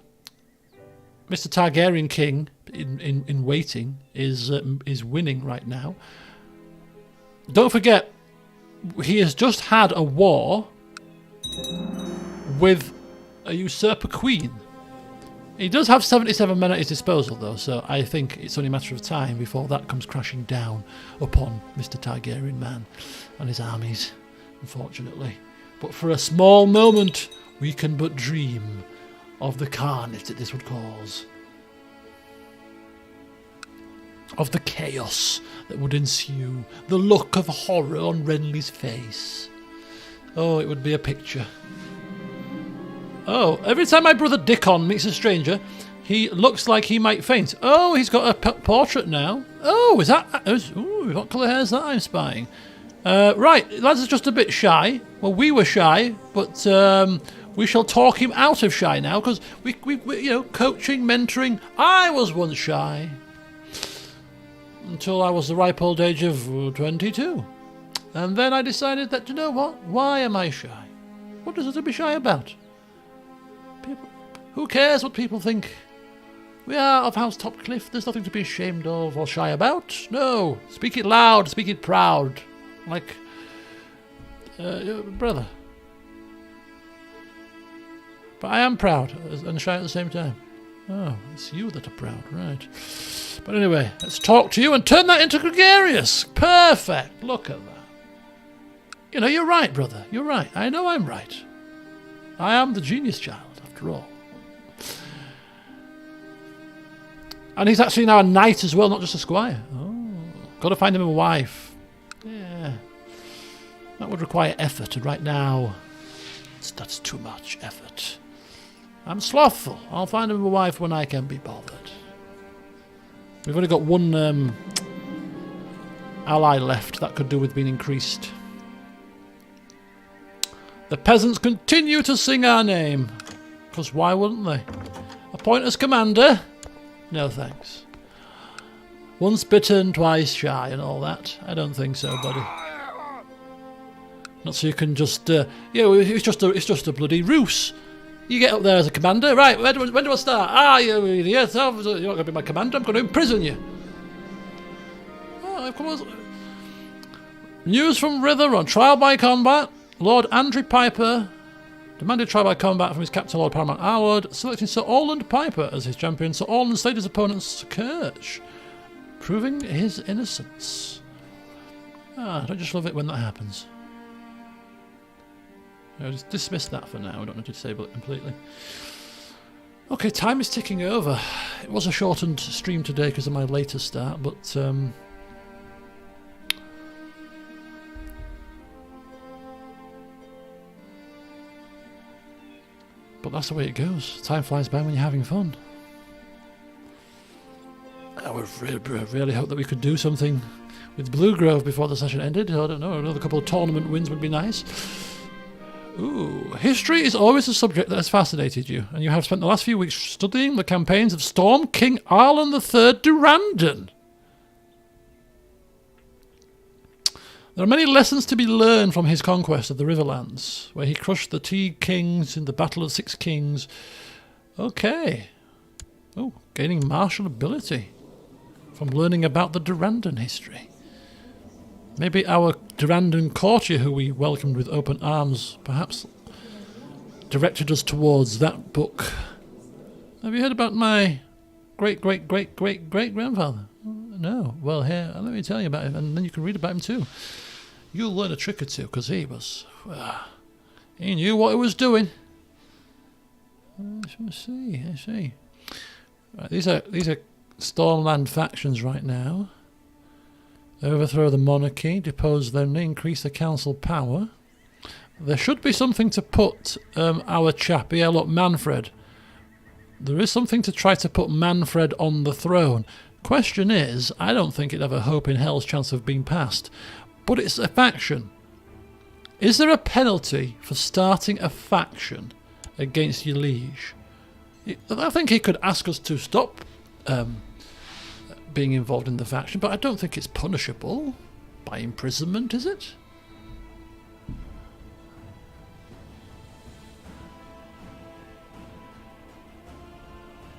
Targaryen King in waiting is winning right now. Don't forget, he has just had a war with a usurper queen. He does have 77 men at his disposal, though, so I think it's only a matter of time before that comes crashing down upon Mr. Targaryen man and his armies, unfortunately. But for a small moment, we can but dream of the carnage that this would cause. Of the chaos that would ensue. The look of horror on Renly's face. Oh, it would be a picture. Oh, every time my brother Dickon meets a stranger, he looks like he might faint. Oh, he's got a portrait now. Oh, is that... Ooh, what colour hair is that I'm spying? Right, lads is just a bit shy. Well, we were shy, but we shall talk him out of shy now, because we coaching, mentoring. I was once shy. Until I was the ripe old age of 22. And then I decided that, you know what? Why am I shy? What is there to be shy about? People, who cares what people think? We are of House Topcliffe. There's nothing to be ashamed of or shy about. No. Speak it loud. Speak it proud. Like, brother. But I am proud and shy at the same time. Oh, it's you that are proud, right. But anyway, let's talk to you and turn that into gregarious. Perfect. Look at that. You know, you're right, brother. You're right. I know I'm right. I am the genius child, after all. And he's actually now a knight as well, not just a squire. Oh, got to find him a wife. Yeah. That would require effort, and right now, that's too much effort. I'm slothful. I'll find him a wife when I can be bothered. We've only got one ally left that could do with being increased. The peasants continue to sing our name. Because why wouldn't they? Appoint us commander? No thanks. Once bitten, twice shy and all that. I don't think so, buddy. Not so you can just... it's just a bloody ruse. You get up there as a commander. Right, when do I start? You idiot. You're not going to be my commander. I'm going to imprison you. Oh, of course. News from Rither on trial by combat. Lord Andrew Piper demanded trial by combat from his captain, Lord Paramount Arwood, selecting Sir Orland Piper as his champion. Sir Orland slayed his opponent, Sir Kirch, proving his innocence. Don't you just love it when that happens? I'll just dismiss that for now. I don't need to disable it completely. Okay, time is ticking over. It was a shortened stream today because of my later start, but that's the way it goes. Time flies by when you're having fun. I would really hope that we could do something with Blue Grove before the session ended. I don't know, another couple of tournament wins would be nice. Ooh, history is always a subject that has fascinated you, and you have spent the last few weeks studying the campaigns of Storm King Arlan III Durandon. There are many lessons to be learned from his conquest of the Riverlands, where he crushed the Teague Kings in the Battle of Six Kings. Okay. Oh, gaining martial ability from learning about the Durandan history. Maybe our Durandan courtier, who we welcomed with open arms, perhaps directed us towards that book. Have you heard about my great-great-great-great-great-grandfather? No. Well, here, let me tell you about him, and then you can read about him too. You'll learn a trick or two, because he was... he knew what he was doing. I see. Right, these are Stormland factions right now. Overthrow the monarchy, depose them, increase the council power. There should be something to put our chap. Yeah, look, Manfred. There is something to try to put Manfred on the throne. Question is, I don't think it'd have a hope in hell's chance of being passed. But it's a faction. Is there a penalty for starting a faction against your liege? I think he could ask us to stop being involved in the faction, but I don't think it's punishable by imprisonment, is it?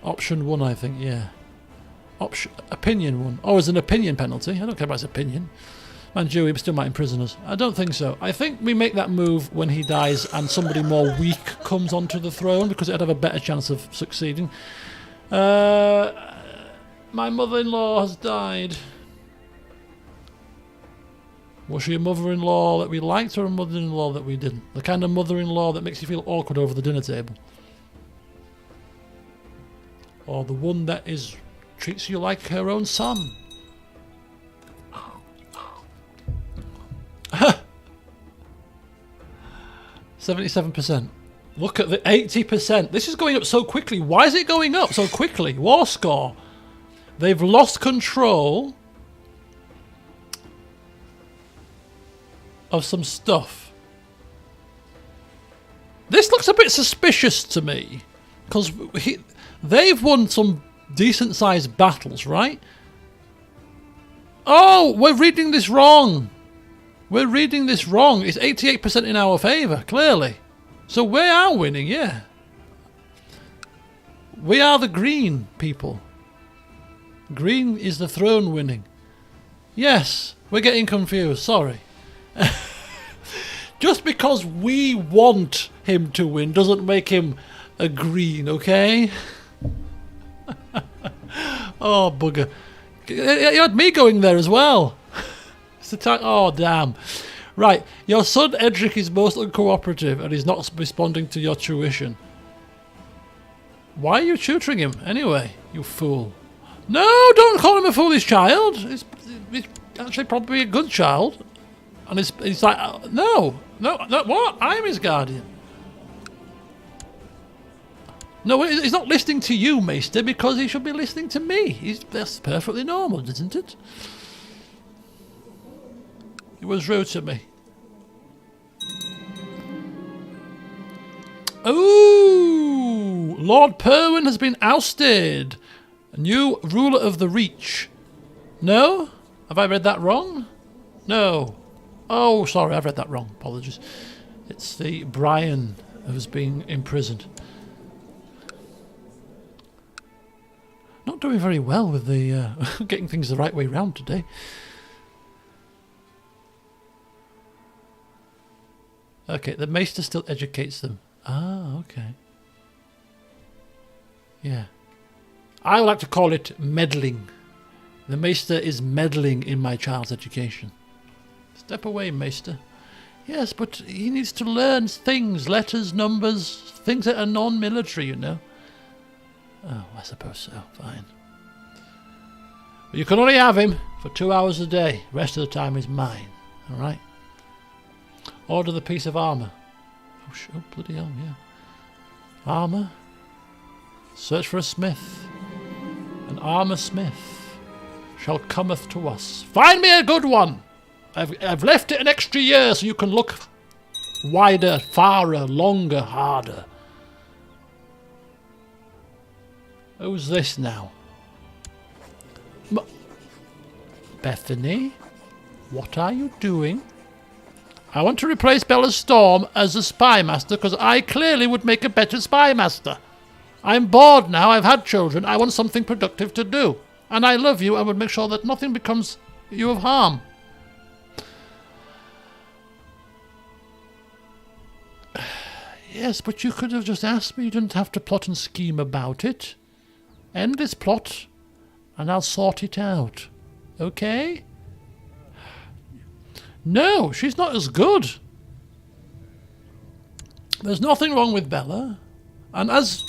Option 1, I think, yeah. Opinion 1. Oh, it's an opinion penalty. I don't care about his opinion. Mind you, he still might imprison us. I don't think so. I think we make that move when he dies and somebody more weak comes onto the throne, because it'd have a better chance of succeeding. My mother-in-law has died. Was she a mother-in-law that we liked, or a mother-in-law that we didn't? The kind of mother-in-law that makes you feel awkward over the dinner table. Or the one that treats you like her own son. 77%. Look at the 80%. This is going up so quickly. Why is it going up so quickly? War score. They've lost control of some stuff. This looks a bit suspicious to me, because they've won some decent sized battles, right? Oh, we're reading this wrong. We're reading this wrong. It's 88% in our favour, clearly. So we are winning, yeah. We are the green people. Green is the throne winning. Yes, we're getting confused, sorry. Just because we want him to win doesn't make him a green, okay? Oh, bugger. You had me going there as well. It's the time. Oh, damn. Right, your son Edric is most uncooperative and he's not responding to your tuition. Why are you tutoring him anyway, you fool? No, don't call him a foolish child. He's actually probably a good child. And he's like, no, what? I'm his guardian. No, he's not listening to you, Maester, because he should be listening to me. That's perfectly normal, isn't it? He was rude to me. Ooh! Lord Perwyn has been ousted. A new ruler of the Reach. No? Have I read that wrong? No. Oh, sorry, I've read that wrong. Apologies. It's the Brian who's been imprisoned. Not doing very well with the getting things the right way round today. Okay, the Maester still educates them. Ah, okay. Yeah. I would like to call it meddling. The Maester is meddling in my child's education. Step away, Maester. Yes, but he needs to learn things, letters, numbers, things that are non-military, you know. Oh, I suppose so. Fine. But you can only have him for 2 hours a day. The rest of the time is mine. All right? Order the piece of armour. Oh, sure. Bloody hell, yeah. Armour. Search for a smith. An armour smith shall cometh to us. Find me a good one. I've left it an extra year so you can look wider, farer, longer, harder. Who's this now? Bethany? What are you doing? I want to replace Bella Storm as a spy master because I clearly would make a better spy master. I'm bored now. I've had children. I want something productive to do. And I love you and would make sure that nothing becomes you of harm. Yes, but you could have just asked me. You didn't have to plot and scheme about it. End this plot, and I'll sort it out. Okay? No, she's not as good. There's nothing wrong with Bella. And as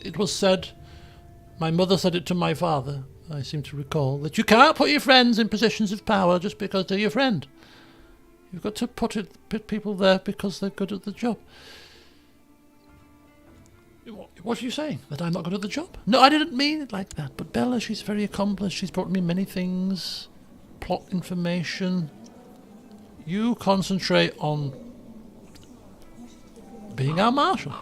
it was said, my mother said it to my father, I seem to recall, that you can't put your friends in positions of power just because they're your friend. You've got to put people there because they're good at the job. What are you saying? That I'm not good at the job? No, I didn't mean it like that. But Bella, she's very accomplished. She's brought me many things. Plot information. You concentrate on being our marshal.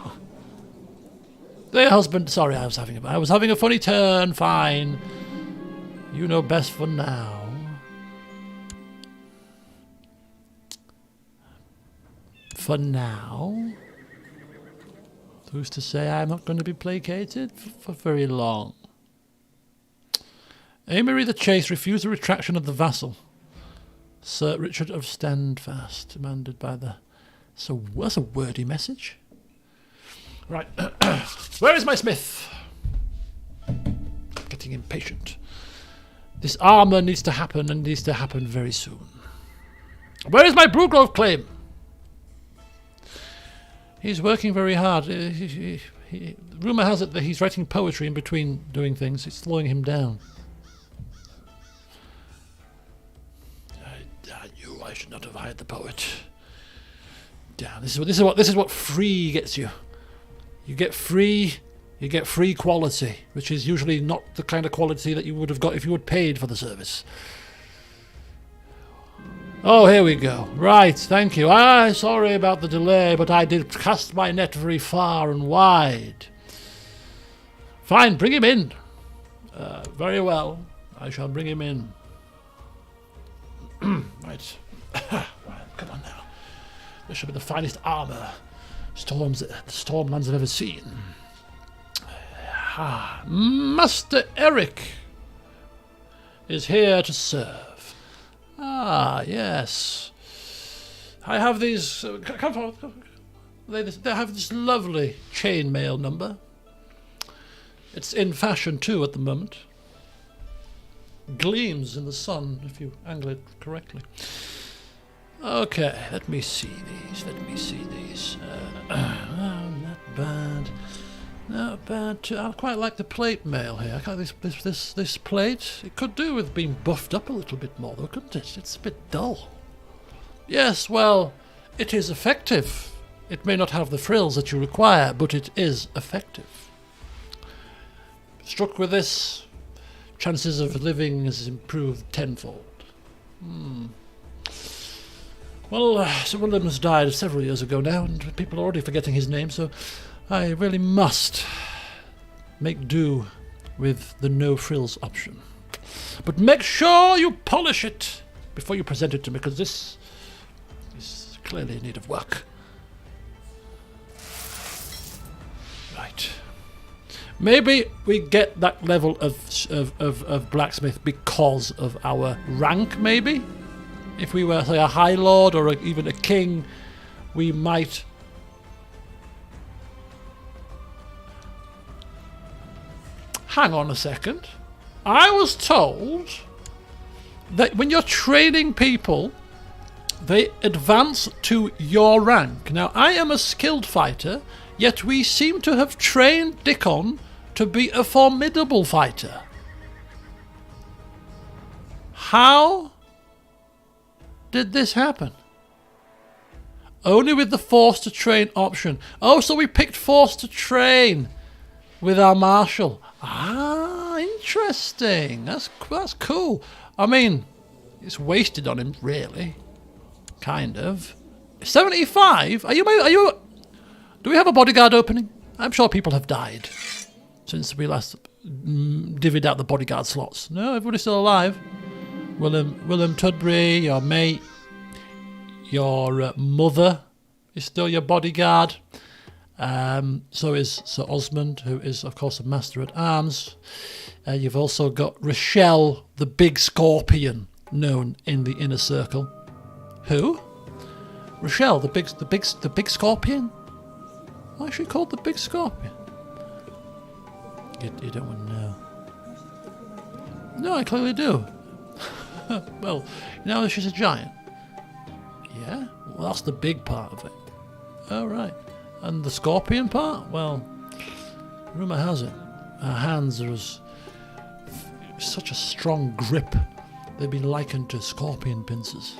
Dear husband, sorry, I was having a funny turn. Fine. You know best for now. For now. Who's to say I'm not going to be placated for very long? Amory the Chase refused the retraction of the vassal. Sir Richard of Standfast, demanded by the... So that's a wordy message. Right. Where is my smith? I'm getting impatient. This armour needs to happen and needs to happen very soon. Where is my Brewgrove claim? He's working very hard. Rumour has it that he's writing poetry in between doing things. It's slowing him down. I knew I should not have hired the poet. Damn, this is what free gets you. You get free quality, which is usually not the kind of quality that you would have got if you had paid for the service. Oh, here we go. Right, thank you. Sorry about the delay, but I did cast my net very far and wide. Fine, bring him in. Very well. I shall bring him in. Right. Right. Come on now. This should be the finest armour the Stormlands have ever seen. Master Eric is here to serve. Ah, yes. I have these... come forward. They have this lovely chainmail number. It's in fashion too at the moment. Gleams in the sun if you angle it correctly. Okay, let me see these. Not bad. Not bad too. I quite like the plate mail here. I like this plate. It could do with being buffed up a little bit more though, couldn't it? It's a bit dull. Yes, well, it is effective. It may not have the frills that you require, but it is effective. Struck with this, chances of living is improved tenfold. Well, Sir William's died several years ago now, and people are already forgetting his name, so I really must make do with the no-frills option. But make sure you polish it before you present it to me, because this is clearly in need of work. Right. Maybe we get that level of blacksmith because of our rank, maybe? If we were, say, a High Lord or even a King, we might... Hang on a second. I was told that when you're training people, they advance to your rank. Now, I am a skilled fighter, yet we seem to have trained Dickon to be a formidable fighter. How did this happen? Only with the force to train option. Oh, so we picked force to train with our marshal. Ah, interesting. That's cool. I mean, it's wasted on him, really. Kind of. 75? Are you? Do we have a bodyguard opening? I'm sure people have died since we last divvied out the bodyguard slots. No, everybody's still alive. William Tudbury, your mate, your mother is still your bodyguard. So is Sir Osmond, who is, of course, a master at arms. You've also got Rochelle, the big scorpion, known in the inner circle. Who? Rochelle, the big scorpion? Why is she called the big scorpion? You don't want to know. No, I clearly do. Well, you know she's a giant. Yeah? Well, that's the big part of it. Oh, right. And the scorpion part? Well, rumour has it, her hands are such a strong grip, they've been likened to scorpion pincers.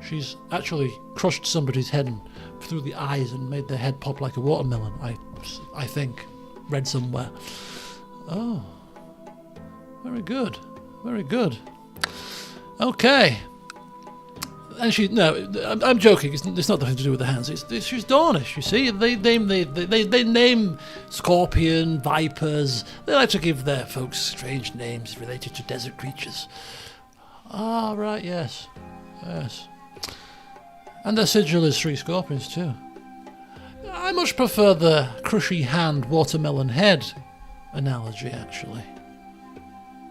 She's actually crushed somebody's head through the eyes and made their head pop like a watermelon, I think. Read somewhere. Oh. Very good. Very good. Okay. And I'm joking. It's not nothing to do with the hands. She's Dornish. You see, they name scorpion, vipers. They like to give their folks strange names related to desert creatures. Ah, right. Yes. And their sigil is 3 scorpions too. I much prefer the crushy hand, watermelon head analogy. Actually,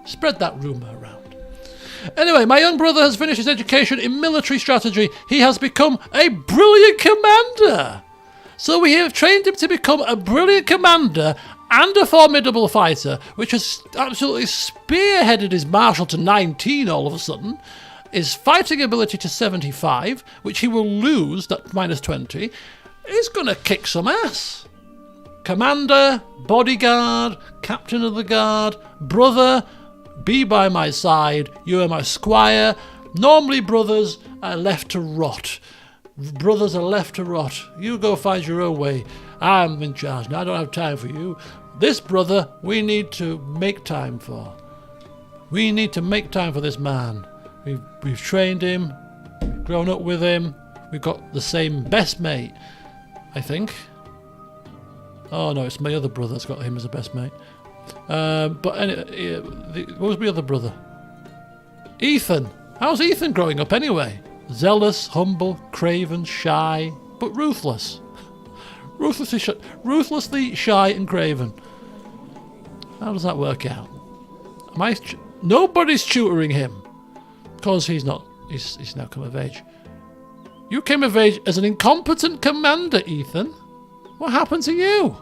spread that rumour around. Anyway, my young brother has finished his education in military strategy. He has become a brilliant commander. So we have trained him to become a brilliant commander and a formidable fighter, which has absolutely spearheaded his martial to 19 all of a sudden, his fighting ability to 75, which he will lose, that minus 20, is going to kick some ass. Commander, bodyguard, captain of the guard, brother, be by my side, you are my squire. Normally brothers are left to rot. Brothers are left to rot. You go find your own way. I'm in charge now, I don't have time for you. This brother we need to make time for. We need to make time for this man. We've trained him, grown up with him, we've got the same best mate, I think. Oh no, it's my other brother that's got him as a best mate. But anyway, what was my other brother? Ethan. How's Ethan growing up anyway? Zealous, humble, craven, shy, but ruthless. Ruthlessly shy and craven. How does that work out? Nobody's tutoring him. Because he's now come of age. You came of age as an incompetent commander, Ethan. What happened to you?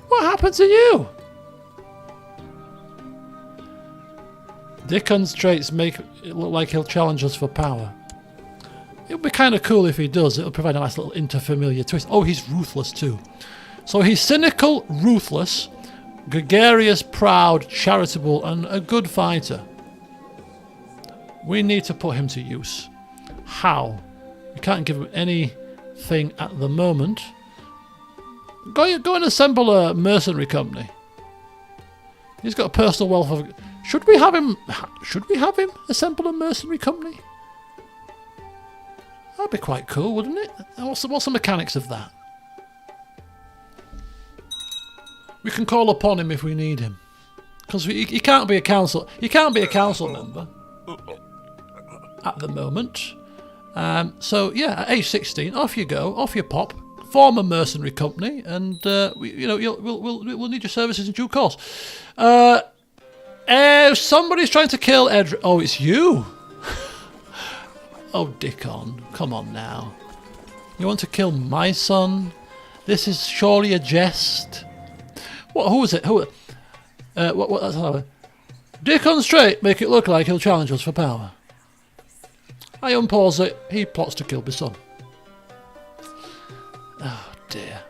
What happened to you? Dickon's traits make it look like he'll challenge us for power. It'll be kind of cool if he does. It'll provide a nice little interfamiliar twist. Oh, he's ruthless too. So he's cynical, ruthless, gregarious, proud, charitable, and a good fighter. We need to put him to use. How? We can't give him anything at the moment. Go and assemble a mercenary company. He's got a personal wealth of... Should we have him assemble a mercenary company? That'd be quite cool, wouldn't it? What's the mechanics of that? We can call upon him if we need him. Because he can't be a council... He can't be a council member at the moment. So yeah, at age 16, off you go, off you pop, form a mercenary company, and we'll need your services in due course. Somebody's trying to kill Edric. Oh, it's you. Oh, Dickon, come on now. You want to kill my son? This is surely a jest. What? Who was it? Who? What? That's how. Dickon straight. Make it look like he'll challenge us for power. I unpause it. He plots to kill my son. Oh dear.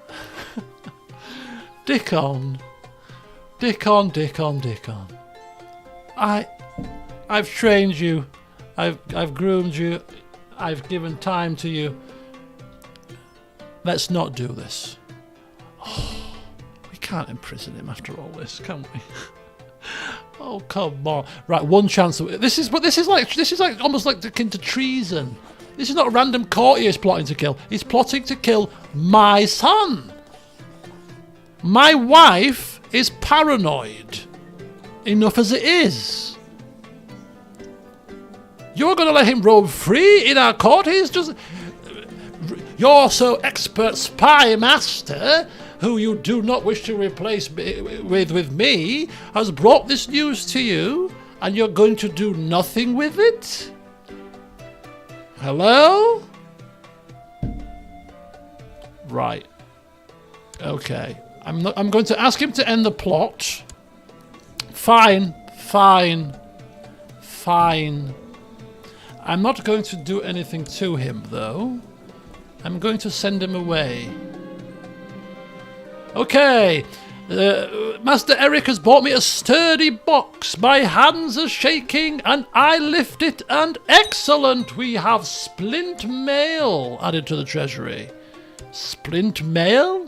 Dickon. I've trained you. I've groomed you. I've given time to you. Let's not do this. Oh, we can't imprison him after all this, can we? Oh, come on. Right, one chance. This is like almost like akin to treason. This is not a random courtier he's plotting to kill. He's plotting to kill my son. My wife is paranoid. Enough as it is. You're going to let him roam free in our court? Your so expert spy master, who you do not wish to replace with me, has brought this news to you, and you're going to do nothing with it? Hello? Right. Okay. I'm going to ask him to end the plot. Fine. Fine. Fine. I'm not going to do anything to him, though. I'm going to send him away. Okay. Master Eric has bought me a sturdy box. My hands are shaking and I lift it, and excellent! We have splint mail added to the treasury. Splint mail?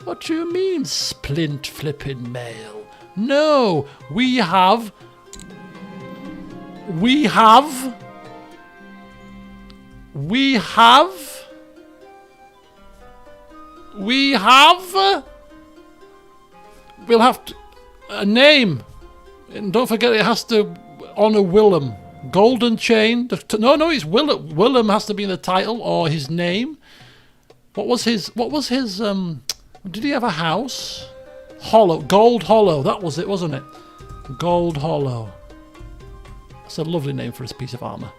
What do you mean, splint flipping mail? No, we have we'll have to, a name. And don't forget it has to honour Willem. Golden chain. No, it's Willem. Willem has to be in the title or his name. What was his did he have a house? Hollow. Gold Hollow. That was it, wasn't it? Gold Hollow. That's a lovely name for his piece of armour.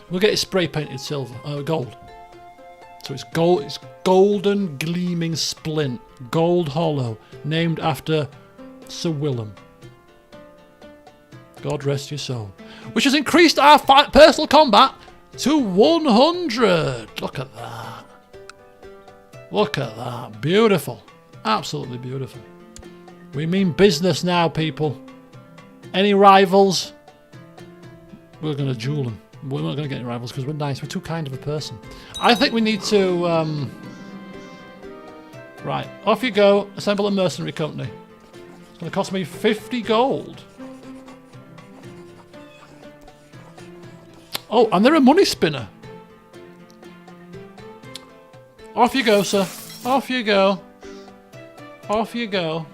We'll get it spray painted silver. Gold. So it's gold. It's golden gleaming splint. Gold Hollow. Named after Sir Willem. God rest your soul. Which has increased our personal combat to 100. Look at that. Look at that. Beautiful. Absolutely beautiful. We mean business now, people. Any rivals? We're going to duel them. We're not going to get any rivals because we're nice. We're too kind of a person. I think we need to... Right. Off you go. Assemble a mercenary company. It's going to cost me 50 gold. Oh, and they're a money spinner. Off you go, sir. Off you go. Off you go.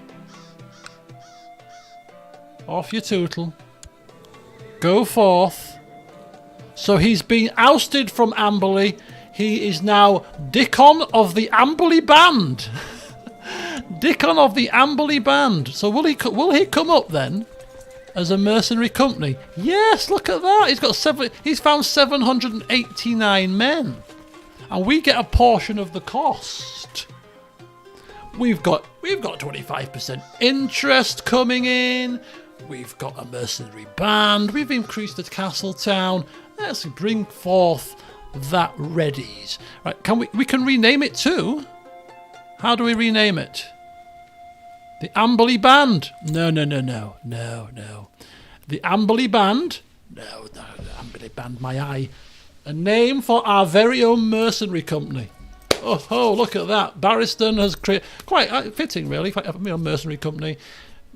Off you tootle. Go forth. So he's been ousted from Amberley. He is now Dickon of the Amberley Band. Dickon of the Amberley Band. So will he come up then as a mercenary company? Yes, look at that. He's found 789 men. And we get a portion of the cost. We've got 25% interest coming in. We've got a mercenary band. We've increased the castle town. Let's bring forth that readies. Right, we can rename it too. How do we rename it? The Amberley Band. No. The Amberley Band. No, the Amberley Band, my eye. A name for our very own mercenary company. Oh, look at that. Barristan has created... Quite fitting, really. A mercenary company.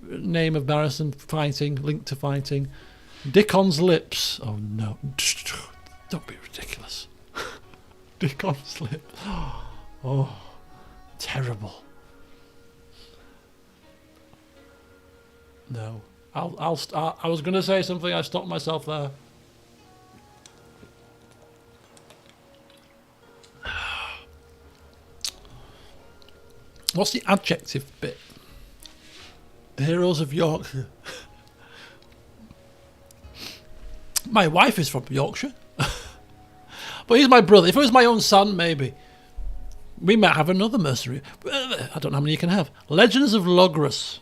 Name of Barristan, fighting, linked to fighting. Dickon's Lips. Oh, no. Don't be ridiculous. Dickon's Lips. Oh, terrible. No. I'll start. I was going to say something. I stopped myself there. What's the adjective bit? The heroes of Yorkshire. My wife is from Yorkshire. But he's my brother. If it was my own son, maybe. We might have another mercenary. I don't know how many you can have. Legends of Logres.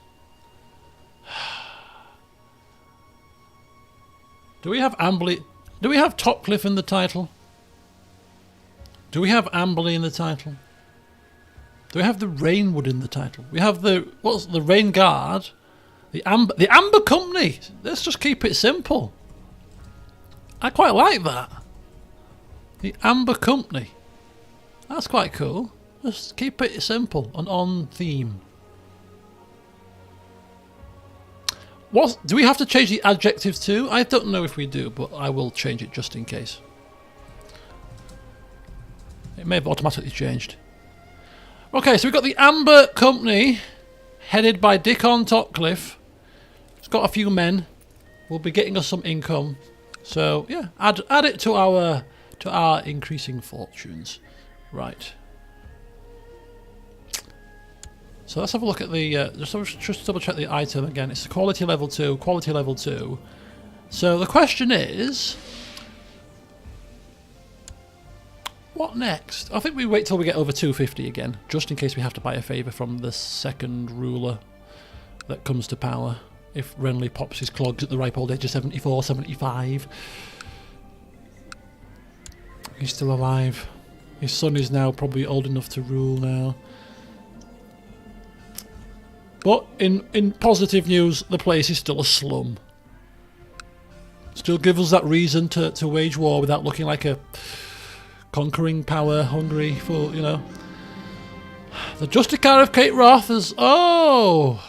Do we have Amberley? Do we have Topcliffe in the title? Do we have Amberley in the title? Do we have the Rainwood in the title? We have the Rain Guard, the Amber Company. Let's just keep it simple. I quite like that. The Amber Company. That's quite cool. Let's keep it simple and on theme. Do we have to change the adjectives too? I don't know if we do, but I will change it just in case. It may have automatically changed. Okay, so we've got the Amber Company, headed by Dickon Topcliffe. It's got a few men. Will be getting us some income. So yeah, add it to our increasing fortunes. Right. So let's have a look at the, just double check the item again. It's quality level 2, quality level 2. So the question is, what next? I think we wait till we get over 250 again, just in case we have to buy a favour from the second ruler that comes to power. If Renly pops his clogs at the ripe old age of 74, 75. He's still alive. His son is now probably old enough to rule now. But in positive news, the place is still a slum. Still gives us that reason to wage war without looking like a conquering power hungry for, you know. The Justicar of Kate Roth is... Oh!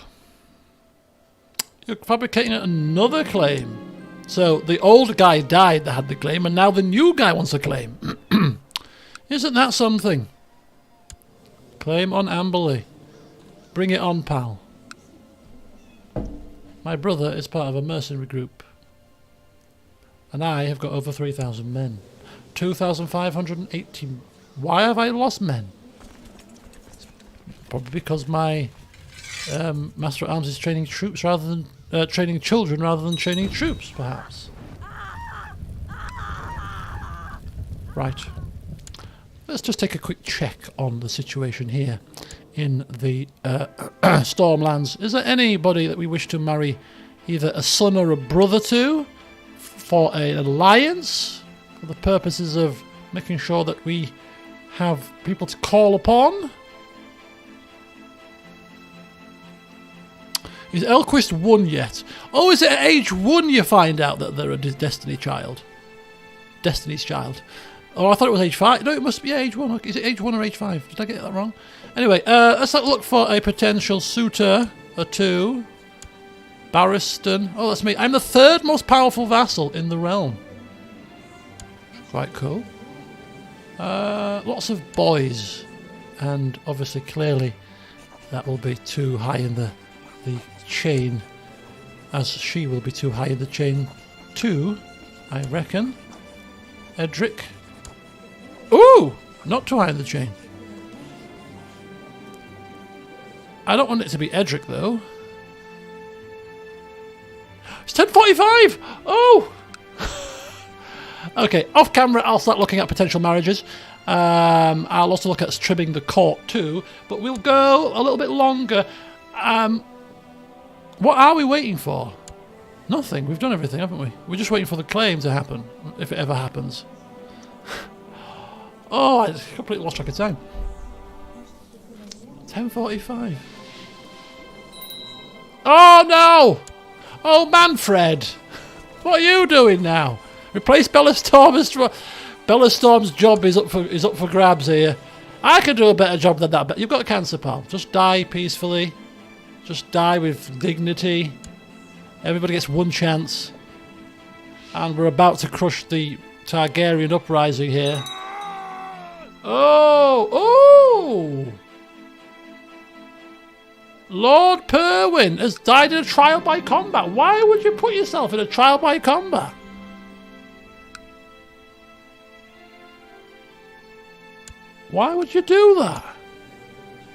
You're fabricating another claim. So the old guy died that had the claim, and now the new guy wants a claim. Isn't that something? Claim on Amberley. Bring it on, pal. My brother is part of a mercenary group. And I have got over 3,000 men. 2,580. Why have I lost men? Probably because my Master at Arms is training troops rather than training children rather than training troops, perhaps. Right. Let's just take a quick check on the situation here in the Stormlands. Is there anybody that we wish to marry either a son or a brother to for an alliance, for the purposes of making sure that we have people to call upon? Is Elquist 1 yet? Oh, is it at age 1 you find out that they're a Destiny's child? Oh, I thought it was age 5. No, it must be age 1. Is it age 1 or age 5? Did I get that wrong? Anyway, let's look for a potential suitor or two. Barristan. Oh, that's me. I'm the 3rd most powerful vassal in the realm. Quite cool. Lots of boys. And obviously, clearly, that will be too high in the chain, as she will be too high in the chain too, I reckon. Edric. Ooh! Not too high in the chain. I don't want it to be Edric though. It's 10:45! Oh! Okay, off camera I'll start looking at potential marriages. I'll also look at trimming the court too, but we'll go a little bit longer. What are we waiting for? Nothing. We've done everything, haven't we? We're just waiting for the claim to happen, if it ever happens. Oh, I completely lost track of time. 10:45. Oh no! Oh, Manfred! What are you doing now? Replace Bellastorm as... Bellastorm's job is up for grabs here. I could do a better job than that, but you've got cancer, pal. Just die peacefully. Just die with dignity. Everybody gets one chance. And we're about to crush the Targaryen uprising here. Oh! Oh! Lord Perwyn has died in a trial by combat. Why would you put yourself in a trial by combat? Why would you do that?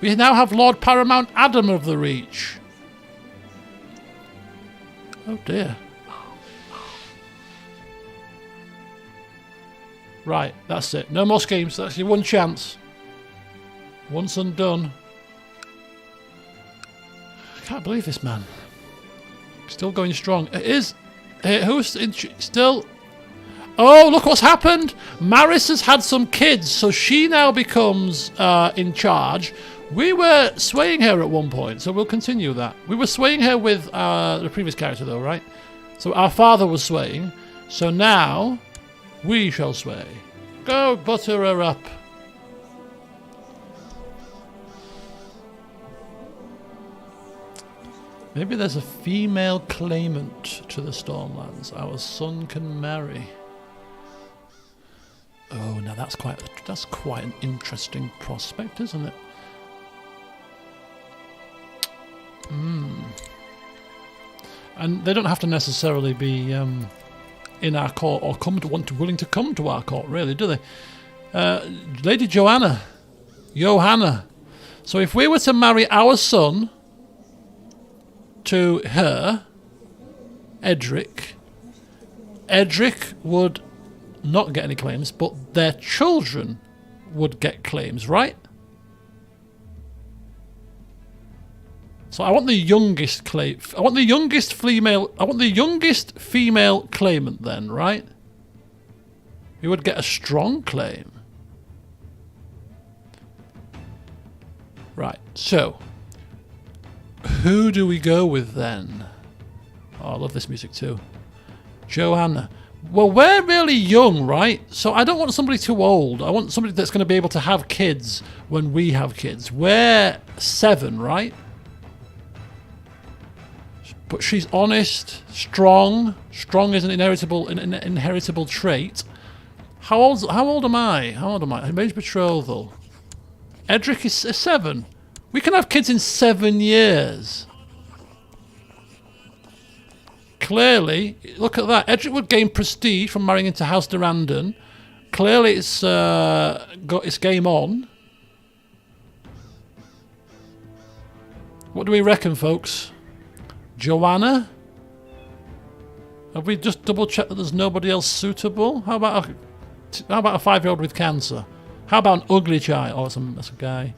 We now have Lord Paramount Adam of the Reach. Oh dear. Right, that's it. No more schemes. That's your one chance. Once and done. I can't believe this man. Still going strong. It is. Who's still... Oh, look what's happened. Maris has had some kids, so she now becomes in charge. We were swaying her at one point, so we'll continue that. We were swaying her with the previous character, though, right? So our father was swaying. So now we shall sway. Go butter her up. Maybe there's a female claimant to the Stormlands our son can marry. Oh, now that's quite an interesting prospect, isn't it? And they don't have to necessarily be in our court or willing to come to our court, really, do they? Lady Johanna. So if we were to marry our son to her, Edric would not get any claims, but their children would get claims, right? So I want the youngest claim. I want the youngest female. I want the youngest female claimant. Then, right? We would get a strong claim. Right. So, who do we go with then? Oh, I love this music too. Joanna. Well, we're really young, right? So I don't want somebody too old. I want somebody that's going to be able to have kids when we have kids. We're 7, right? But she's honest, strong. Strong is an inheritable trait. How old am I? How old am I? Marriage betrothal. Edric is 7. We can have kids in 7 years. Clearly, look at that. Edric would gain prestige from marrying into House Durandon. Clearly, it's got its game on. What do we reckon, folks? Joanna? Have we just double-checked that there's nobody else suitable? How about a 5-year-old with cancer? How about an ugly child? Oh, that's a guy.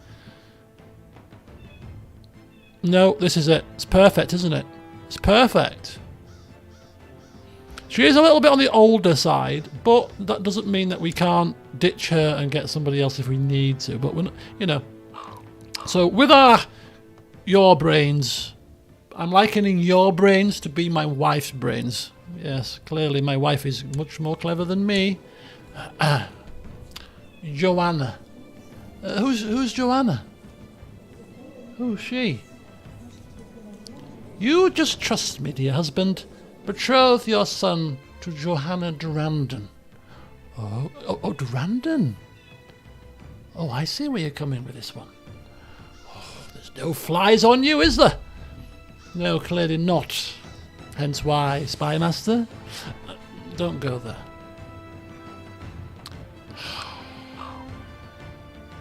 No, this is it. It's perfect, isn't it? It's perfect. She is a little bit on the older side, but that doesn't mean that we can't ditch her and get somebody else if we need to. But we're not, you know. So with your brains, I'm likening your brains to be my wife's brains. Yes, clearly my wife is much more clever than me. Joanna. Who's Joanna? Who's she? You just trust me, dear husband. Betroth your son to Johanna Durandon. Oh, Durandon. Oh, I see where you're coming with this one. Oh, there's no flies on you, is there? No, clearly not. Hence why, Spymaster, don't go there.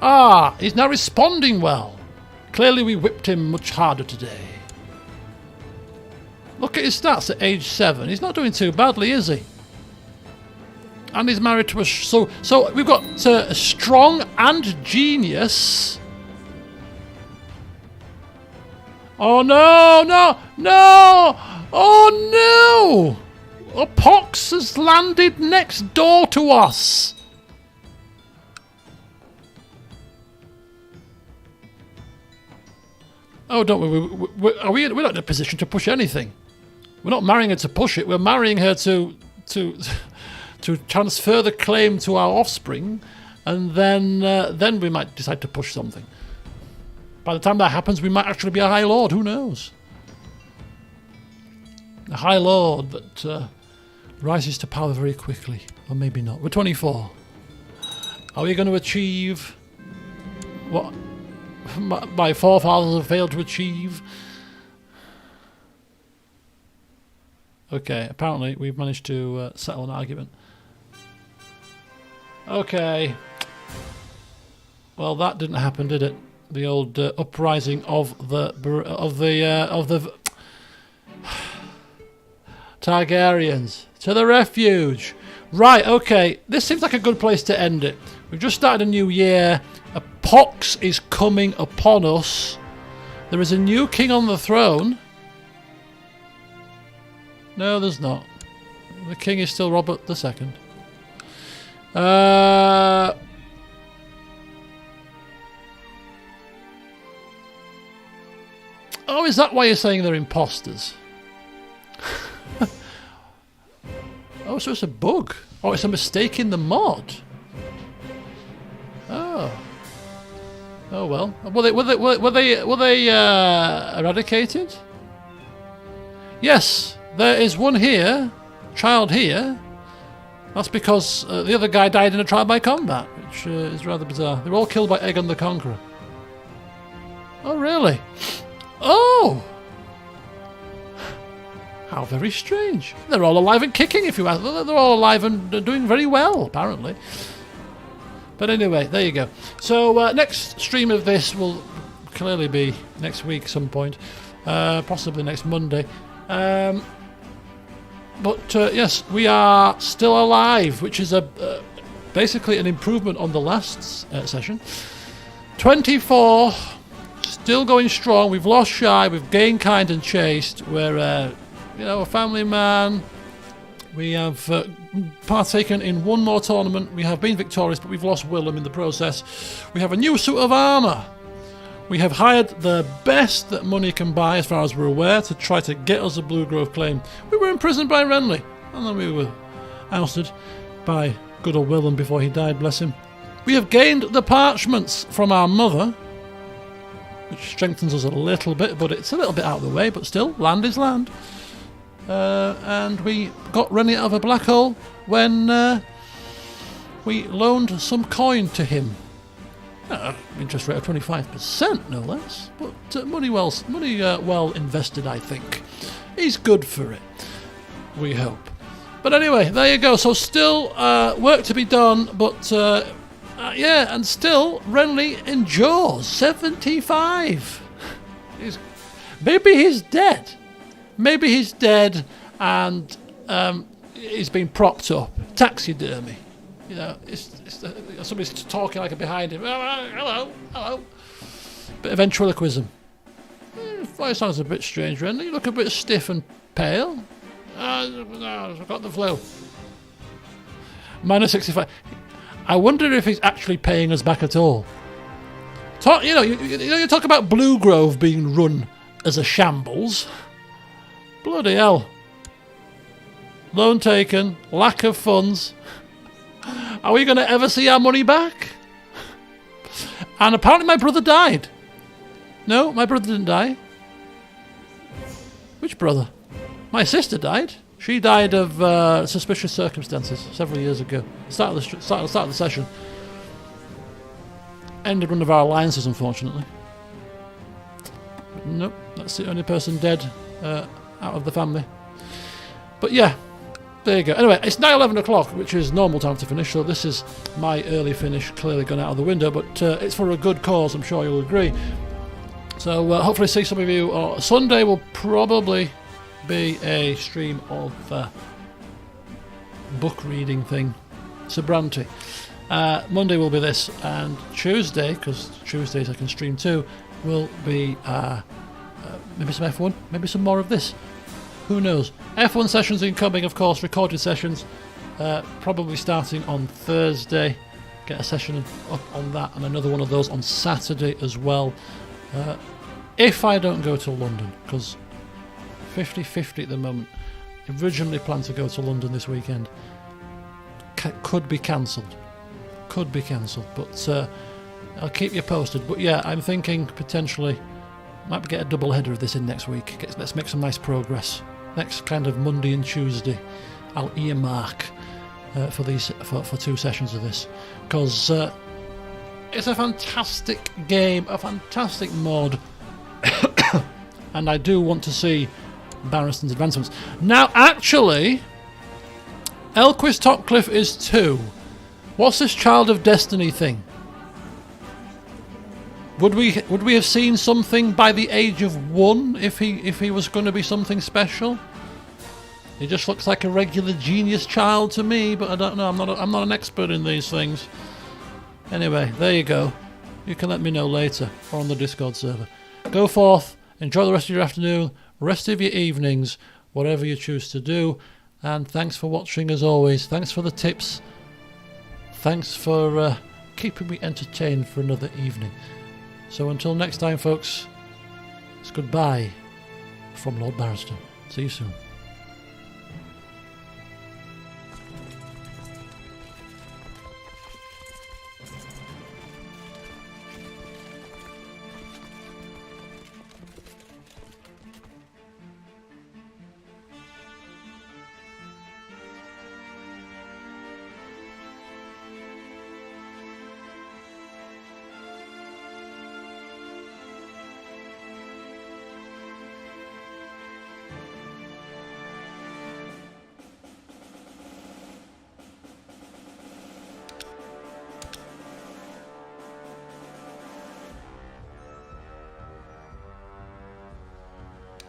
Ah, he's now responding well. Clearly we whipped him much harder today. Look at his stats at age 7. He's not doing too badly, is he? And he's married to a... So we've got a strong and genius. Oh, no! Oh, no! A pox has landed next door to us. Oh, don't we? We're not in a position to push anything. We're not marrying her to push it. We're marrying her to transfer the claim to our offspring, and then we might decide to push something. By the time that happens, we might actually be a High Lord. Who knows? A High Lord that rises to power very quickly, or maybe not. We're 24. Are we going to achieve what my forefathers have failed to achieve? Okay, apparently we've managed to settle an argument. Okay. Well, that didn't happen, did it? The old uprising of the Targaryens to the refuge. Right. Okay. This seems like a good place to end it. We've just started a new year. A pox is coming upon us. There is a new king on the throne. No, there's not. The king is still Robert II. Oh, is that why you're saying they're imposters? Oh, so it's a bug. Oh, it's a mistake in the mod. Oh. Oh well. Were they eradicated? Yes. There is one here, child here. That's because the other guy died in a trial by combat, which is rather bizarre. They were all killed by Aegon the Conqueror. Oh, really? Oh! How very strange. They're all alive and kicking, if you ask. They're all alive and doing very well, apparently. But anyway, there you go. So next stream of this will clearly be next week some point, possibly next Monday. But yes, we are still alive, which is basically an improvement on the last session. 24, still going strong. We've lost shy, we've gained kind and chaste. We're a family man. We have partaken in one more tournament. We have been victorious, but we've lost Willem in the process. We have a new suit of armour. We have hired the best that money can buy, as far as we're aware, to try to get us a Blue Grove claim. We were imprisoned by Renly, and then we were ousted by good old Willem before he died, bless him. We have gained the parchments from our mother, which strengthens us a little bit, but it's a little bit out of the way, but still, land is land. And we got Renly out of a black hole when we loaned some coin to him. Interest rate of 25%, no less. But money well invested, I think. He's good for it, we hope. But anyway, there you go. So still work to be done, but and still Renly endures 75. Maybe he's dead. Maybe he's dead and he's been propped up. Taxidermy. You know, somebody's talking like behind him. Hello. Bit of ventriloquism. Voice sounds a bit strange, Renly. You look a bit stiff and pale. No, I've got the flu. Minus 65. I wonder if he's actually paying us back at all. You talk about Blue Grove being run as a shambles. Bloody hell. Loan taken, lack of funds. Are we going to ever see our money back? And apparently my brother died. No, my brother didn't die. Which brother? My sister died. She died of suspicious circumstances several years ago. Start of the session. Ended one of our alliances, unfortunately. But nope, that's the only person dead out of the family. But yeah, there you go. Anyway, it's now 11 o'clock, which is normal time to finish, so this is my early finish, clearly gone out of the window, but it's for a good cause, I'm sure you'll agree. So hopefully see some of you. Sunday will probably be a stream of book reading thing, Sobranty. Monday will be this, and Tuesday, because Tuesdays I can stream too, will be maybe some F1, maybe some more of this. Who knows? F1 sessions incoming, of course, recorded sessions, probably starting on Thursday. Get a session up on that, and another one of those on Saturday as well. If I don't go to London, because 50-50 at the moment. Originally planned to go to London this weekend. Could be cancelled. But I'll keep you posted. But yeah, I'm thinking potentially might get a double header of this in next week. Let's make some nice progress. Next kind of Monday and Tuesday, I'll earmark for these for 2 sessions of this, because it's a fantastic game, a fantastic mod, and I do want to see Barristan's advancements. Now, actually, Elquist Topcliffe is 2. What's this Child of Destiny thing? Would we have seen something by the age of 1 if he was going to be something special? He just looks like a regular genius child to me, but I don't know. I'm not an expert in these things. Anyway, there you go. You can let me know later or on the Discord server. Go forth, enjoy the rest of your afternoon, rest of your evenings, whatever you choose to do. And thanks for watching as always. Thanks for the tips. Thanks for keeping me entertained for another evening. So until next time, folks, it's goodbye from Lord Barristan. See you soon.